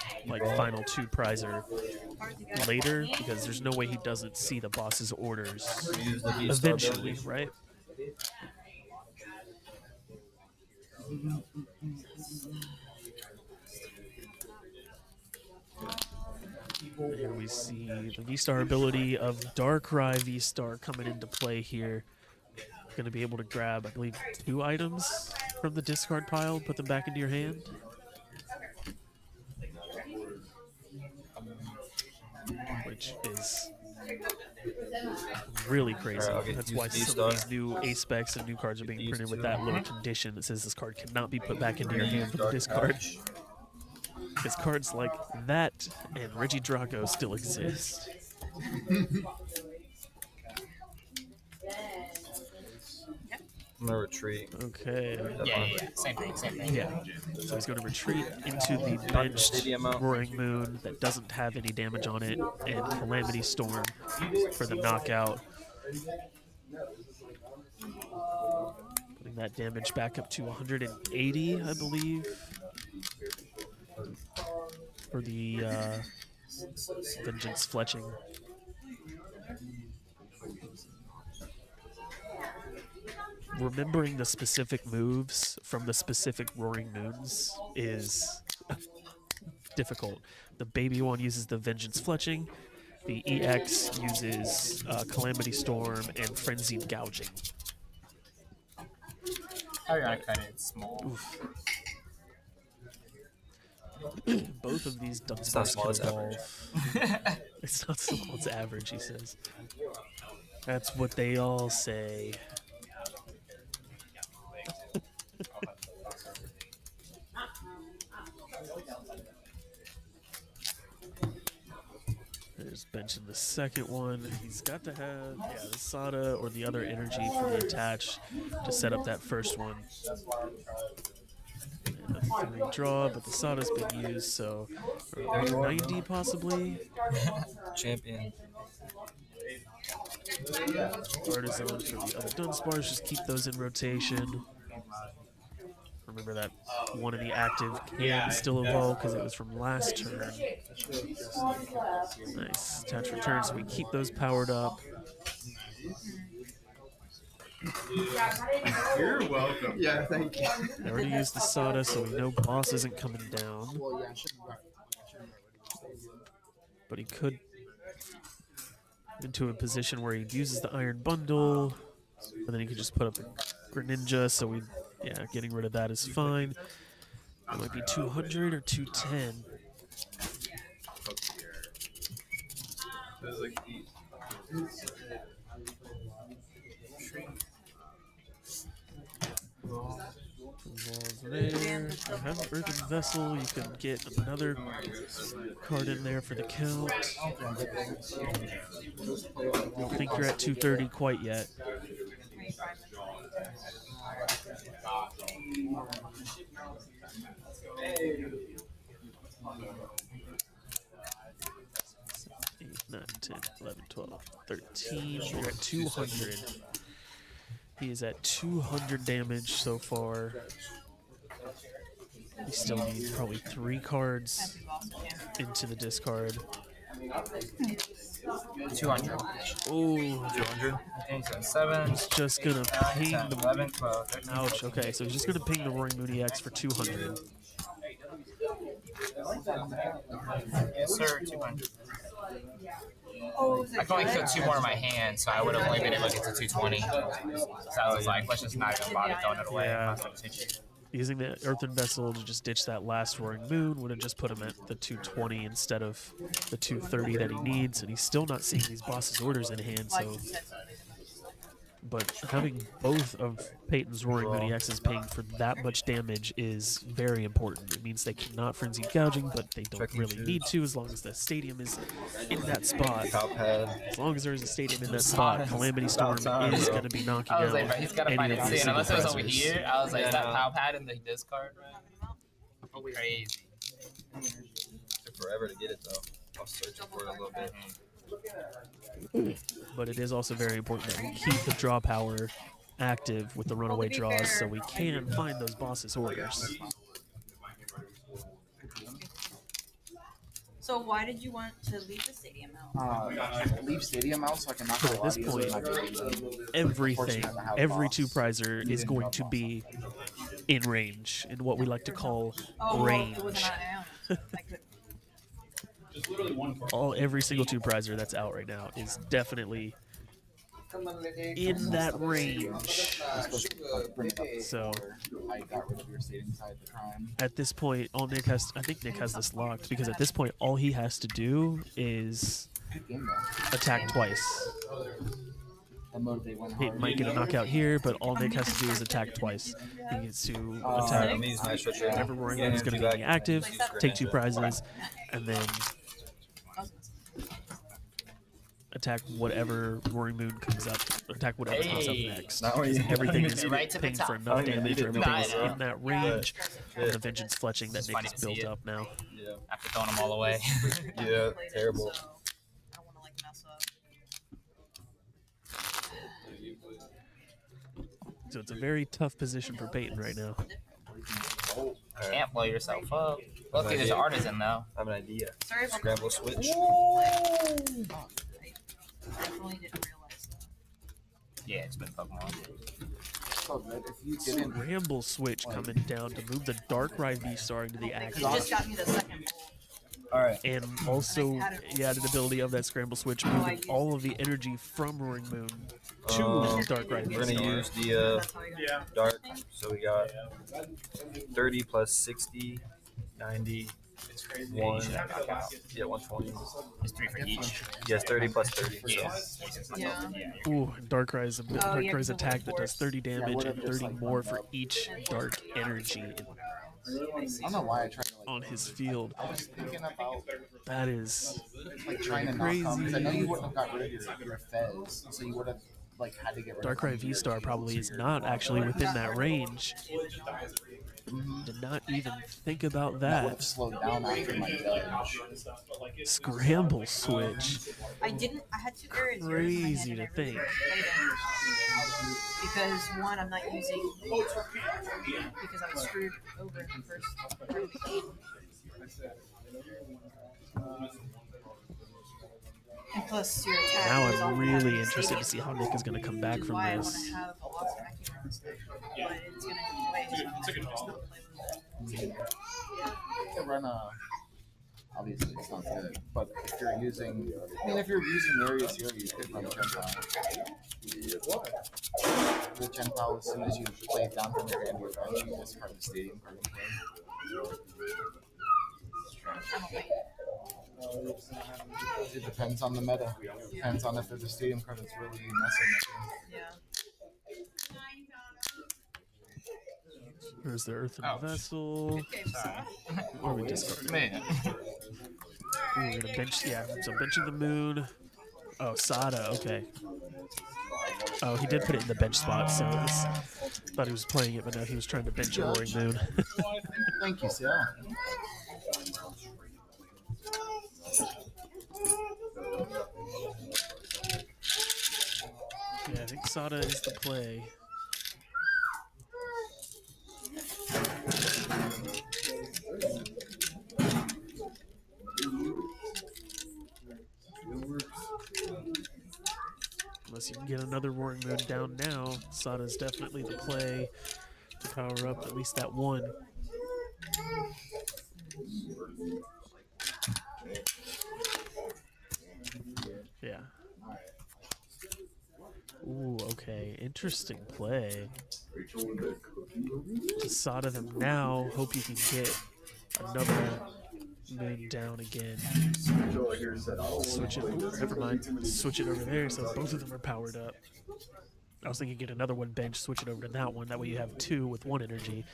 final 2 prizer later, because there's no way he doesn't see the boss's orders eventually, right? Here we see the V-Star ability of Darkrai V-Star coming into play here. Going to be able to grab, I believe, 2 items from the discard pile, put them back into your hand. Which is really crazy. That's why some of these new ace specs and new cards are being printed with that little condition that says this card cannot be put back into your hand for the discard. Because cards like that and Regidrago still exist. I'm gonna retreat. Okay. Yeah. Same thing. Yeah. So he's going to retreat into the benched Roaring Moon that doesn't have any damage on it, and Calamity Storm for the knockout. Putting that damage back up to 180, I believe, for the Vengeance Fletching. Remembering the specific moves from the specific Roaring Moons is difficult. The baby one uses the Vengeance Fletching. The EX uses Calamity Storm and Frenzied Gouging. How are you gonna cut it small? Oof. Both of these Dunsparce can evolve. It's not small, it's average, he says. That's what they all say. There's benching the second one. He's got to have the Sada or the other energy for the attach to set up that first one. And a 3 draw, but the Sada's been used, so 90 possibly. Champion. Artisan for the other Dunsparce, just keep those in rotation. Remember that one of the active can still evolve because it was from last turn. Nice. Attach return, so we keep those powered up. You're welcome. Yeah, thank you. I already used the Sada, so we know boss isn't coming down. But he could into a position where he uses the Iron Bundle, and then he could just put up a Greninja, so we, getting rid of that is fine. It might be 200 or 210. There. You have an Earthen Vessel, you can get another card in there for the count. I don't think you're at 230 quite yet. Eight, 9, 10, 11, 12, 13. You're at 200. He is at 200 damage so far. We still need probably 3 cards into the discard. 200. Oh, 200. 7. He's just gonna ping 10, the 11, 12, 13. Ouch. Okay, so he's just gonna ping the Roaring Moon EX for 200. Yes, sir. 200. I can only kill 2 more in my hand, so I would have only been able to get to 220. So I was like, let's just not even bother throwing it away. Yeah. Using the Earthen Vessel to just ditch that last Roaring Moon would have just put him at the 220 instead of the 230 that he needs, and he's still not seeing these boss's orders in hand, so... But having both of Peyton's Roaring Moon EXs paying for that much damage is very important. It means they cannot Frenzied Gouging, but they don't really need to as long as the stadium is in that spot. As long as there is a stadium in that spot, Calamity Storm is going to be knocking out. I was like, bro, he's got to find any it of these soon. Unless it was over synchronizers. here, I was like, is that Pow Pad in the discard? Crazy. Took forever to get it though. I was searching for it a little bit. But it is also very important that we keep the draw power active with the runaway draws so we can find those boss's orders. So why did you want to leave the stadium out? Leave stadium out so I can knock So out at this point, everything, every 2-prizer is going to be in range, in what we like to call range. It was not down. I could. every single two-prizer that's out right now is definitely in that range. So I got rid of your stadium side the crime. at this point, I think Nick has this locked, because at this point all he has to do is attack twice. He might get a knockout here, but all Nick has to do is attack twice. He gets to attack whatever Roaring Moon is going to be active, take 2 prizes, and then attack whatever Roaring Moon comes up. Attack whatever comes up next. Everything is pinged for enough damage. Everything is in that range. And the Vengeance Fletching that Nick has built up now. Yeah. After throwing them all away. Yeah, terrible. So it's a very tough position for Peyton right now. Can't blow yourself up. Luckily, there's an artisan though. I have an idea. Scramble switch. Yeah, it's been Pokemon. Scramble switch coming down to move the Darkrai V-Star into the active. You just got me the second. Alright. And also, he added the ability of that Scramble switch, moving all of the energy from Roaring Moon to Darkrai V-Star. We're going to use the Dark. So we got 30 plus 60, 90. One, yeah, 120. It's 3 for each. Yes, 30 plus 30. Yeah. So. Yeah. Ooh, Darkrai's attack that does 30 damage and 30 more for each dark energy I don't know why I tried to on his field. I was thinking about that is like trying to crazy. knock off. I know you wouldn't have got rid of your Fez, so you would have like had to get rid of Darkrai V-Star probably is not actually within that range. Did not even think about That would that. have slowed down after my dodge. Scramble switch. I had 2 areas. Crazy to think. Because one, I'm not using because I was screwed over in the first part of the game. And plus, your attack. Now is I'm off really the interested to stadium, see how Nick is going to come back which is from why I this. want to have a lot of attacking on this deck, but it's going to be way so I'm just not play with it. You can run a. Obviously, it's not good, but if you're using, if you're using Marius here, you could run Genpal. With Genpal, as soon as you play it down from your hand, you discard the stadium card. It depends on the meta. Depends on if there's a stadium card that's really messing with you. Yeah. Here's the Earthen Vessel. Or we discard. Man. Ooh, we're gonna bench. Yeah, so benching the Moon. Oh, Sada. Okay. Oh, he did put it in the bench spot, so thought he was playing it, but no, he was trying to bench a Roaring Moon. Thank you, Sil. Yeah, I think Sada is the play. Unless you can get another Roaring Moon down now, Sada's definitely the play to power up at least that one. Yeah. Ooh, okay. Interesting play. To Sada them now. Hope you can get another Moon down again. Switch it. Ooh, never mind. Switch it over there so both of them are powered up. I was thinking get another one bench, switch it over to that one. That way you have 2 with 1 energy.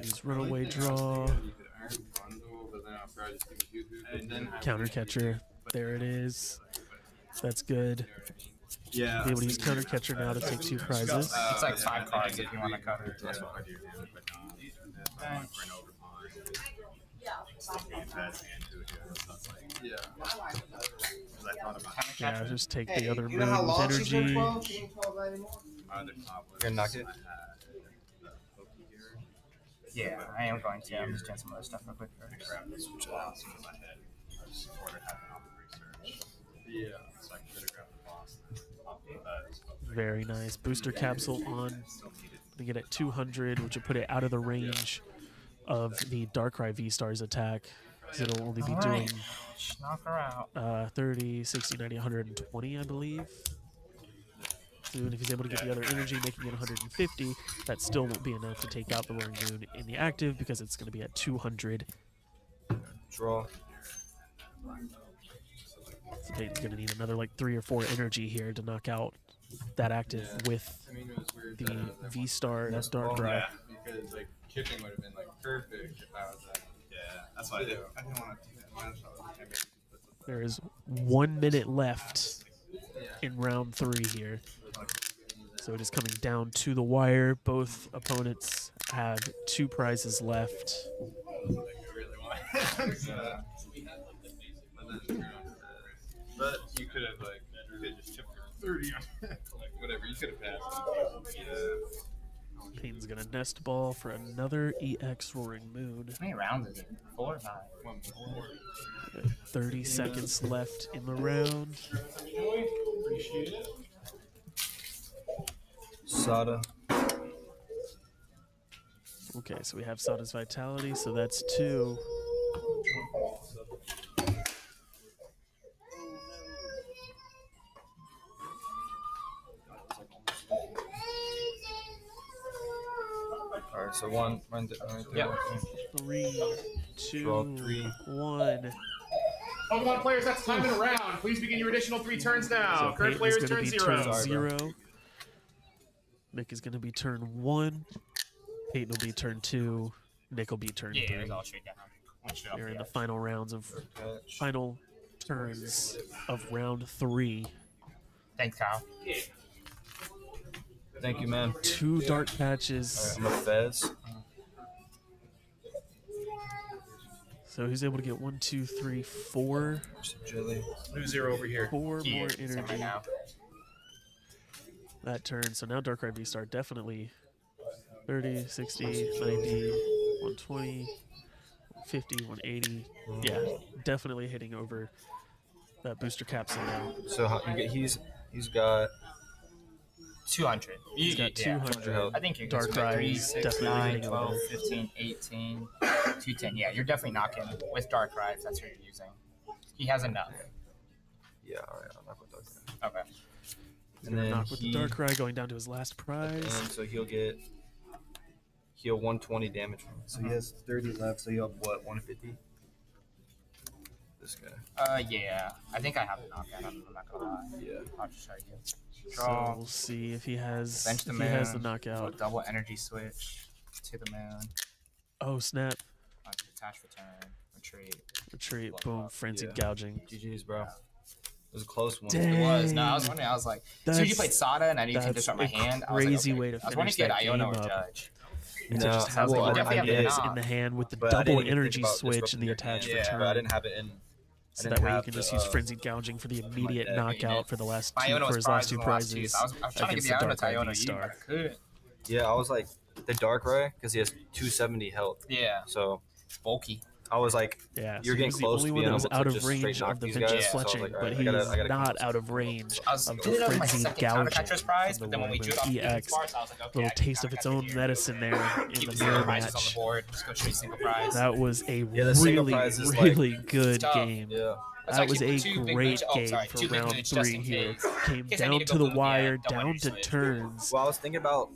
Use runaway draw. Counter catcher. There it is. That's good. Yeah. Be able to use counter catcher now to take 2 prizes. It's like 5 cards if you want to cover. That's what I do. Yeah, just take the other Moon with energy. You're gonna knock it? Yeah, I am going to. I'm just doing some other stuff real quick. Yeah, so I can photograph the boss. Very nice. Booster capsule on. Putting it at 200, which will put it out of the range of the Darkrai V-Star's attack. Because it'll only be doing knock her out. 30, 60, 90, 120, I believe. So even if he's able to get the other energy, making it 150, that still won't be enough to take out the Roaring Moon in the active because it's going to be at 200. Draw. So Peyton's going to need another like 3 or 4 energy here to knock out that active with the V-Star Darkrai. Yeah, because like chipping would have been like perfect if I was like, yeah, that's why I didn't want to do that. There is 1 minute left in round 3 here. So it is coming down to the wire. Both opponents have 2 prizes left. But you could have like, you could just chipped 30 on like whatever, you could have passed. Yeah. Payne's gonna nest ball for another EX Roaring Moon. How many rounds is it? 4 or 5? 30 seconds left in the round. Sada. Okay, so we have Sada's Vitality, so that's 2. Alright, so one. Yep. 3, 2, Draw 3. 1. Pokemon players, that's time in a round. Please begin your additional 3 turns now. So Current Peyton's players gonna turn be 0. turn 0. Nick is going to be turn 1. Peyton will be turn 2. Nick will be turn 3. it's all straight down. We're in the final rounds of final turns of round 3. Thanks, Kyle. Thank you, man. 2 dark patches. I'm a Fez. So he's able to get 1, 2, 3, 4. Jelly. New 0 over here. 4 more energy. That turn. So now Darkrai V-Star definitely 30, 60, 90, 120, 150, 180. Yeah, definitely hitting over that booster capsule now. So he's got 200. He's got 200. I think you're Darkrai 3, is 6, definitely 9, hitting 12, over. 15, 18, 210. Yeah, you're definitely knocking with Darkrai if that's what you're using. He has enough. Yeah, alright, I'll knock with Darkrai. Okay. And then knock with the Darkrai going down to his last prize. And so he'll 120 damage from it. So he has 30 left, so he'll have what, 150? This guy. Yeah. I think I have a knockout. I'm not gonna lie. Yeah. I'll just show you. So we'll see if he has Bench the if moon. he has the knockout. Double energy switch to the moon. Oh snap! Attach, return, Retreat. Boom! Frenzied gouging. GG's, bro. It was a close one. Dang. It was. No, I was wondering. I was like, as soon as you played Sada and I didn't think to start my hand, I was like, crazy okay. way to I was wondering finish if you that had Iona game or up. Judge. To just have the ideas in the hand with the But I double didn't even energy think about switch and the disrupting your attached hand. return. But I didn't have it in. So that way you can just use frenzied gouging for the immediate knockout for the last two Iona for was his last two prized in the prizes. last two, so I was trying to get the Iona to Iona you, but I couldn't. Yeah, I was like the Darkrai because he has 270 health. Yeah. So bulky. I was like, Yeah, you're so getting he's the close only to one being that was able out to of just range straight knock of the these vintage guys. So I was fletching, like, but alright, he's I gotta not out of range I was of doing the it on my frenzied second counter gouging. catcher's prize, from but then when we the drew it off the EX, sparks, I was like, okay, little I can taste of its own medicine there in keep the the mirror single prizes on the match. board. Just go straight single prize. That was a the single really, prize is really like- good tough. game. Yeah. That's That why I was keep a two big great moods- oh, game sorry, for two big round moods just 3 in here. case. Came In case I down need to to go the boom, yeah, wire, double down energy to switch. turns. Well, I was thinking about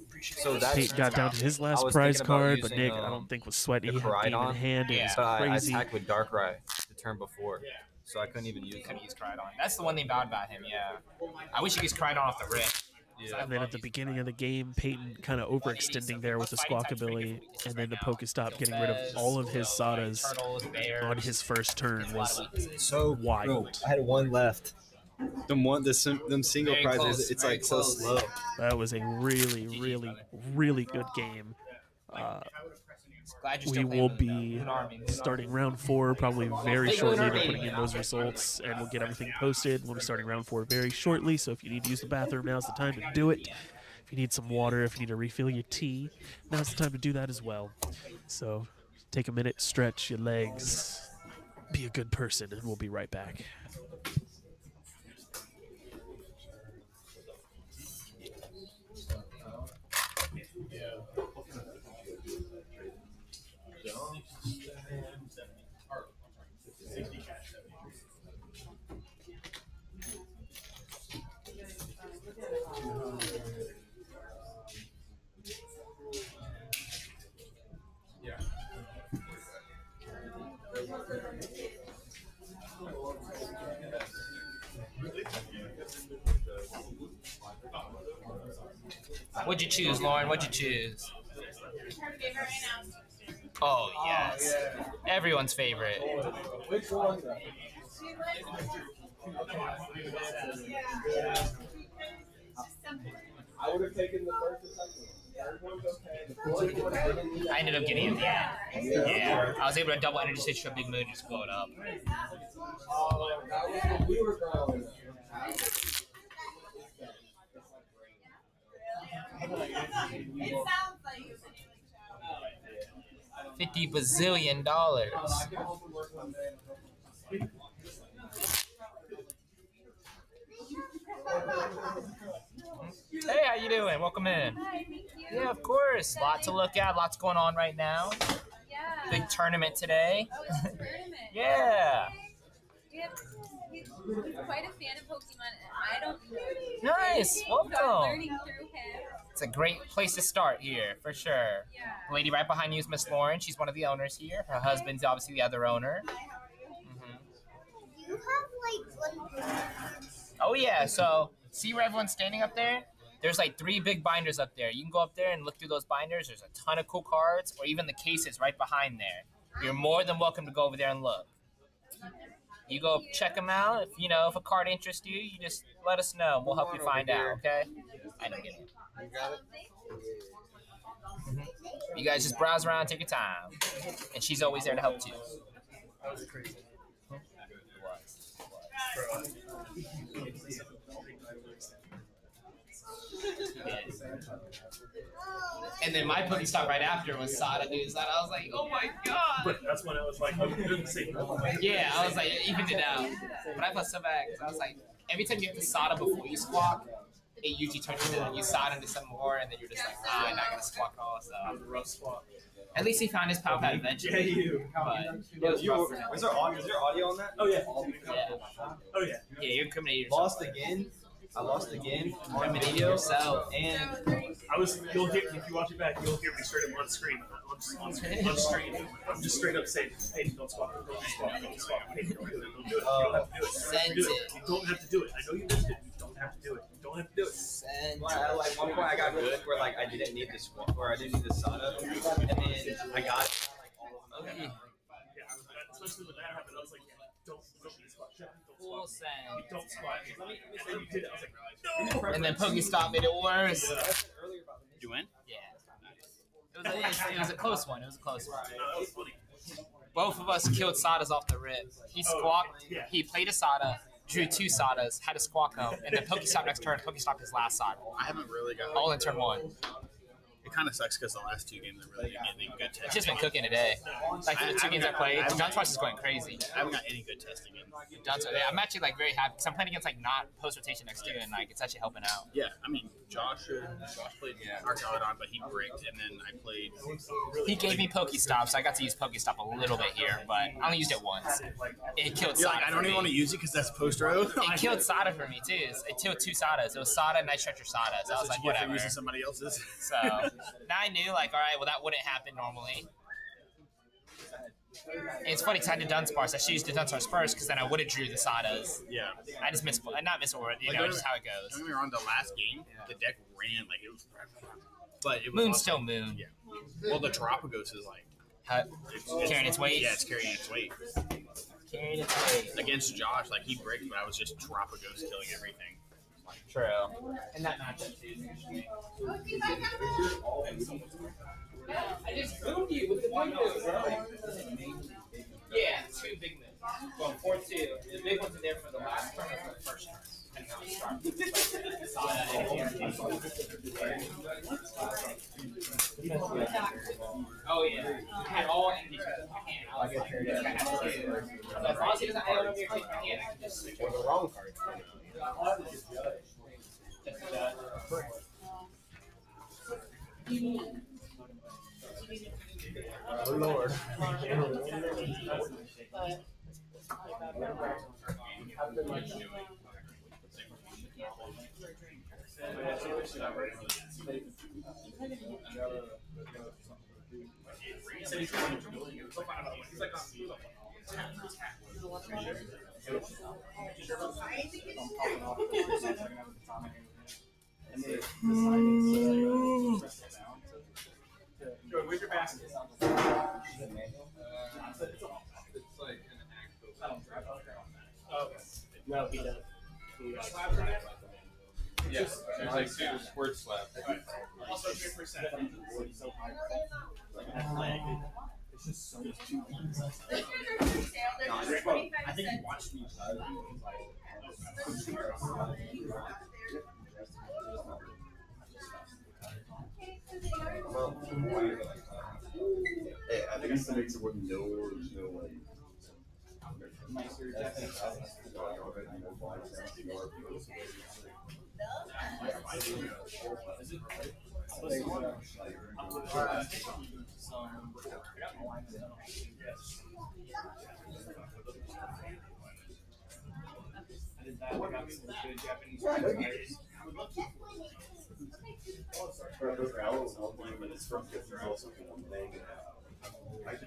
that's Pete got down to his last I was prize thinking about card, but using, Nick, I don't think was sweaty. He the had game in Koraidon. hand. It was So I crazy. attacked with Darkrai the turn before, so I couldn't even use Couldn't use Koraidon. That's the one thing bad about him. Yeah. I wish he could use Koraidon off the rip. And then at the beginning of the game, Peyton kind of overextending there with the Squawk ability, and then the Pokestop getting rid of all of his Sadas on his first turn was so wild. Bro, I had one left. Them single Very prizes, close, it's very like close. so slow. That was a really, really, really good game. Glad you're We still will playing be Moon Army. starting round 4 probably very shortly. They're putting in those results, and we'll get everything posted. We'll be starting round 4 very shortly, so if you need to use the bathroom, now's the time to do it. If you need some water, if you need to refill your tea, now's the time to do that as well. So take a minute, stretch your legs, be a good person, and we'll be right back. What'd you choose, Lauren? What'd you choose? Her favorite right now. Oh, yes. Everyone's favorite. Which one? I would have taken the first and second one. Third one's okay. I ended up getting it at the end. Yeah. I was able to double energy switch to a big moon and just blow it up. Oh, that was when we were going. It sounds like $50 bazillion. Hey, how you doing? Welcome in. Hi, thank you. Yeah, of course. Lot to look at. Lots going on right now. Yeah. Big tournament today. Oh, it's a tournament. Yeah. He's quite a fan of Pokemon, and I don't. Nice. So I'm Welcome. learning through him. It's a great place to start here, for sure. Yeah. The lady right behind you is Miss Lauren. She's one of the owners here. Her husband's obviously the other owner. Do you have like one? Oh, yeah. So, see where everyone's standing up there? There's like 3 big binders up there. You can go up there and look through those binders. There's a ton of cool cards, or even the cases right behind there. You're more than welcome to go over there and look. You go check them out. If a card interests you, you just let us know. We'll help you find out, okay? I don't get it. You got it? You guys just browse around, take your time. And she's always there to help too. That was crazy. And then my Pokestop right after was Sada News. And I was like, oh my god! But that's when I was like, I'm doing the same. Yeah, I was like, it evened it out. But I felt so bad because I was like, every time you get to Sada before you squawk, it usually turns into you Sada into some more, and then you're just like, I'm not gonna squawk at all. So That was a rough squawk. at least he found his power pad eventually. Yeah, you. But it was rough for him. Is there audio on that? Oh yeah. Yeah. Oh yeah. Yeah, you're incriminating yourself. Lost again. I lost again on Incriminating video. yourself. And You'll hear, if you watch it back, you'll hear me straight up on screen. On screen. I'm just straight up saying, hey, don't swap it, don't swap it, don't swap it. Hey, don't do it, don't do it. You don't have to do it. Send it. You don't have to do it. I know you missed it. You don't have to do it. You don't have to do it. Send like one point I got good where like I didn't need the squat or I didn't need the Sada, and then I got it. Okay. Yeah, especially when that happened, I was like, don't squat. Full send. Don't squat. And then you did it. I was like, no. And then Pokestop made it worse. Did you win? Yeah. It was a close one. It was a close one. That was funny. Both of us killed Sadas off the rip. He squawked. He played a Sada, drew 2 Sadas, had to squawk them, and then Pokestop next turn, Pokestop his last Sada. I haven't really got All in turn 1. It kind of sucks because the last 2 games I really didn't get any good testing. It's just been cooking today. Like the 2 games I played, Dunsparce is going crazy. I haven't got any good testing in. I'm actually like very happy because I'm playing against like not post rotation next to, and like it's actually helping out. Yeah, I mean, Josh played Archaeodon, but he bricked, and then I played. He gave me Pokestop, so I got to use Pokestop a little bit here, but I only used it once. It killed You're Sada. like, I don't even want to use it because that's post row. It killed Sada for me too. It killed 2 Sadas. It was Sada and Night Stretcher Sada. So I was like, whatever. Using somebody else's. So now I knew, like, all right, well, that wouldn't happen normally. And it's funny because I had the Dunsparce. I should use the Dunsparce first because then I would have drew the Sadas. Yeah. I just missed, not miss it, just how it goes. Don't get me wrong, the last game, the deck ran like it was. But it was Moon's also, still Moon. Yeah. Well, the Terapagos is like. Carrying its weight? Yeah, it's carrying its weight. Carrying its weight. Against Josh, like, he bricked, but I was just Terapagos killing everything. True. And that matchup too. I just boomed you with the big moves, bro. Yeah, 2 big moves. Well, 4-2. The big ones are there for the last turn or for the first turn. Depending on how it starts. Oh, yeah. I had all energy cards in my hand. I was like, I had 2. Oh Lord. Joey, where's your basket? It's like an actual. No, he does. Yes, there's like two word slap. Also, 3%. It's just so much too I think you watched me. Well, hey, I think it's makes it with no like.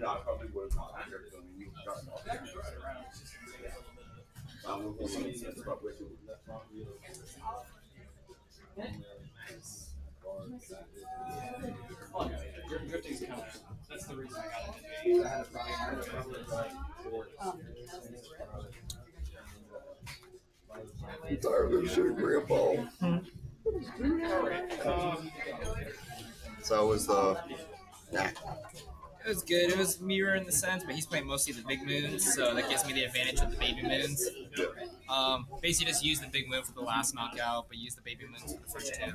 I probably would have Your thing's coming. That's the reason I got I'm tired of this shit, Grandpa. So was the. Nah. It was good. It was mirror in the sense, but he's playing mostly the big moons, so that gives me the advantage with the baby moons. Basically just use the big moon for the last knockout, but use the baby moons for the first two.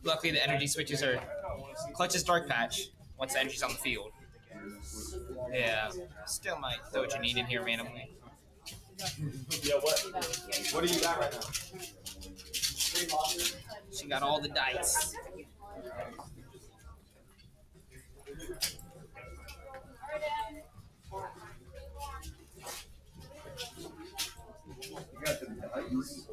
Luckily, the energy switches are Clutch's Dark Patch once the energy's on the field. Yeah, still might throw what you need in here randomly. Yeah, what do you got right now? She got all the dice. You got the dice.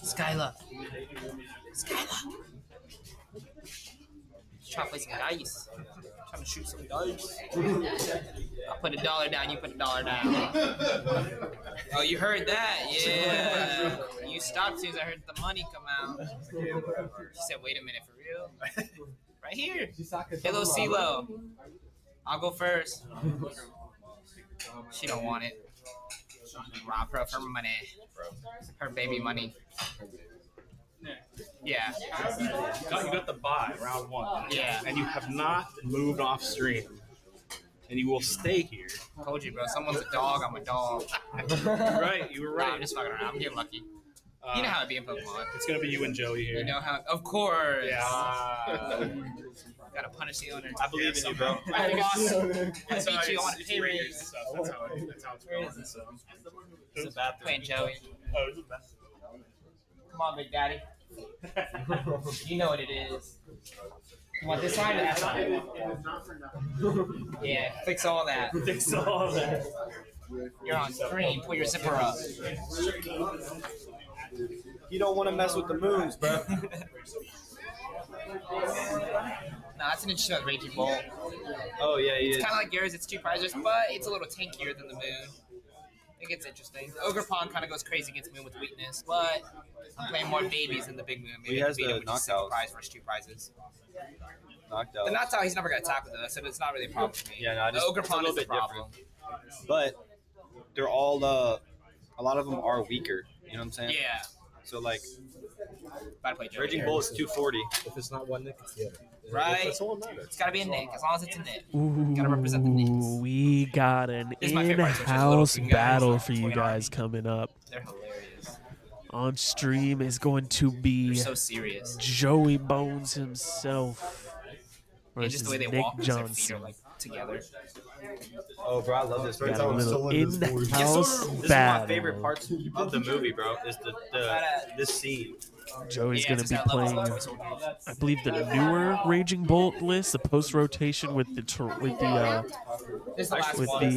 Skyla. Trying to play some dice. Trying to shoot some dice. I'll put $1 down, you put $1 down. Oh, you heard that? Yeah. You stopped as soon as I heard the money come out. She said, wait a minute, for real? Right here. Hello, CeeLo. I'll go first. She don't want it. Rob her of her money. Her baby money. Yeah. You got the bye round one. Yeah. And you have not moved off stream. And you will stay here. Told you, bro. Someone's a dog. I'm a dog. You were right. Nah, I'm just fucking around. I'm getting lucky. You know how it be in Pokemon. It's gonna be you and Joey here. You know how? Of course. Yeah. Gotta punish the owner. I believe in you, bro. I lost. I That's beat you how on a it's pay rated raise. stuff. That's how it's going. So. It's a bathroom. Playing Joey. Oh, it's a bathroom. Come on, Big Daddy. You know what it is. You want this side or that side? Yeah, fix all that. Fix all that. You're on screen. Pull your zipper up. You don't want to mess with the moons, bro. Nah, that's an interesting Raging Bolt. Oh yeah, he It's is. kind of like yours. It's 2 prizes, but it's a little tankier than the moon. It gets interesting. Ogre Pond kind of goes crazy against moon with weakness, but I'm playing more babies than the big moon. Maybe He I has can beat the him with just a knockouts. prize versus 2 prizes. Knocked out. The knocked out, he's never going to attack with us, so it's not really a problem for me. Yeah, no, The just, Ogre it's a Pond little is the bit problem. different. But they're all a lot of them are weaker. You know what I'm saying? Yeah. So like, Gotta play Joey. Raging Bull is 240. If it's not one nick, it's the other. Right? That's all that matters. It's got to be a Nick, as long as it's a Nick. Ooh, Gotta represent the Nicks. we got an This is my favorite part, especially the little in-house green guys. battle for you Point guys coming up. They're hilarious. On stream is going to be They're so serious. Joey Bones himself And just versus the way they Nick walk with their feet Johnson. are like together. Oh, bro, I love this. Got a little in-house This is one of my battle. favorite parts of the movie, bro. Is this scene. Joey's going to be playing, I believe, the newer Raging Bolt list, the post-rotation with the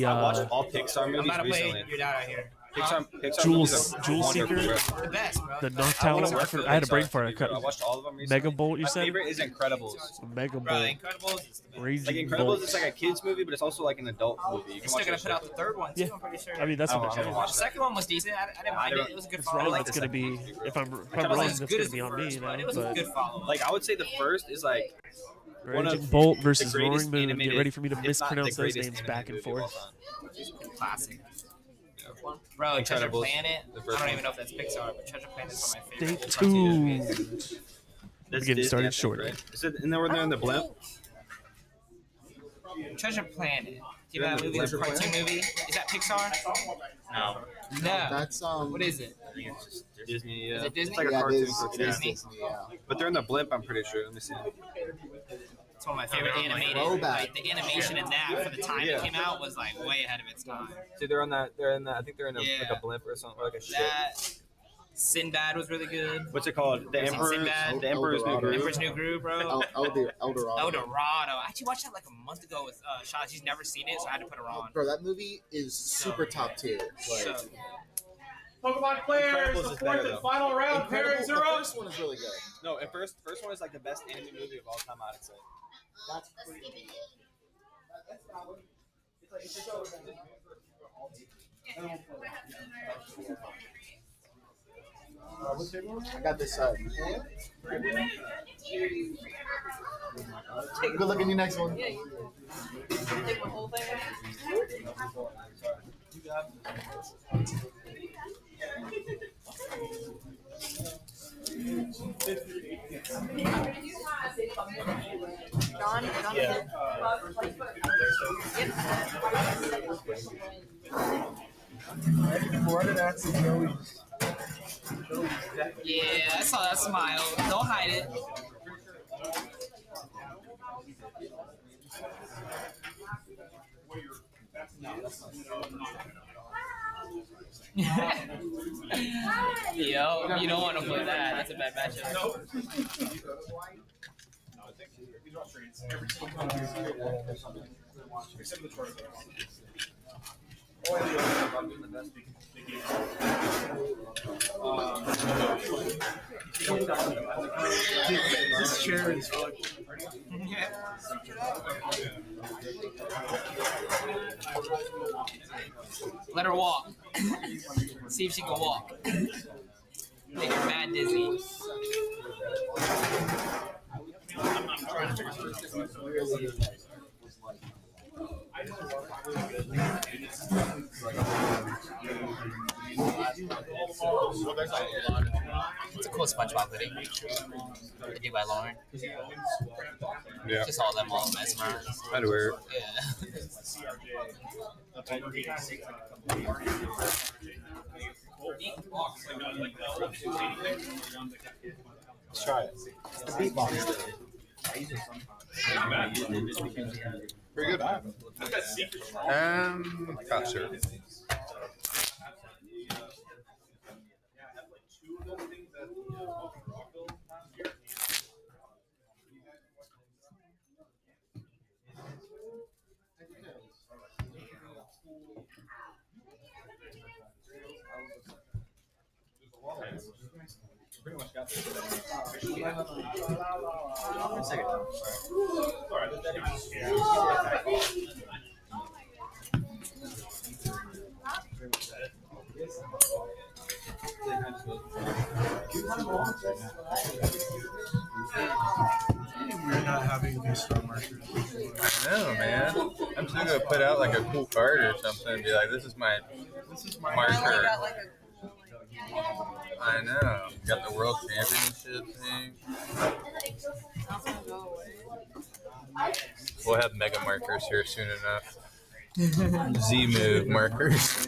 I watched all Pixar movies recently. Your dad right here. Pixar Jewel movies are Seeker, wonderful, The best, bro. the Noctowl. I had a brain fart. I watched all of them recently. Mega Bolt, you My said? favorite is Incredibles. Mega Bro, Bolt. Incredibles is the best. Raging Like Incredibles Bolt. is like a kids movie, but it's also like an adult movie. You They're can still watch gonna that put out shit. the third one too. Yeah. I'm pretty sure. I mean, that's what I they're don't doing. The second one was decent. I didn't mind it. It was a good It's follow. wrong. I That's liked going it. to be, if I'm It wrong, wasn't that's as going good to as be the on me. first, You but know? it was a But good follow. Like I would say the first is like one Raging of Bolt the versus Roaring greatest Moon. Get animated- ready for me to if not the mispronounce those greatest names back and animated movie of forth. all time. Classic. Bro, Treasure Incredibles, Planet. the I first don't one. even know if that's Pixar, but Treasure Planet is one of my Stay favorites. tuned. That's We're getting Disney, started I think, shortly. right? Is it, and then we're there in the blimp. Treasure Planet. Do you know that movie? Treasure The cartoon movie? Is that Pixar? No. No. That's What is it? Disney. Is it Disney? It's like a Yeah, it cartoon. is. Yeah. Disney. Yeah. But they're in the blimp. I'm pretty sure. Let me see. It's one of my favorite animated. Throwback. Like the animation in that for the time it came out was like way ahead of its time. See, they're on that. They're in that. I think they're in a, like Yeah. a blimp or something, or like a ship. That Sinbad was really good. What's it called? The Was it Emperor's. Sinbad? The Emperor's New Groove. Emperor's New Groove, bro. Eldorado. El Dorado. I actually watched that like a month ago with Shah. She's never seen it, so I had to put her on. Bro, that movie is super top tier. Like, So, Pokemon players, Incredibles the is fourth better, and though. final round. Parents the are up. first one is really good. No, and first one is like the best anime movie of all time. I'd say. That's I got this. Good luck in your next one. Take my whole thing. John, yeah, I saw that smile. Don't hide it. Yo, you don't want to play that. That's a bad matchup. This chair is fucked. Let her walk. See if she can walk. Make her mad dizzy. It's a cool SpongeBob hoodie. Hoodie by Lauren. Yeah. Just all them all mesmerized. I'd wear it. Let's try it. The beatbox. Pretty good. Not sure. Pretty much got this. We're not having these star markers. I know, man. I'm still gonna put out like a cool card or something and be like, this is my marker. I know. Got the world championship thing. We'll have mega markers here soon enough. Z move markers.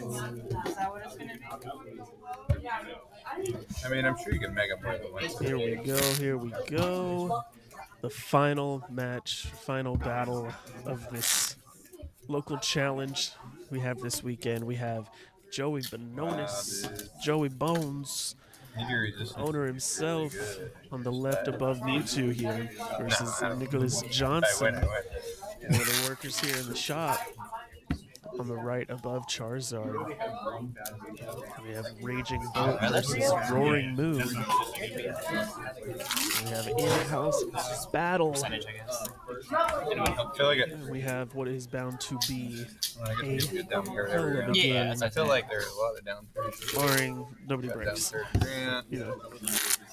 I mean, I'm sure you can mega more than once. Here we go. Here we go. The final match, final battle of this local challenge we have this weekend. We have Joey Bononis, Joey Bones, owner himself, on the left above Mewtwo here, versus Nicholas Johnson, one of the workers here in the shop, on the right above Charizard. We have Raging Bolt versus Roaring Moon. We have in-house battle. We have what is bound to be a hell of a game. I feel like there's a lot of down thirds. Barring nobody breaks. You know,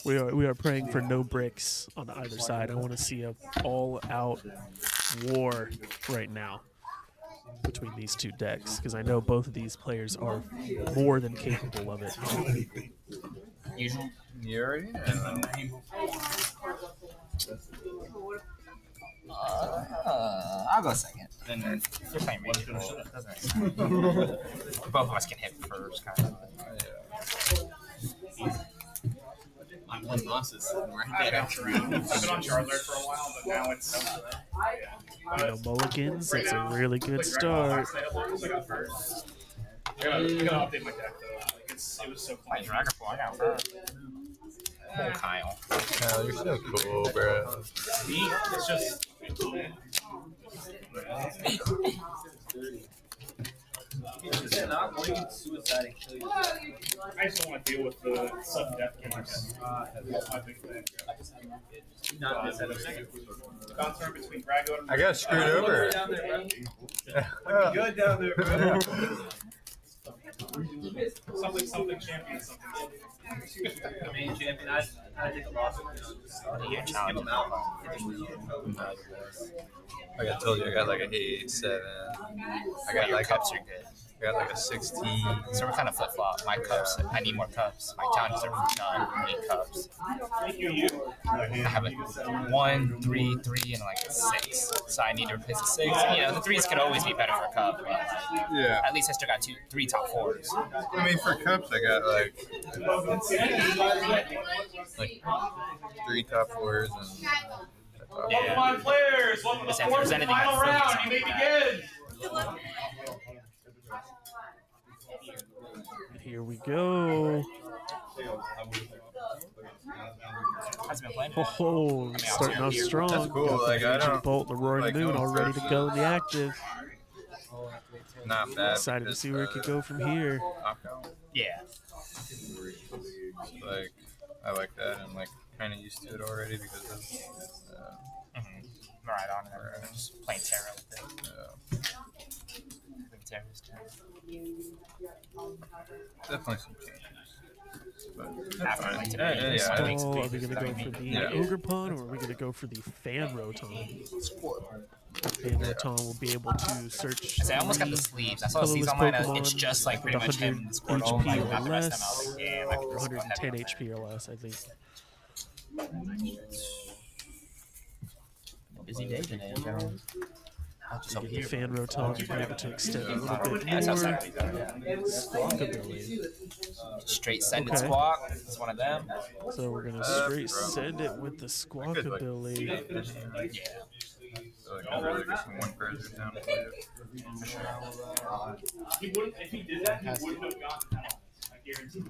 we are praying for no bricks on either side. I want to see a all-out war right now between these two decks, because I know both of these players are more than capable of it. You already know. I'll go second. Then you're playing Raging Bolt, doesn't it? Both of us can hit first, kind of. I'm one losses. Right there. I've been on Charizard for a while, but now it's. No mulligans, it's a really good start. I gotta update my deck though. Like it was so My Dragon Ball, I got first. Oh, Kyle. Kyle, you're so cool, bro. It's just. I just don't want to deal with the sudden death killers. That's my big thing. Bounce around between Drago and I got screwed over. Good down there, bro. Something champion, something. I mean, champion, I take a loss. Just give them out. Like I told you, I got like a 8-7. I got Your like cups are good. I got like a 16. So we're kind of flip flop. My cups, I need more cups. My challenges are done. I need cups. I have a 1, 3, 3, and like a 6. So I need to replace a 6. You know, the 3s could always be better for a cup, but Yeah. at least I still got 3 top 4s. I mean, for cups, I got like 3 top 4s and. Pokemon players, welcome to the fourth and final round. You may begin. Here we go. Oh, starting off strong. That's cool. Got Like, the I Raging don't Bolt, the Roaring like Moon, going all ready to first, go in the active. Not bad. Excited to see where it could go from here. Yeah. Like, I like that. I'm like kind of used to it already because of. Right on there. Just playing Terra with it. Terra's turn. Definitely some changes. After like today, Oh, are we going to go for the Ogerpon, or are we going to go for the Fan Rotom? Fan Rotom will be able to search. I almost got the sleeves. I saw the sleeves online. It's just like pretty much him and Squirtle. HP Like, not the rest of them. I was or like, yeah, I can just go ahead 110 and HP or less, I think. Busy day today, in general. So the Fan Rotom to be able to extend a little bit That's how more. Saturday Squawkabilly. Straight send it squawk. It's one of them. So we're gonna straight send it with the Squawkabilly. Yeah. So like, I'd rather get some 1 pressure down for you. He wouldn't, if he did that, he wouldn't have gotten out. I guarantee.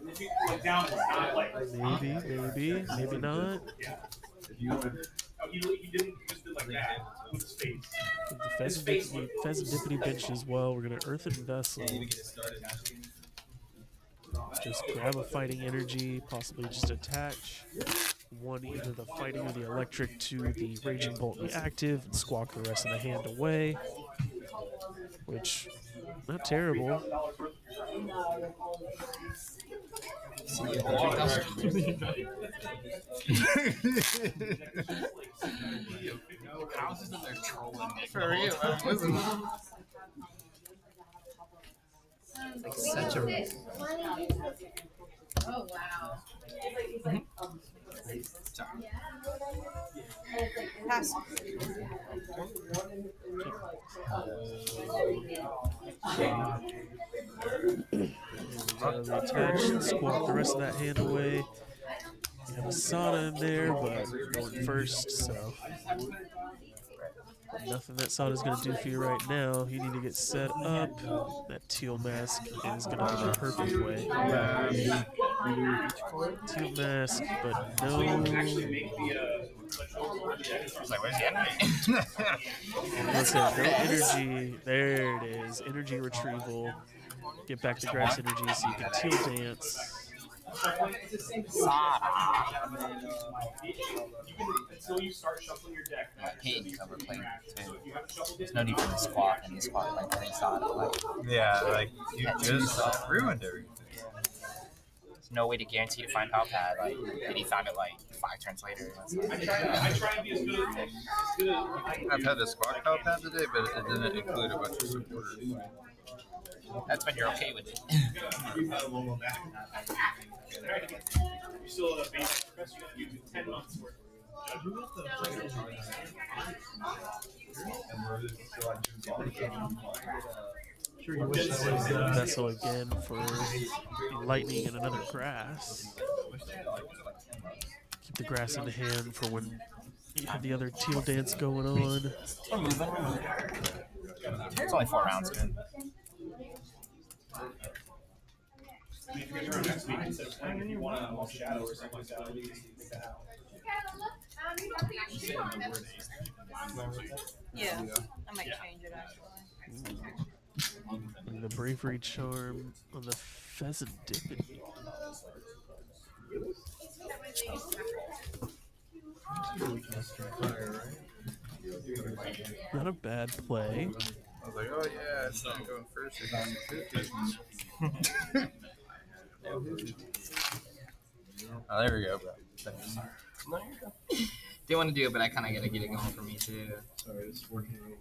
If he went down, not like. Maybe not. Oh, he didn't just did like that with his face. With the Pheasantipity bench as well. We're gonna Earthen Vessel. Just grab a fighting energy, possibly just attach either the fighting or the electric to the Raging Bolt in the active, and squawk the rest of the hand away. Which, not terrible. Houses and they're trolling me. For real, Like such a. Oh wow. Pass. Attach, squawk the rest of that hand away. We have a Sada in there, but going first, so Nothing that Sada's going to do for you right now. You need to get set up. That teal mask is going to be the perfect way. Teal mask, but no. Like, where's the energy? Okay, no energy. There it is. Energy retrieval. Get back to grass energy so you can teal dance. Until you start shuffling your deck. I hate cover playing too. There's no need for the squawk and the squawk like any Sada. Like, Yeah, like you just ruined everything. there's no way to guarantee to find top pad. Like, and he found it like 5 turns later. I try and be as good as I've had the squawk top pad today, but it didn't include a bunch of supporters. That's when you're okay with it. You still have a basic professor. You do 10 months worth. Vessel again for lightning and another grass. Keep the grass in the hand for when you have the other teal dance going on. It's only 4 rounds, man. If you're going to next week, instead of playing, if you want to shadow or something like that, we can make that happen. Yeah, I might change it actually. And the bravery charm on the pheasantipity. Not a bad play. I was like, oh yeah, it's not going first. Oh, there we go, bro. Thanks. No, you're good. Didn't want to do it, but I kind of got to get it going for me too. Sorry, it's working over.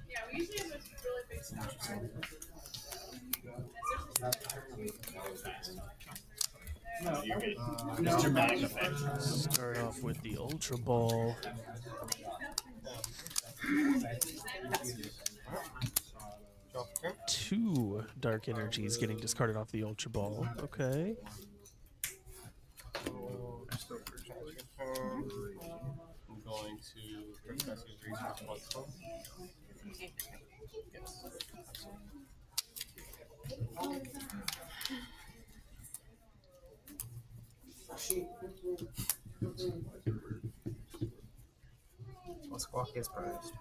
Yeah, we usually have a really big stuff. Start off with the Ultra Ball. Two dark energies getting discarded off the Ultra Ball. Okay. I'm going to Professor's Research once more. Well, squawk is prized.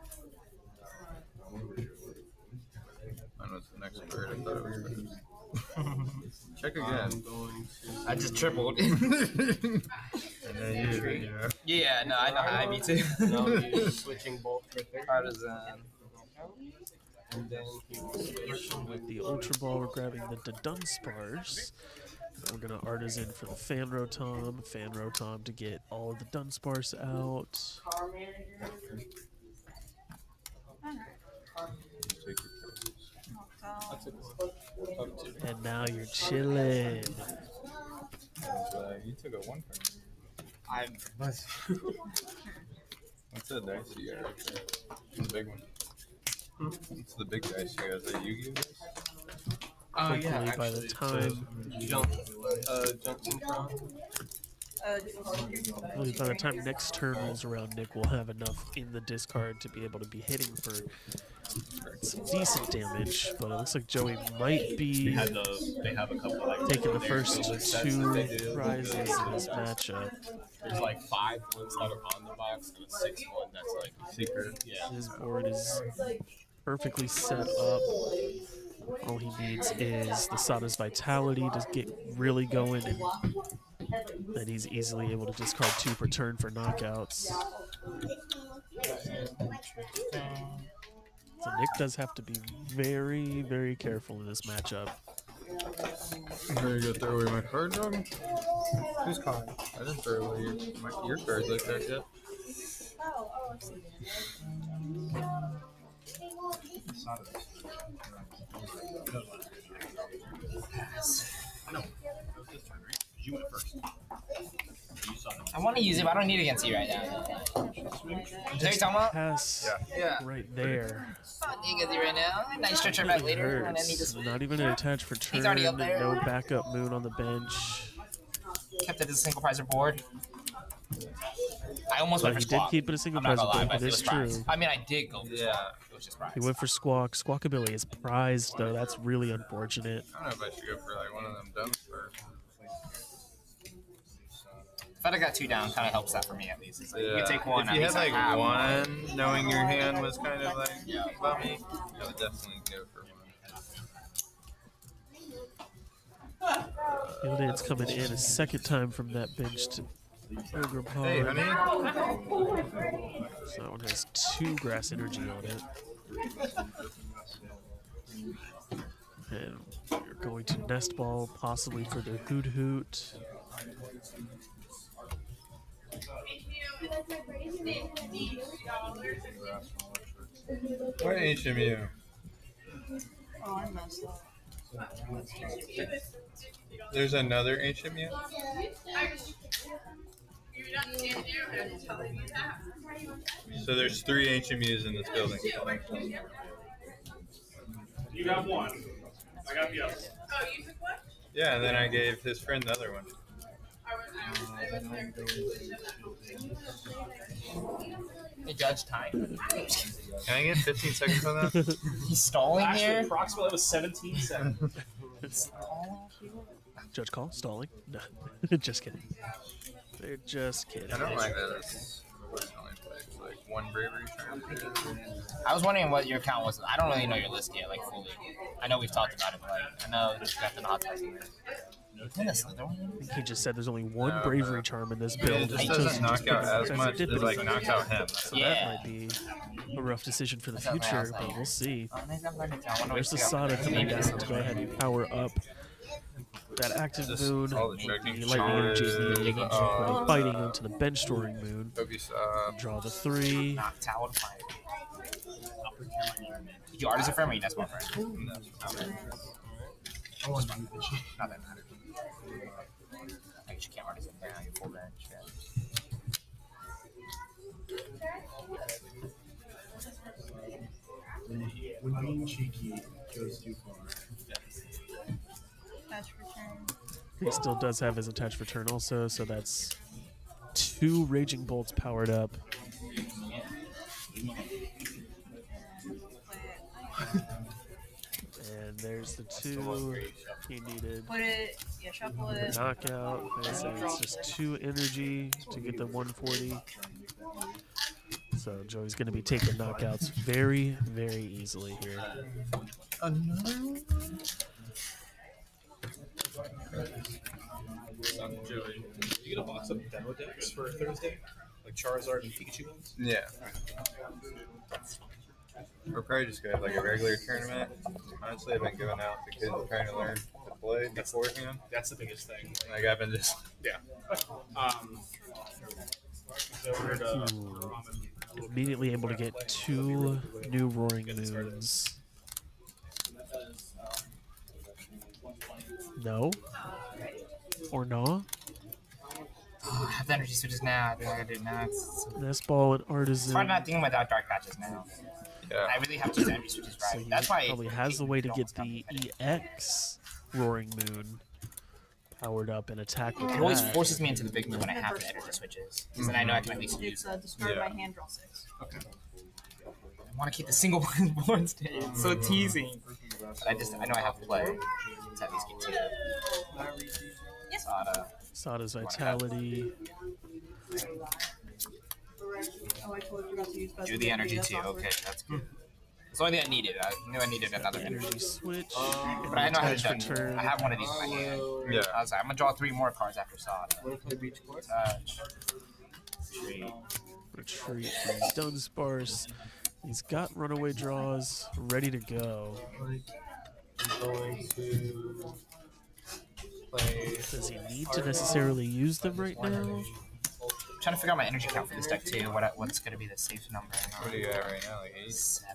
Mine was the next bird. I thought it was first. Check again. I just tripled. Yeah, no, I know how I be too. No, you're switching both for third. Artisan. And then he will switch With the Ultra Ball, we're grabbing the Dunsparce. We're going to Artisan for the Fanrotom. Fanrotom to get all of the Dunsparce out. And now you're chilling. You took a 1 card. What's that dice you got right there? The big one. It's the big dice you got. Is that Yu-Gi-Oh dice? Hopefully by the time hopefully by the time next turn rolls around, Nick will have enough in the discard to be able to be hitting for some decent damage. But it looks like Joey might be they have a couple like taking the first 2 prizes in this matchup. There's like 5 ones that are on the box and a 6th one that's like secret. Yeah. His board is perfectly set up. All he needs is the Sada's Vitality to get really going, and then he's easily able to discard 2 per turn for knockouts. So Nick does have to be very, very careful in this matchup. Are you gonna throw away my card, dog? Whose card? I didn't throw away your cards like that yet. Oh, I see. No, it was this turn, right? You went first. You saw that. I want to use it, but I don't need it against you right now. Is that what you're talking about? Pass right there. Not need against you right now. Nice stretch her back later when I need to Hurts. switch. Not even an attach for turn. already up there. No backup moon on the bench. kept it as a single prizer board. I almost But went for he did Squawk. keep it a single I'm not prize gonna lie, board, but that it is was prized. true. I mean, I did go for Squawk. It was just prized. He went for Squawk. Squawkabilly is prized, though. That's really unfortunate. I don't know if I should go for like one of them dumps or. If I'd have got 2 down, kind of helps that for me at least. It's like, you can take one. If you at had least I like have one, knowing your hand was kind of like bummy, I would definitely go for one. Gildan's coming in a second time from that bench to Ogre Pond. Hey, honey. So that one has 2 grass energy on it. And you're going to Nest Ball, possibly for the Hoot Hoot. What ancient Mew? Oh, I messed up. There's another ancient Mew? So there's 3 ancient Mews in this building. You got one. I got the other. Oh, you took one? Yeah, and then I gave his friend the other one. Hey, Judge, time. Can I get 15 seconds on that? He's stalling Actually, here. approximately, it was 17-7. Judge call, stalling. No, just kidding. They're just kidding. I don't like that. It's like 1 bravery charm. I was wondering what your count was. I don't really know your list yet, like fully. I know we've talked about it, but like, I know you got the hot test in there. Isn't that Slither one? I think he just said there's only 1 bravery charm in this Yeah, build. it just He doesn't chose knock out as much as serendipity. like knock out him. So Yeah. that might be a rough decision for the future, but we'll see. There's the Sada coming down to go ahead and power up that active moon, all the the checking lightning energy, the charge. fighting into the bench storing moon. Draw the 3. Knocked out fire. Did you artisan friend or you Nest Ball friend? Not that matter. I guess you can't artisan friend on your full bench. Yeah. When being cheeky goes too far. Attach return. He still does have his attached return also, so that's 2 Raging Bolts powered up. And there's the 2 he needed. Put it, yeah, shuffle The it. knockout. Like I said, it's just 2 energy to get the 140. So Joey's going to be taking knockouts very, very easily here. Another one? Joey, did you get a box of demo decks for Thursday? Like Charizard and Pikachu ones? Yeah. We're probably just gonna have like a regular tournament. Honestly, I've been going out to kids trying to learn to play beforehand. That's the biggest thing. Like I've been just Yeah. So we're Immediately able to get 2 new Roaring Moons. No? Or no? I have the energy switches now. I think I gotta do it now. Nest Ball and It's hard Artisan. not thinking about dark patches now. Yeah. I really have to use the energy switches So right. he That's why probably has the way to get the EX Roaring Moon powered up and attack with it always that. forces me into the big move when I have the energy switches. Because then I know I can at least use It's it. discard Yeah. my hand, draw 6. Okay. I want to keep the single board state. It's so teasing. But I know I have to play to at least get 2. Sada. Sada's Vitality. Oh, I totally forgot to use best Do the energy that's too. awkward. Okay, that's good. It's the only thing I needed. I knew I needed another energy. Switch. But I know how to Attach do it. return. I have one of these in my hand. Yeah. I was like, I'm gonna draw 3 more cards after Sada. Touch. Retreat from Dunsparce. He's got runaway draws ready to go. Does he need to necessarily use them right now? I'm trying to figure out my energy count for this deck too. What's gonna be the safe number? What do you got right now? Like 8? 7.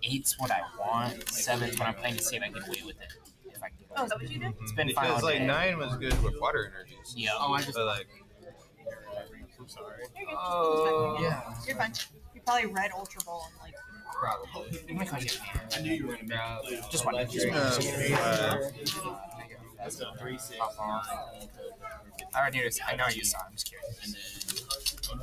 8's what I want. 7's what I'm playing to see if I can get away with it. If I can get away Oh, is that what you did? It's been Because fine all like day. 9 was good with water energies. Yeah. Oh, I just. So like, I'm sorry. You're good. oh Yeah. You're fine. You probably read Ultra Ball and like. probably. You might catch it. I knew you were gonna grab Just one. Just one. Yeah. That's a 3-6. I already knew this. I know you saw it. I'm just curious. So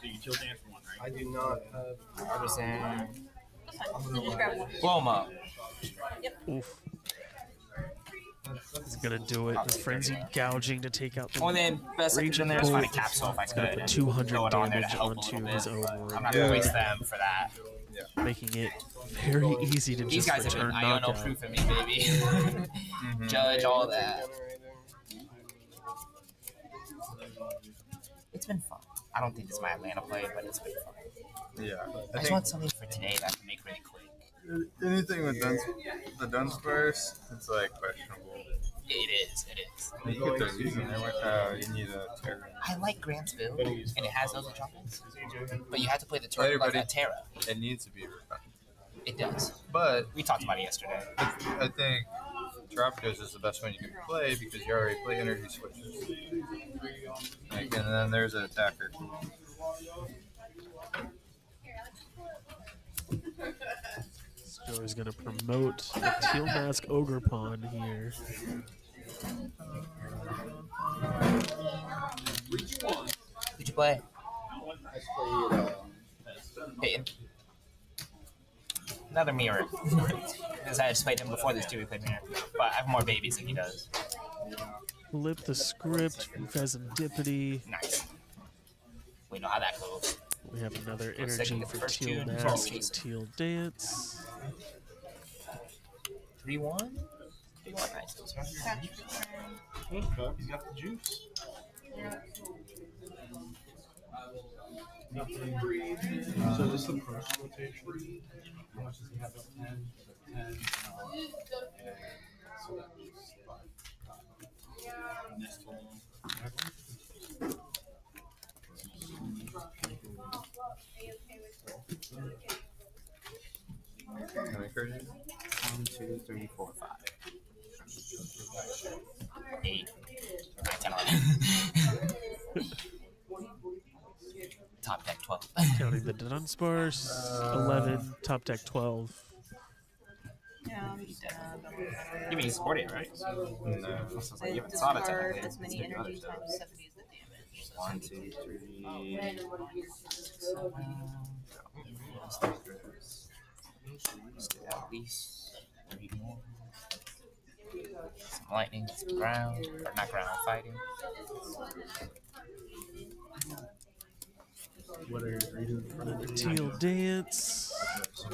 you kill dance for one, right? I do not have. Artisan. Just grab one. Blow 'em up. Oof. He's gonna do it. The frenzied gouging to take out the Well, then, best thing Raging there is find a Bolt. capsule if I He's gonna could. put 200 Throw it on there to damage help a onto little his bit. own I'm warrior, not gonna waste them for that. making it very easy to These just guys have return been Iono knockout. proof of me, baby. Judge all that. It's been fun. I don't think it's my Atlanta play, but it's been fun. Yeah. I just want something for today that I can make really quick. Anything with the Dunsparce, it's like questionable. It is. You get the season there. You need a Terra. I like Grant's build, and it has those droppings, but you have to play the turtle like a Terra. It needs to be refined. It does. But we talked about it yesterday. I think Tropicos is the best one you can play because you already play energy switches. Like, and then there's an attacker. Joey's gonna promote the Teal Mask Ogre Pawn here. Who'd you play? I played. Peyton. Another mirror. Because I just played him before this too. We played mirror, but I have more babies than he does. Flip the script. Pheasantipity. Nice. We know how that goes. We have another Second energy to for first Teal tune, Mask 12 and Teal Dance. 3-1. 3-1. Nice. He's got the juice. So this is the first rotation. How much does he have up 10? 10. So that was 5. Next one. How many cards? 1, 2, 3, 4, 5. 8. 9, 10, 11. Top deck 12. Counting the Dunsparce, 11. Top deck 12. Yeah, You mean support it, right? No. You haven't thought of discard technically. as many energy times 70 is the damage. 1, 2, 3, 7. Let's do at least 3 more. Some lightning, some ground, or not ground, fighting. What are you doing? Teal Dance. I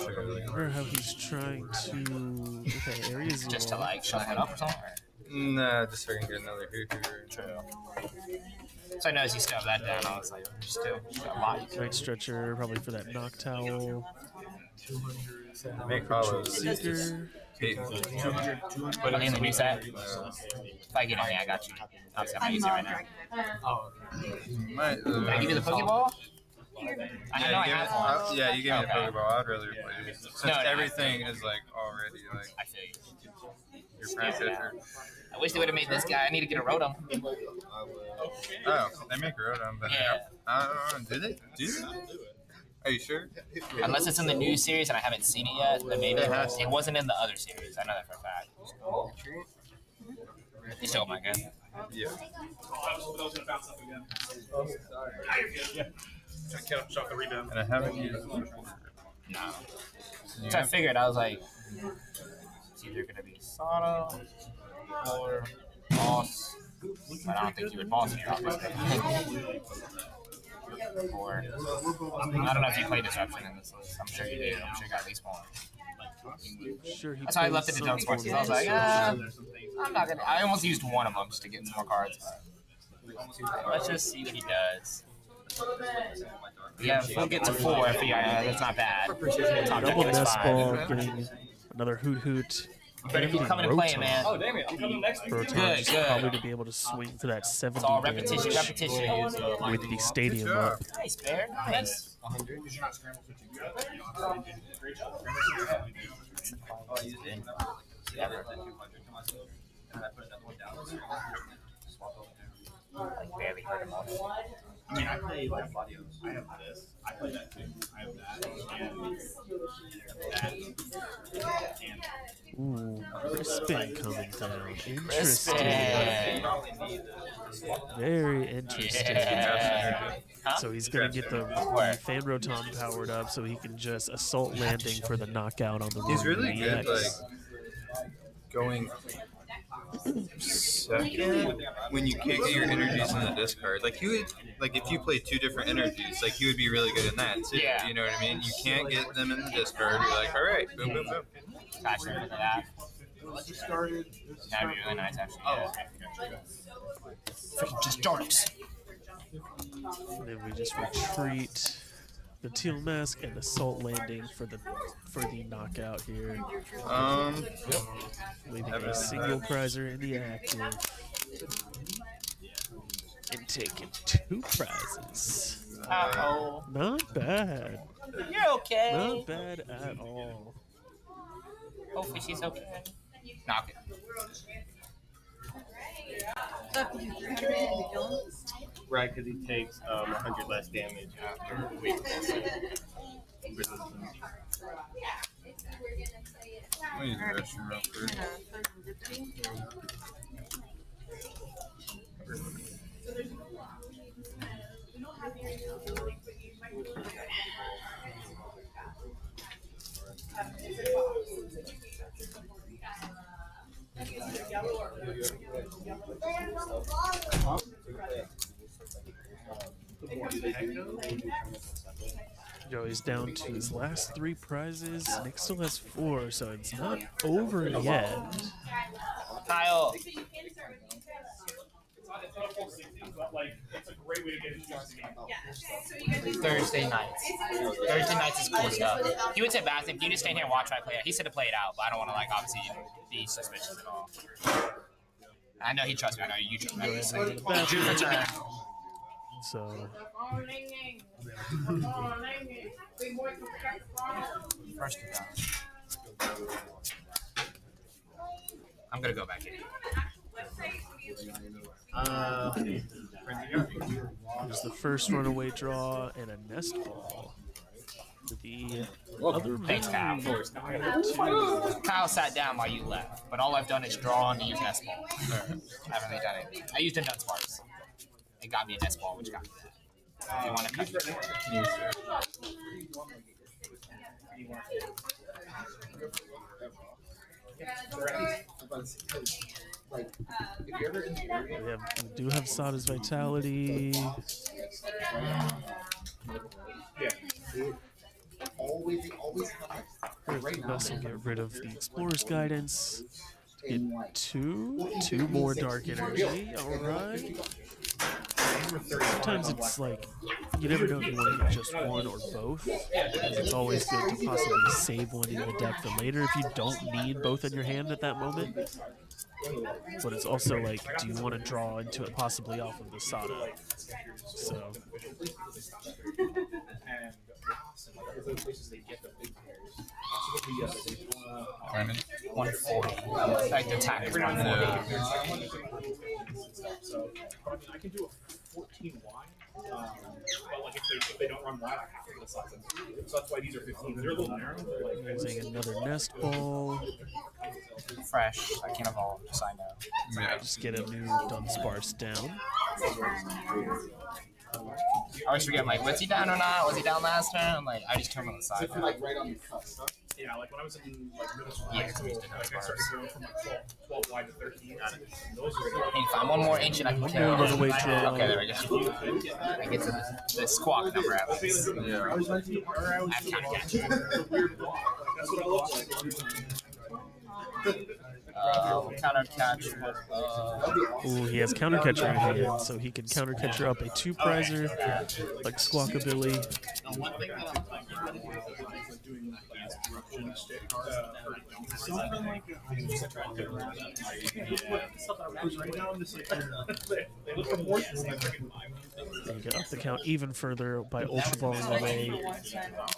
wonder how he's trying to. Okay, areas Just to like shut that up or something? Nah, just so I can get another hoo-hoo. True. So I noticed you stubbed that down. I was like, still a lot. Night Stretcher, probably for that Knock Towel. Make follows. Seeker. Put it in the new set. If I get any, I got you. Obviously, I'm not using it right now. Did I give you the Pokeball? I know I have one. Yeah, you gave me the Pokeball. I'd rather play it. Since No, everything is like already like. I feel you. Your practitioner. I wish they would have made this guy. I need to get a Rotom. Oh, they make Rotom, but do they? Do they? Are you sure? Unless it's in the new series and I haven't seen it yet, then maybe it wasn't in the other series. I know that for a fact. You still my good. Yeah. I was gonna bounce up again. Yeah. I kept shot the rebound. And I haven't used it. No. So I figured, I was like, it's either going to be Sato or Boss. But I don't think you would Boss here, obviously. Or, I don't know if you play Disruption in this list. I'm sure you do. I'm sure you got at least one. Sure, That's why I left it to Dunsparce, because I was like, I'm not going to. I almost used one of them just to get some more cards. But let's just see what he does. Yeah, we'll get to 4 if that's not bad. Double Nest Ball, getting another Hoot Hoot. Better keep coming and playing, man. Oh, damn it. I'm coming next week. Good, good. Probably to be able to swing for that 70 It's all repetition, repetition. with the stadium up. Nice, Bear. Nice. Like barely hurt him off. I mean, I play like I have this. I play that too. I have that and that. Ooh, Crispin coming down. Interesting. Very interesting. So he's going to get the Fanroton powered up so he can just assault landing for the knockout on the He's Room really good, EX. Going second when you can't get your energies in the discard. Like you would, like if you play two different energies, like you would be really good in that too. Yeah. You know what I mean? You can't get them in the discard. You're like, all right, boom, boom, boom. Gosh, look at that. That'd be really nice, actually. Freaking just darks. And then we just retreat the Teal Mask and Assault Landing for the knockout here. Leaving a single prizer in the active. And taking 2 prizes. Uh-oh. Not bad. You're okay. Not bad at all. Hopefully she's okay. Knock it. Right, because he takes 100 less damage after the week. Let me use the restroom real quick. Joey's down to his last 3 prizes. Nick still has 4, so it's not over yet. Kyle. It's a great way to get into the game. Thursday nights. Thursday nights is cool stuff. He would say, Bass, if you just stay here and watch I play it. He said to play it out, but I don't want to, obviously be suspicious at all. I know he trusts me. I know you trust me. So. First to go. I'm going to go back in. There's the first runaway draw and a nest ball. The other Thanks, Kyle. Kyle sat down while you left, but all I've done is draw and use nest ball. I haven't really done it. I used a nut sparks. It got me a nest ball, which got me that. You want to cut it? We do have Sada's Vitality. This will get rid of the Explorer's Guidance. Get two more Dark Energy. All right. Sometimes it's like you never know if you want to get just one or both. It's always good to possibly save one in the deck for later if you don't need both in your hand at that moment. But it's also like, do you want to draw into it possibly off of the Sada? So. Brandon, 140. Like the attack is 140. So I can do a 14 wide, but if they don't run wide, I have to the size. So that's why these are 15. They're a little narrow. Using another nest ball. Fresh. I can't evolve, just I know. Yeah. Just get a new Dunsparce down. I always forget, was he down or not? Was he down last turn? I just turned on the side. Right on the cusp. Yeah, when I was in middle school, I started going from 12 wide to 13. Those were hey, find one more ancient I can kill. Okay, there we go. I get to the squawk number at least. Yeah. I have counter catch. That's what I look like. Counter catch. Ooh, he has counter catcher in hand, so he can counter catcher up a 2 prizer like Squawkabilly. And you get up the count even further by Ultra Balling away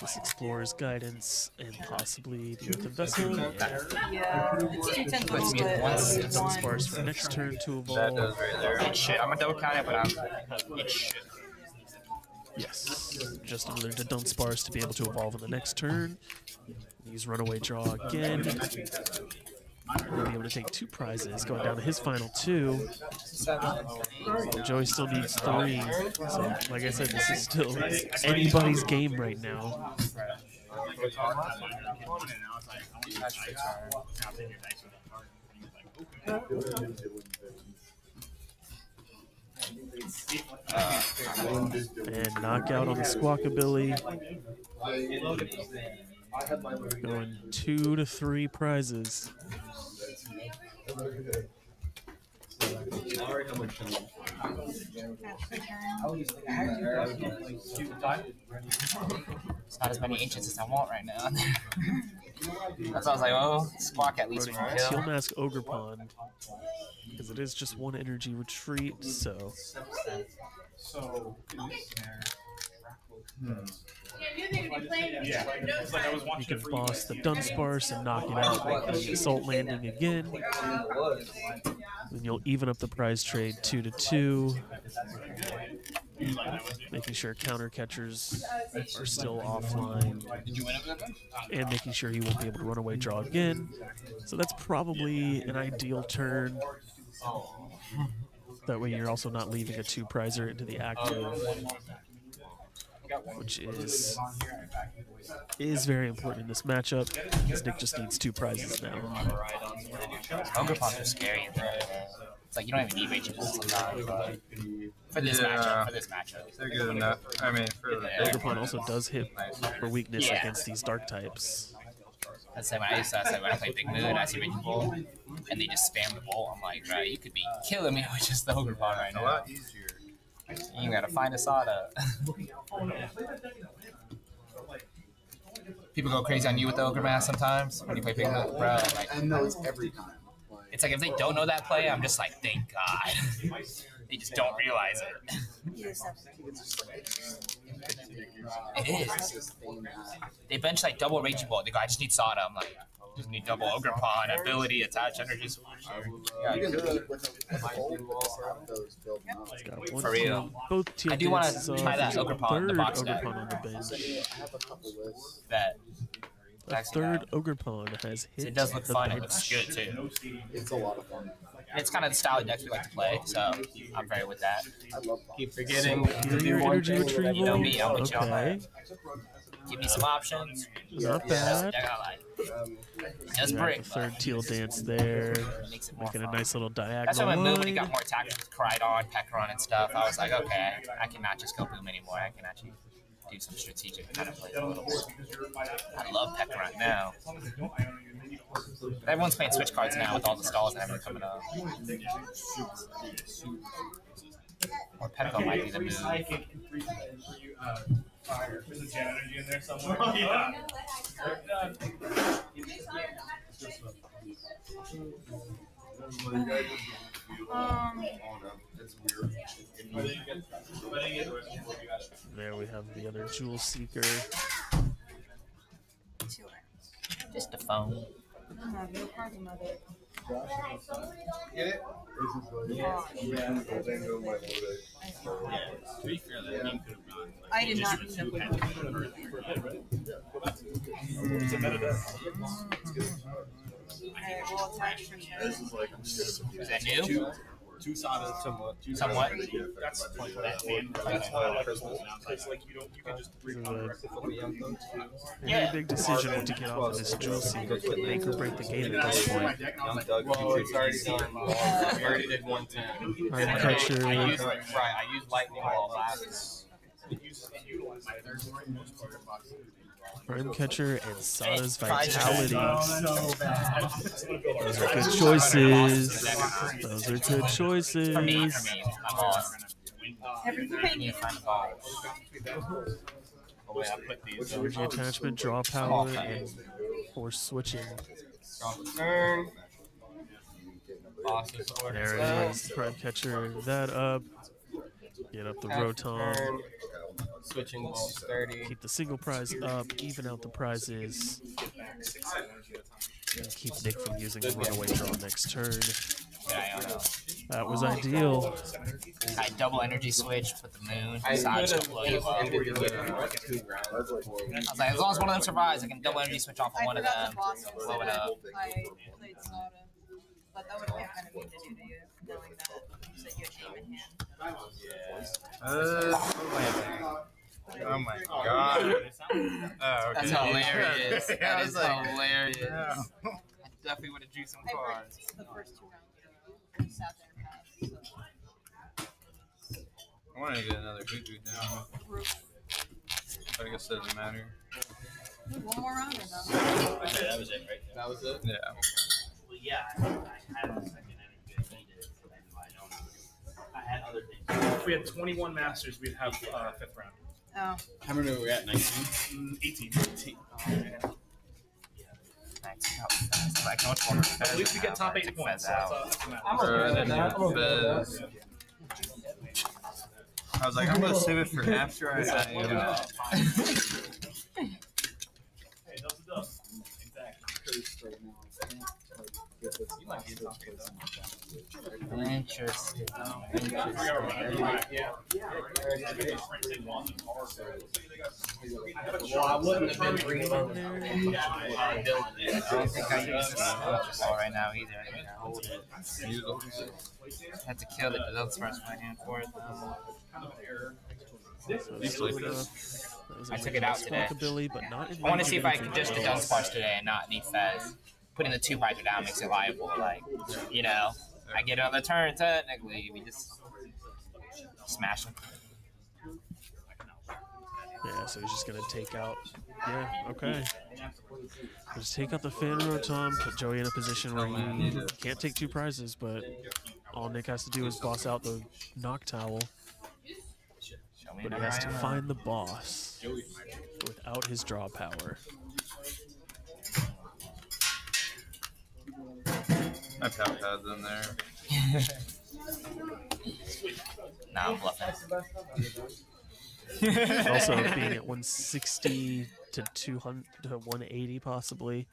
this Explorer's Guidance and possibly the Earthen Vessel. Yeah, it's 2 Let's get one Dunsparce for next turn to evolve. That does right there. It's shit. I'm a double count it, but it's shit. Yes, just another Dunsparce to be able to evolve in the next turn. Use Runaway Draw again. He'll be able to take 2 prizes, going down to his final 2. Joey still needs 3. So, like I said, this is still anybody's game right now. And knockout on the Squawkabilly. Going 2 to 3 prizes. It's not as many ancients as I want right now. That's why I was like, oh, Squawk at least we can Teal kill. Mask Ogre Pond. Because it is just 1 energy retreat, so. You can boss the Dunsparce and knock it out with the Assault Landing again. Then you'll even up the prize trade 2 to 2. Making sure counter catchers are still offline. And making sure he won't be able to run away draw again. So that's probably an ideal turn. That way you're also not leaving a 2-prizer into the active, which is very important in this matchup, because Nick just needs 2 prizes now. Ogre Ponds are scary. It's like you don't even need range sometimes, but for this matchup. They're good enough. I mean, for the Ogre Pond also does hit for weakness against these dark types. That's like when I play Big Moon, I see Raging Bull, and they just spam the Bull. I'm like, right, you could be killing me with just the Ogre Pond right now. a lot easier. You gotta find a Sada. People go crazy on you with the Ogre Mask sometimes when you play Big Moon, bro. Like, And no, it's every time. it's like if they don't know that play, I'm just like, thank God. They just don't realize it. It is. They bench like double Raging Bolt. They go, I just need Sada. I'm like, just need double Ogre Pond, ability, attach energy switch. For real. Both team I do want dances to try that are Ogre Pond, the third box Ogre deck. Pond on the bench. That. The third Ogre Pond has hit It does look the fun. It bench. looks good too. It's a lot of fun. It's kind of the style of decks we like to play, so I'm very with that. Keep forgetting Here your energy retrieval. You know me, I'll put you on Okay. that. Give me some options. Not bad. Just You got brick. the third teal dance there. Making a nice little That's why diagonal when moved, when he line. got more attack with Crydon, Pekron, and stuff, I was like, okay, I cannot just go boom anymore. I can actually do some strategic kind of play a little bit. I love Pekron now. But everyone's playing Switch cards now with all the stalls and everything coming up. Or Pekron might be the move. There's a Gen Energy in there somewhere. There we have the other Jewel Seeker. Just a phone. Get it? I did not mean to put This is like, I'm scared of Is that new? Two Sadas, somewhat. Somewhat. That's like that. It's like you can just recontract it from the young folks. A very big decision what to get off of this Jewel Seeker could make or break the game at this point. Well, it's already done. I already did 110. Prime Catcher. I used Lightning Ball last. Prime Catcher and Sada's Vitality. Those are good I'm choices. lost. Those are good choices. For me, I'm lost. Oh, wait, I put these. Energy attachment, draw power, and force switching. Draw the turn. Boss's order. There it is. Prime Catcher that up. Get up the Rotom. Switching ball 30. Keep the single prize up. Even out the prizes. And keep Nick from using a runaway draw next turn. That was ideal. I double energy switch, put the moon, Saj to blow you up. I was like, as long as one of them survives, I can double energy switch off of one of them, blow it up. I played Soda, but that would have been kind of mean to do to you, knowing that you said you had game in hand. Oh my god. Oh, okay. That's hilarious. That is like, hilarious. Yeah. I definitely would have drew some I cards. read the first 2 rounds. You sat there and passed. I wanted to get another Hoodoo down. But I guess that doesn't matter. One more round or no? Okay, that was it, right? That was it? Yeah. Well, yeah, I had a second energy I needed, so I knew I don't know. I had other things. If we had 21 masters, we'd have 5th round. Oh. How many were we at? 19? 18. 18. At least we get top 8 points. So that's a Fez. I was like, I'm gonna save it for after I. Hey, that's a dub. Interesting. Well, I wouldn't have been bringing I don't think I use this ball right now either. I think I hold it. I have to kill it, but that's first my hand for it. I took it out today. But not I want to see if I can just do Dunsparce today and not need Fez. Putting the 2 Hydra down makes it liable. Like, you know, I get another turn technically. We just smash him. Yeah, so he's just gonna take out. Yeah, okay. Just take out the Fan Rotom, put Joey in a position where you can't take 2 prizes, but all Nick has to do is boss out the Knock Towel. But he has to find the boss without his draw power. My tap pad's in there. Nah, I'm bluffing. Also, being at 160 to 200 to 180 possibly.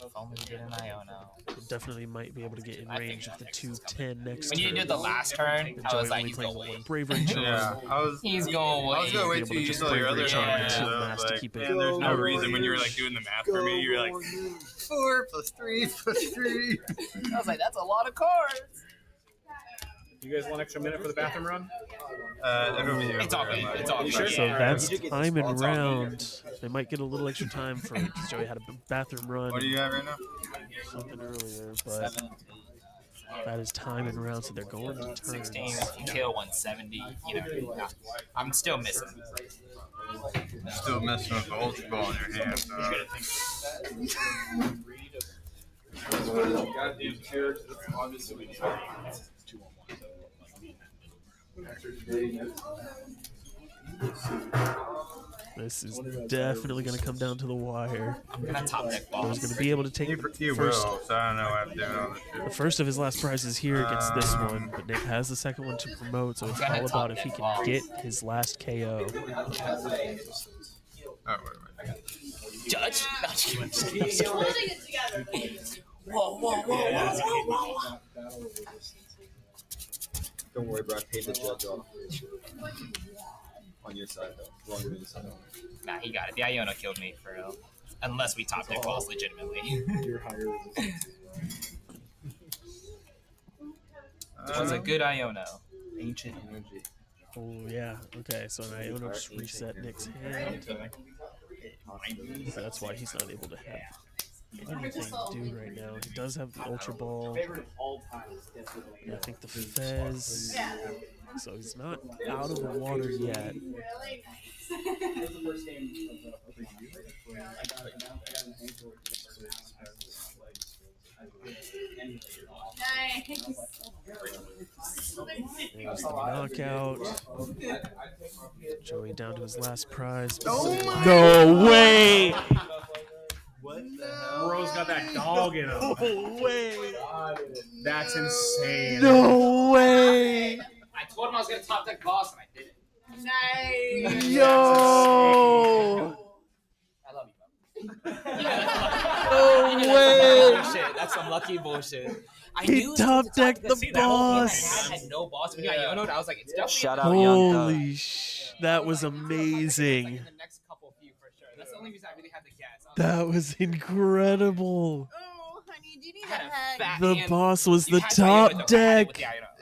If only we did an Iono. Definitely might be able to get in range of the 210 next When you turn. did the last turn, I was like, he's playing going one Bravery Charm. Yeah, he's going I was gonna wait till you used all your other Charm cards. to Yeah, mass to keep it. man, there's no out of reason when you were range. like doing the math for me. You were like 4 + 3 + 3. I was like, that's a lot of cards. You guys want an extra minute for the bathroom run? It'll be It's all good. It's all good. So that's time and round. They might get a little extra time for it because Joey had a bathroom run. What do you have right now? Something earlier, but that is time and round, so they're going to turn. 16, if you kill 170, you know, I'm still missing. Still messing with the Ultra Ball in your hand. goddamn carrots. Obviously, we need 2-on-1. This is definitely going to come down to the wire. I'm going to top deck boss. He's going to be able to take You first. will, so I don't know what I'm doing on this shit. The first of his last prizes here against this one, but Nick has the second one to promote, so it's all about if he can get his last KO. Oh, wait a minute. Judge? Holding it together. Whoa. Don't worry, bro. I paid the judge off. On your side, though. Longer than your side. Nah, he got it. The Iono killed me, for real. Unless we top deck boss legitimately. You're higher. It was a good Iono. Ancient energy. Oh, yeah. Okay, so now Iono just reset Nick's hand. So that's why he's not able to have anything to do right now. He does have the Ultra Ball. And I think the Fez. So he's not out of the water yet. There's the knockout. Joey down to his last prize. No way! What the hell? Bro's got that dog in him. No way! That's insane. No way! I told him I was going to top deck boss, and I did it. Nice. Yo! I love you, bro. No way! Shit, that's some lucky bullshit. I He knew it was top the decked the because boss. I had no boss. When I Yono'd, I was like, it's definitely Shout out Young Thug. Holy that was amazing. in the next couple few for sure. That's the only reason I really had to guess. That was incredible. Oh, honey, do you need a hug? The boss was the top deck.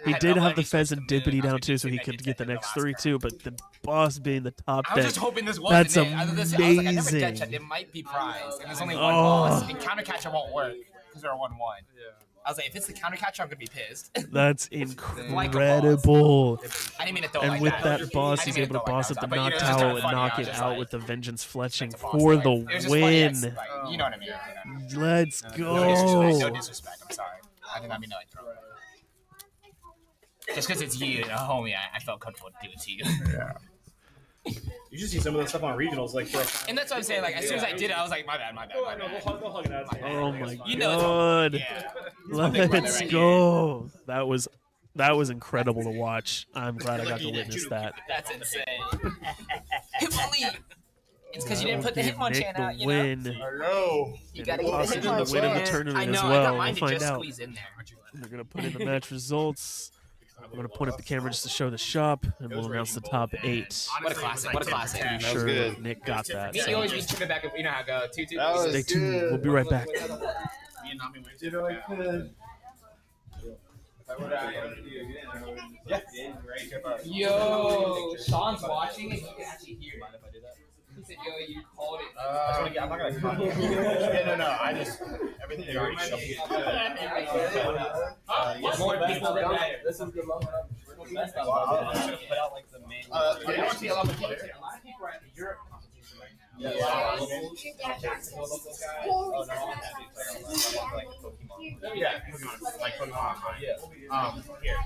He did have the Fez and Dippity down too, so he could get the next 3 too. But the boss being the top I was deck, just hoping this was that's I was like, I never dead amazing. checked. It might be prize. And there's only one boss. And counter catcher won't work because they're 1-1. I was like, if it's the counter catcher, I'm gonna be pissed. That's incredible. I didn't mean to throw it And like with that. that boss, I he's didn't mean able to to throw it boss like up the that, but, you know, knock it was just towel kinda and funny. knock I was it just out like, with the vengeance fletching boss for fight. the It was just funny, win. you know what I mean? Let's No go. disrespect. I'm sorry. I did not mean to like throw it. Just because it's you, homie, I felt comfortable to do it to you. You should see some of the stuff on regionals, like. And that's what I'm saying. Like, as soon as I did it, I was like, my bad. Go hug it out. Oh my You know god. yeah. my big brother Let's right go. That was incredible to watch. I'm glad I got to witness that. That's insane. It's because you didn't put the Give Hitmonchan Nick out, the you win. know? You gotta get the Possibly the win of the Hitmonchan. tournament I know, as I well. got We'll mine to find just out. squeeze in there. We're gonna put in the match results. I'm gonna point up the camera just to show the shop, and we'll announce the top 8. What a classic! What a classic! I'm sure Nick got that. You always be tripping back. You know how it goes. 2-2. Stay tuned. We'll be right back. Yo, Sean's watching and he can actually hear it. He said, yo, you called it. I'm not gonna copy. Yeah, no. I just everything you already showed. More people than that. This is good luck. I'm just gonna put out like the main. A lot of people are in Europe. Yeah. Yeah, like Pokemon. Yeah. Here.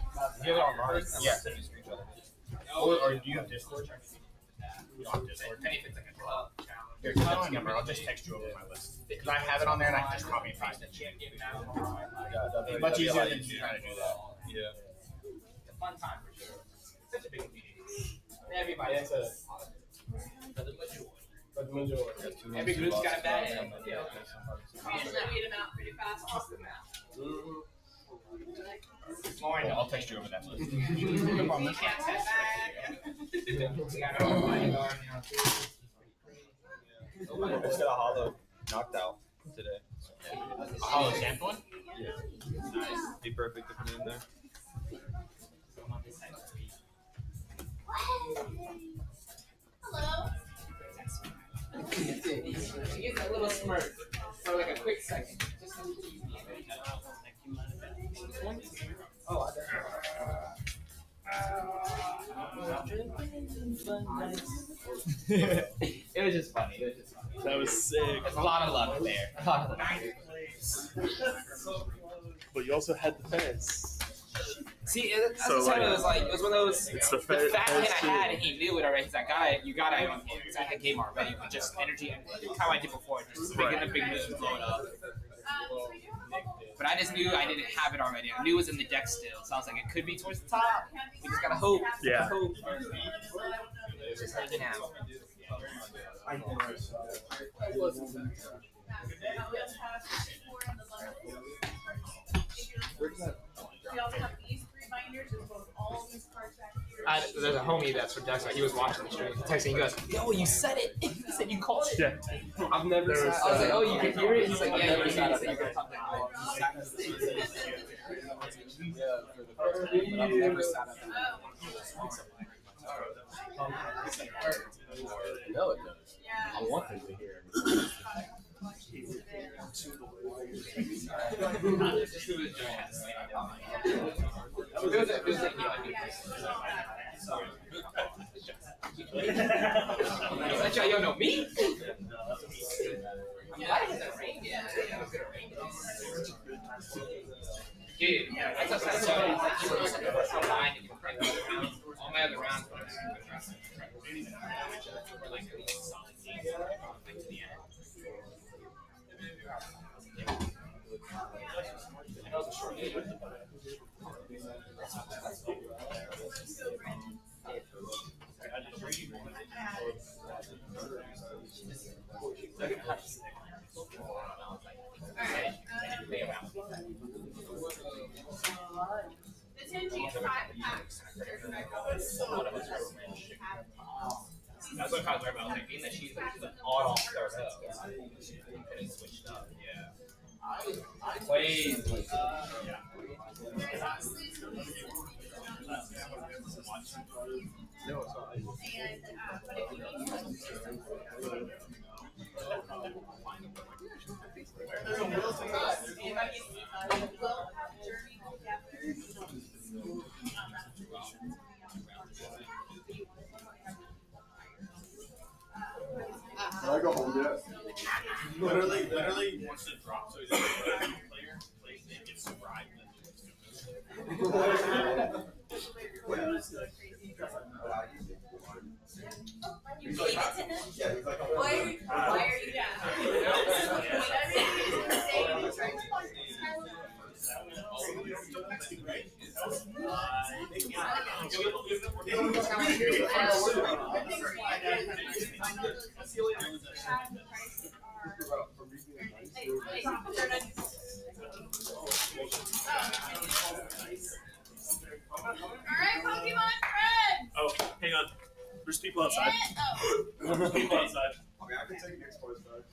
Do you have it online? Yeah. Or do you have Discord? You don't have Discord. Here, send my number. I'll just text you over my list. Because I have it on there and I can just copy and paste it. It's much easier than you trying to do that. Yeah. It's a fun time for sure. Such a big meeting. Everybody. Every group's got a bad end. We usually weed them out pretty fast. I'll text you over that list. You can't test I just got a hollow knocked out today. A hollow sampling? Yeah. Nice. Be perfect to put it in there. Hello. She gets a little smirk for like a quick second. Just to tease me. Oh, it was just funny. That was sick. There's a lot of luck there. A lot of luck. But you also had the Fez. See, that's so, it was like, it was one of those, it's the fat hit I too. had, and he knew it already. He's like, you got it on him. He's like, I had game already, but just energy, and how I did before, just making a big move and blow it up. But I just knew I didn't have it already. I knew it was in the deck still, so I was like, it could be towards the top. We just gotta hope. Yeah. Hope. Just hanging out. We also have these 3 binders with both all these cards back here. There's a homie that's from Dex, he was watching the stream. He texted me, he goes, yo, you said it. He said you called it. Yeah. I've never sat. I was like, oh, you can hear it? He's like, yeah, you can hear it. He said you can talk that. I've never sat at No, it does. I want them to hear it. You know me? I'm glad it was rain. Yeah, it was good rain. Dude, that's all my other rounds were like solid to the end. That was a short game. The 10G is 5 packs. That's what I was worried about. Like, being that she's like an auto start up. She couldn't switch up. Yeah. Wait. Can I go home yet? Literally wants to drop so he's a player, plays and gets surprised. Why are you down? Alright, Pokemon friends! Oh, hang on. There's people outside. There's people outside. I mean, I can take next place back.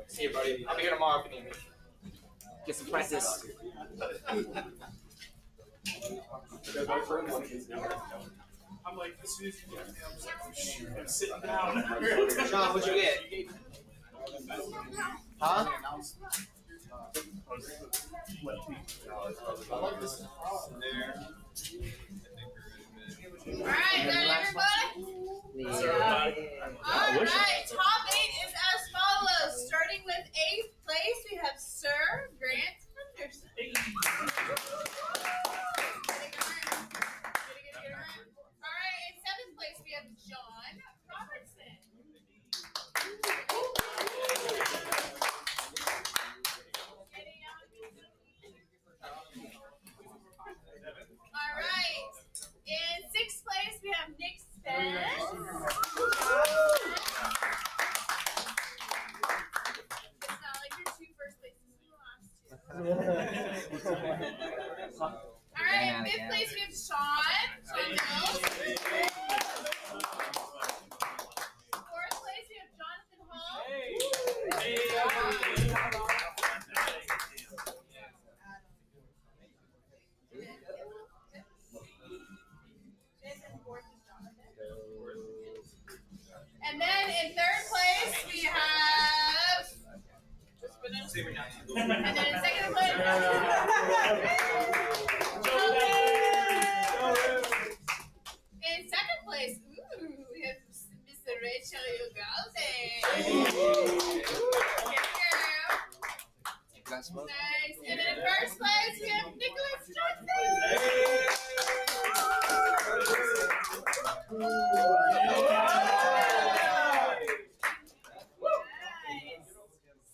See you, buddy. I'll be here tomorrow if you need me. Get some practice. I'm like, as soon as you get me, I'm just like, oh, shoot, I'm sitting down. Sean, what'd you get? Huh? I like this. Alright, done everybody? Alright, top 8 is as follows. Starting with 8th place, we have Sir Grant Henderson. Alright, in 7th place, we have John Robertson. Alright, in 6th place, we have Nick Spence. It's not like your 2 first places, you lost 2. Alright, in 5th place, we have Sean Mills. 4th place, we have Jonathan Hall. And then in 3rd place, we have. And then in 2nd place, in 2nd place, we have Mr. Rachel Ugalde. Nice. And then in 1st place, we have Nicholas Johnson. Nice.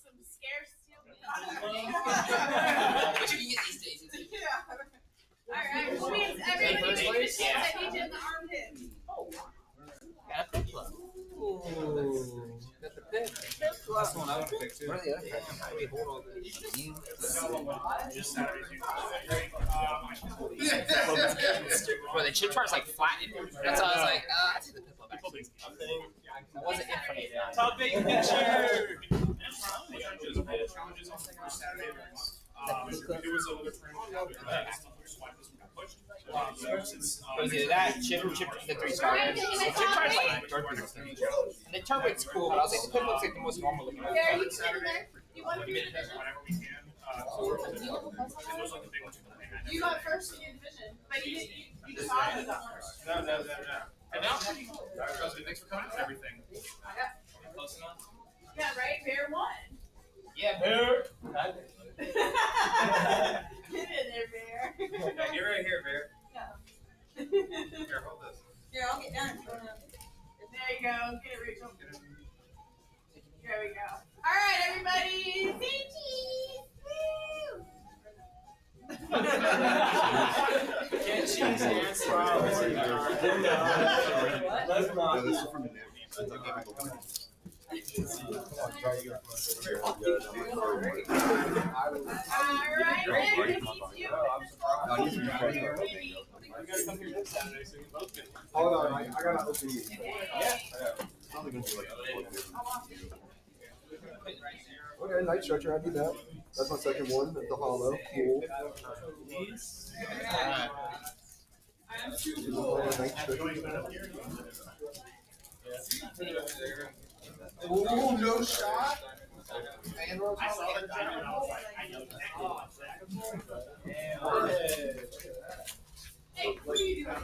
Some scarce steel. What you can get these days? Yeah. Alright, which means everybody needs to I need you in the armpit. Got a Piplup. Ooh. Got the Pip. That's the one I would pick too. What are the other cards? Wait, hold on. Bro, the chip chart's like flattened. That's why I was like, I take the Piplup back. That wasn't infinite. Top 8 picture! Challenges on the first Saturday of the month. There was another tournament. It was either that, chip, the 3 stars. The chip chart's like the Turbid's cool, but I was like, the Pip looks like the most normal looking one. Yeah, you can in there. You want to be in division? Whenever we can. Those are the big ones. You got first in your division, but you saw it. No. And now, thanks for coming and everything. Close enough? Yeah, right? Bear won. Yeah, Bear. Get in there, Bear. Yeah, you're right here, Bear. No. Here, hold this. Here, I'll get down. There you go. Get it, Rachel. There we go. All right, everybody. Say cheese. Woo! Can't this is from Nick. Alright, ready? Hold on, I gotta open you. Okay, night stretcher, I do that. That's my second one, the hollow. Cool. Night stretcher. Ooh, no shot. I saw the diamond and I was like, I know Hey, what are you doing?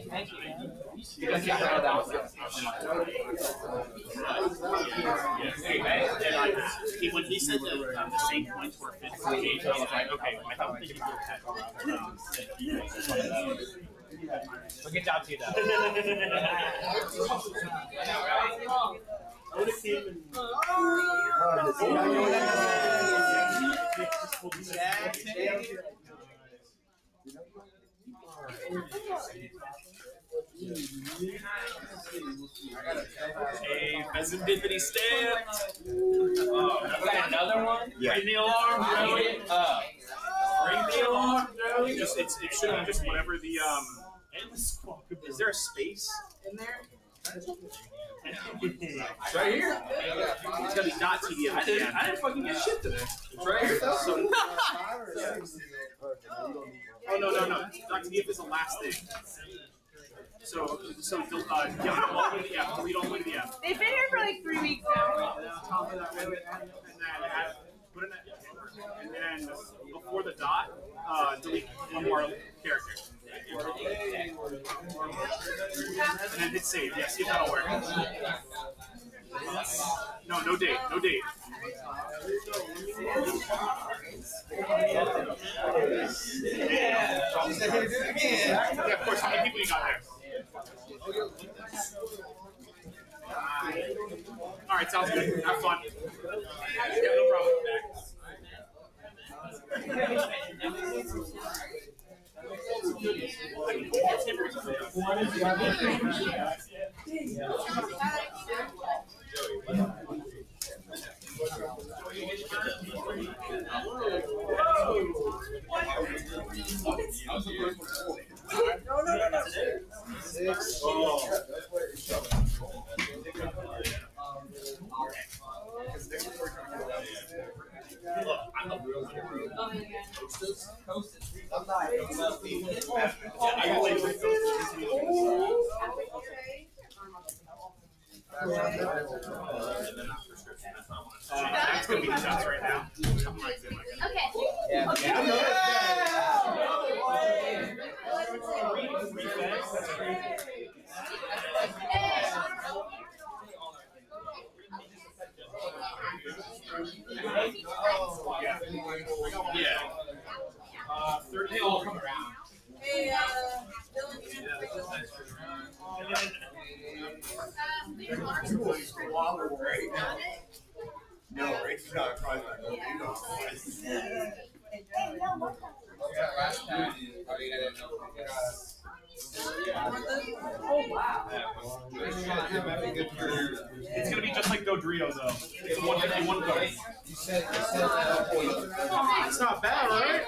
Thank you. When he said that the same points were 50 games, I was like, okay, I don't think he would have Well, good job to you, though. I would have came and. Hey, serendipity stamped. Got another one? Yeah. Ring the alarm, really? Ring the alarm, really? It should have just whatever the Is there a space in there? It's right here. It's gonna be not TD at the end. I didn't fucking get shit today. It's right here though. So. Oh no. Not TD is the last thing. So delete all the way to the F. They've been here for like 3 weeks now. And then before the dot, delete one more character. And then hit save. Yeah, see if that'll work. No date. Yeah, of course. How many people you got there? All right, sounds good. Have fun. Yeah, no problem. No. 6. Look, I'm a real hero. I'm not. That's gonna be the shots right now. Yeah. 30 all come around. Hey, Dylan, No, it's not probably not. Oh wow. It's gonna be just like Dodrio though. It's 151 card. It's not bad, right?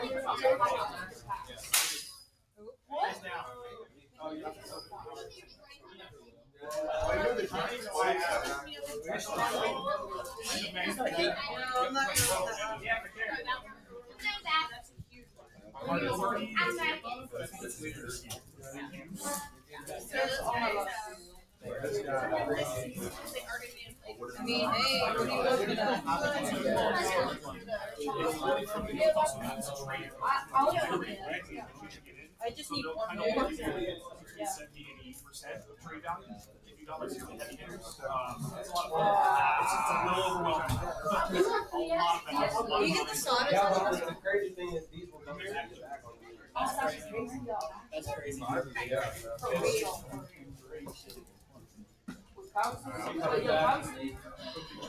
I mean, hey, what are you looking at? I just need one more. Yeah. 70-80% trade down. If you got like super heavy hitters, it's a lot of fun. It's a little overwhelming. A lot of fun. You get the soda. Yeah, but the crazy thing is these will come back on me. That's crazy. For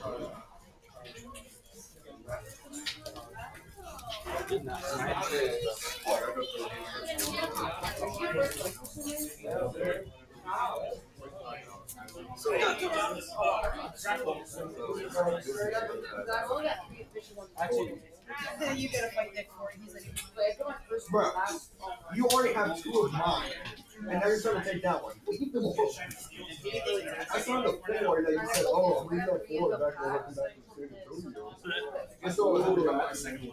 real. You gotta fight Nick for it. He's like, Bro, you already have 2 of mine, and now you're trying to take that one. I saw the 4 that you said, oh, we got 4 back to the studio. I saw it over my second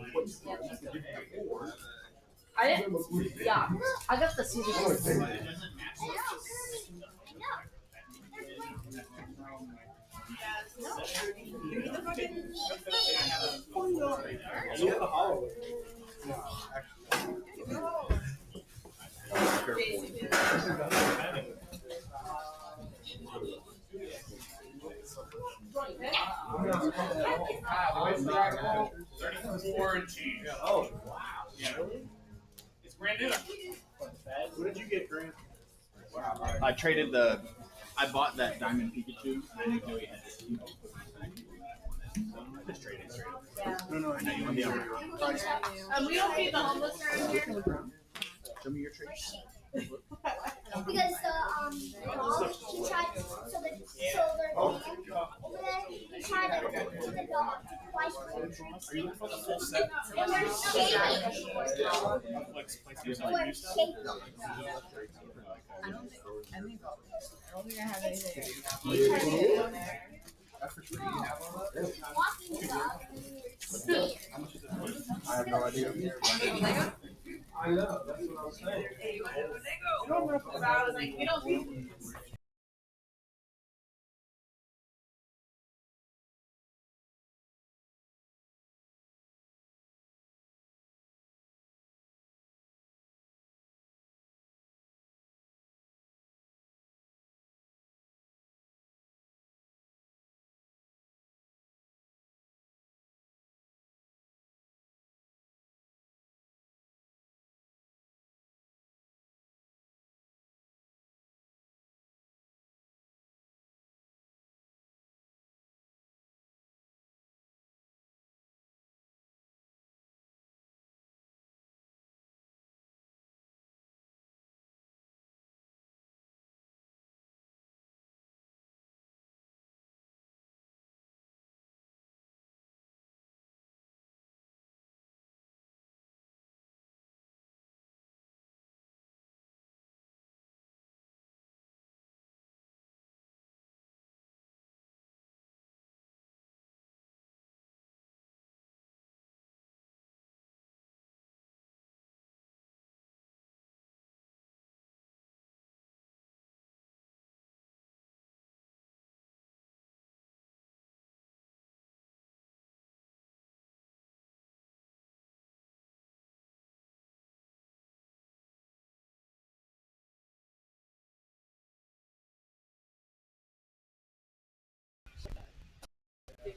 one. I didn't. Yeah, I got the season. Oh, wow. Yeah. It's brand new. What did you get, Grant? I traded the. I bought that Diamond Pikachu. I didn't know he had this. Just trade it. No, I know you want the other one. We don't feed the homeless around here. Show me your trade. Because dog, he tried, so the he tried to do the dog twice. And we're shaking. We're shaking. I don't think I have anything. That's for sure. Walking dog. I have no idea. I know, that's what I was saying. We don't feed.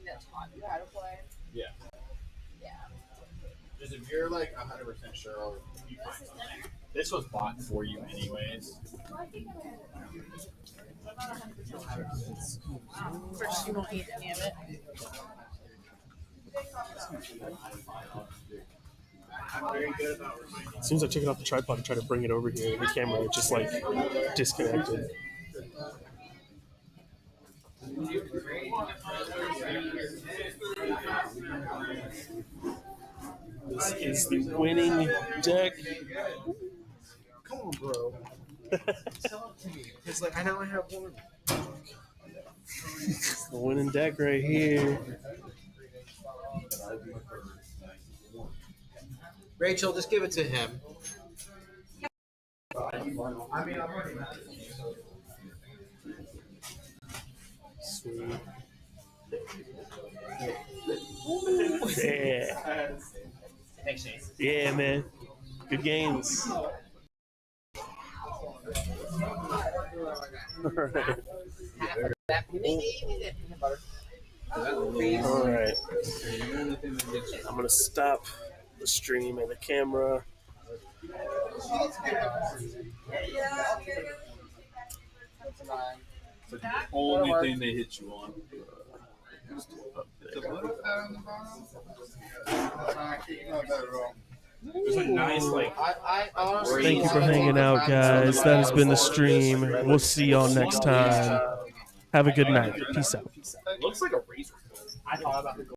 That's taught you how to play. Yeah. Yeah. Just if you're like 100% sure, you find something. This was bought for you anyways. Of course, you won't eat any of it. I'm very good about reminding. As soon as I took it off the tripod and tried to bring it over here, the camera just like disconnected. This is the winning deck. Come on, bro. Tell it to me. It's like I know I have one. It's the winning deck right here. Rachel, just give it to him. I mean, I'm already mad. Sweet. Yeah. Thanks, Shane. Yeah, man. Good games. All right. I'm gonna stop the stream and the camera. So the only thing they hit you on. It's a little fat on the bottom. Not that wrong. There's a nice like. I honestly. Thank you for hanging out, guys. That has been the stream. We'll see y'all next time. Have a good night. Peace out. Looks like a razor. I thought about the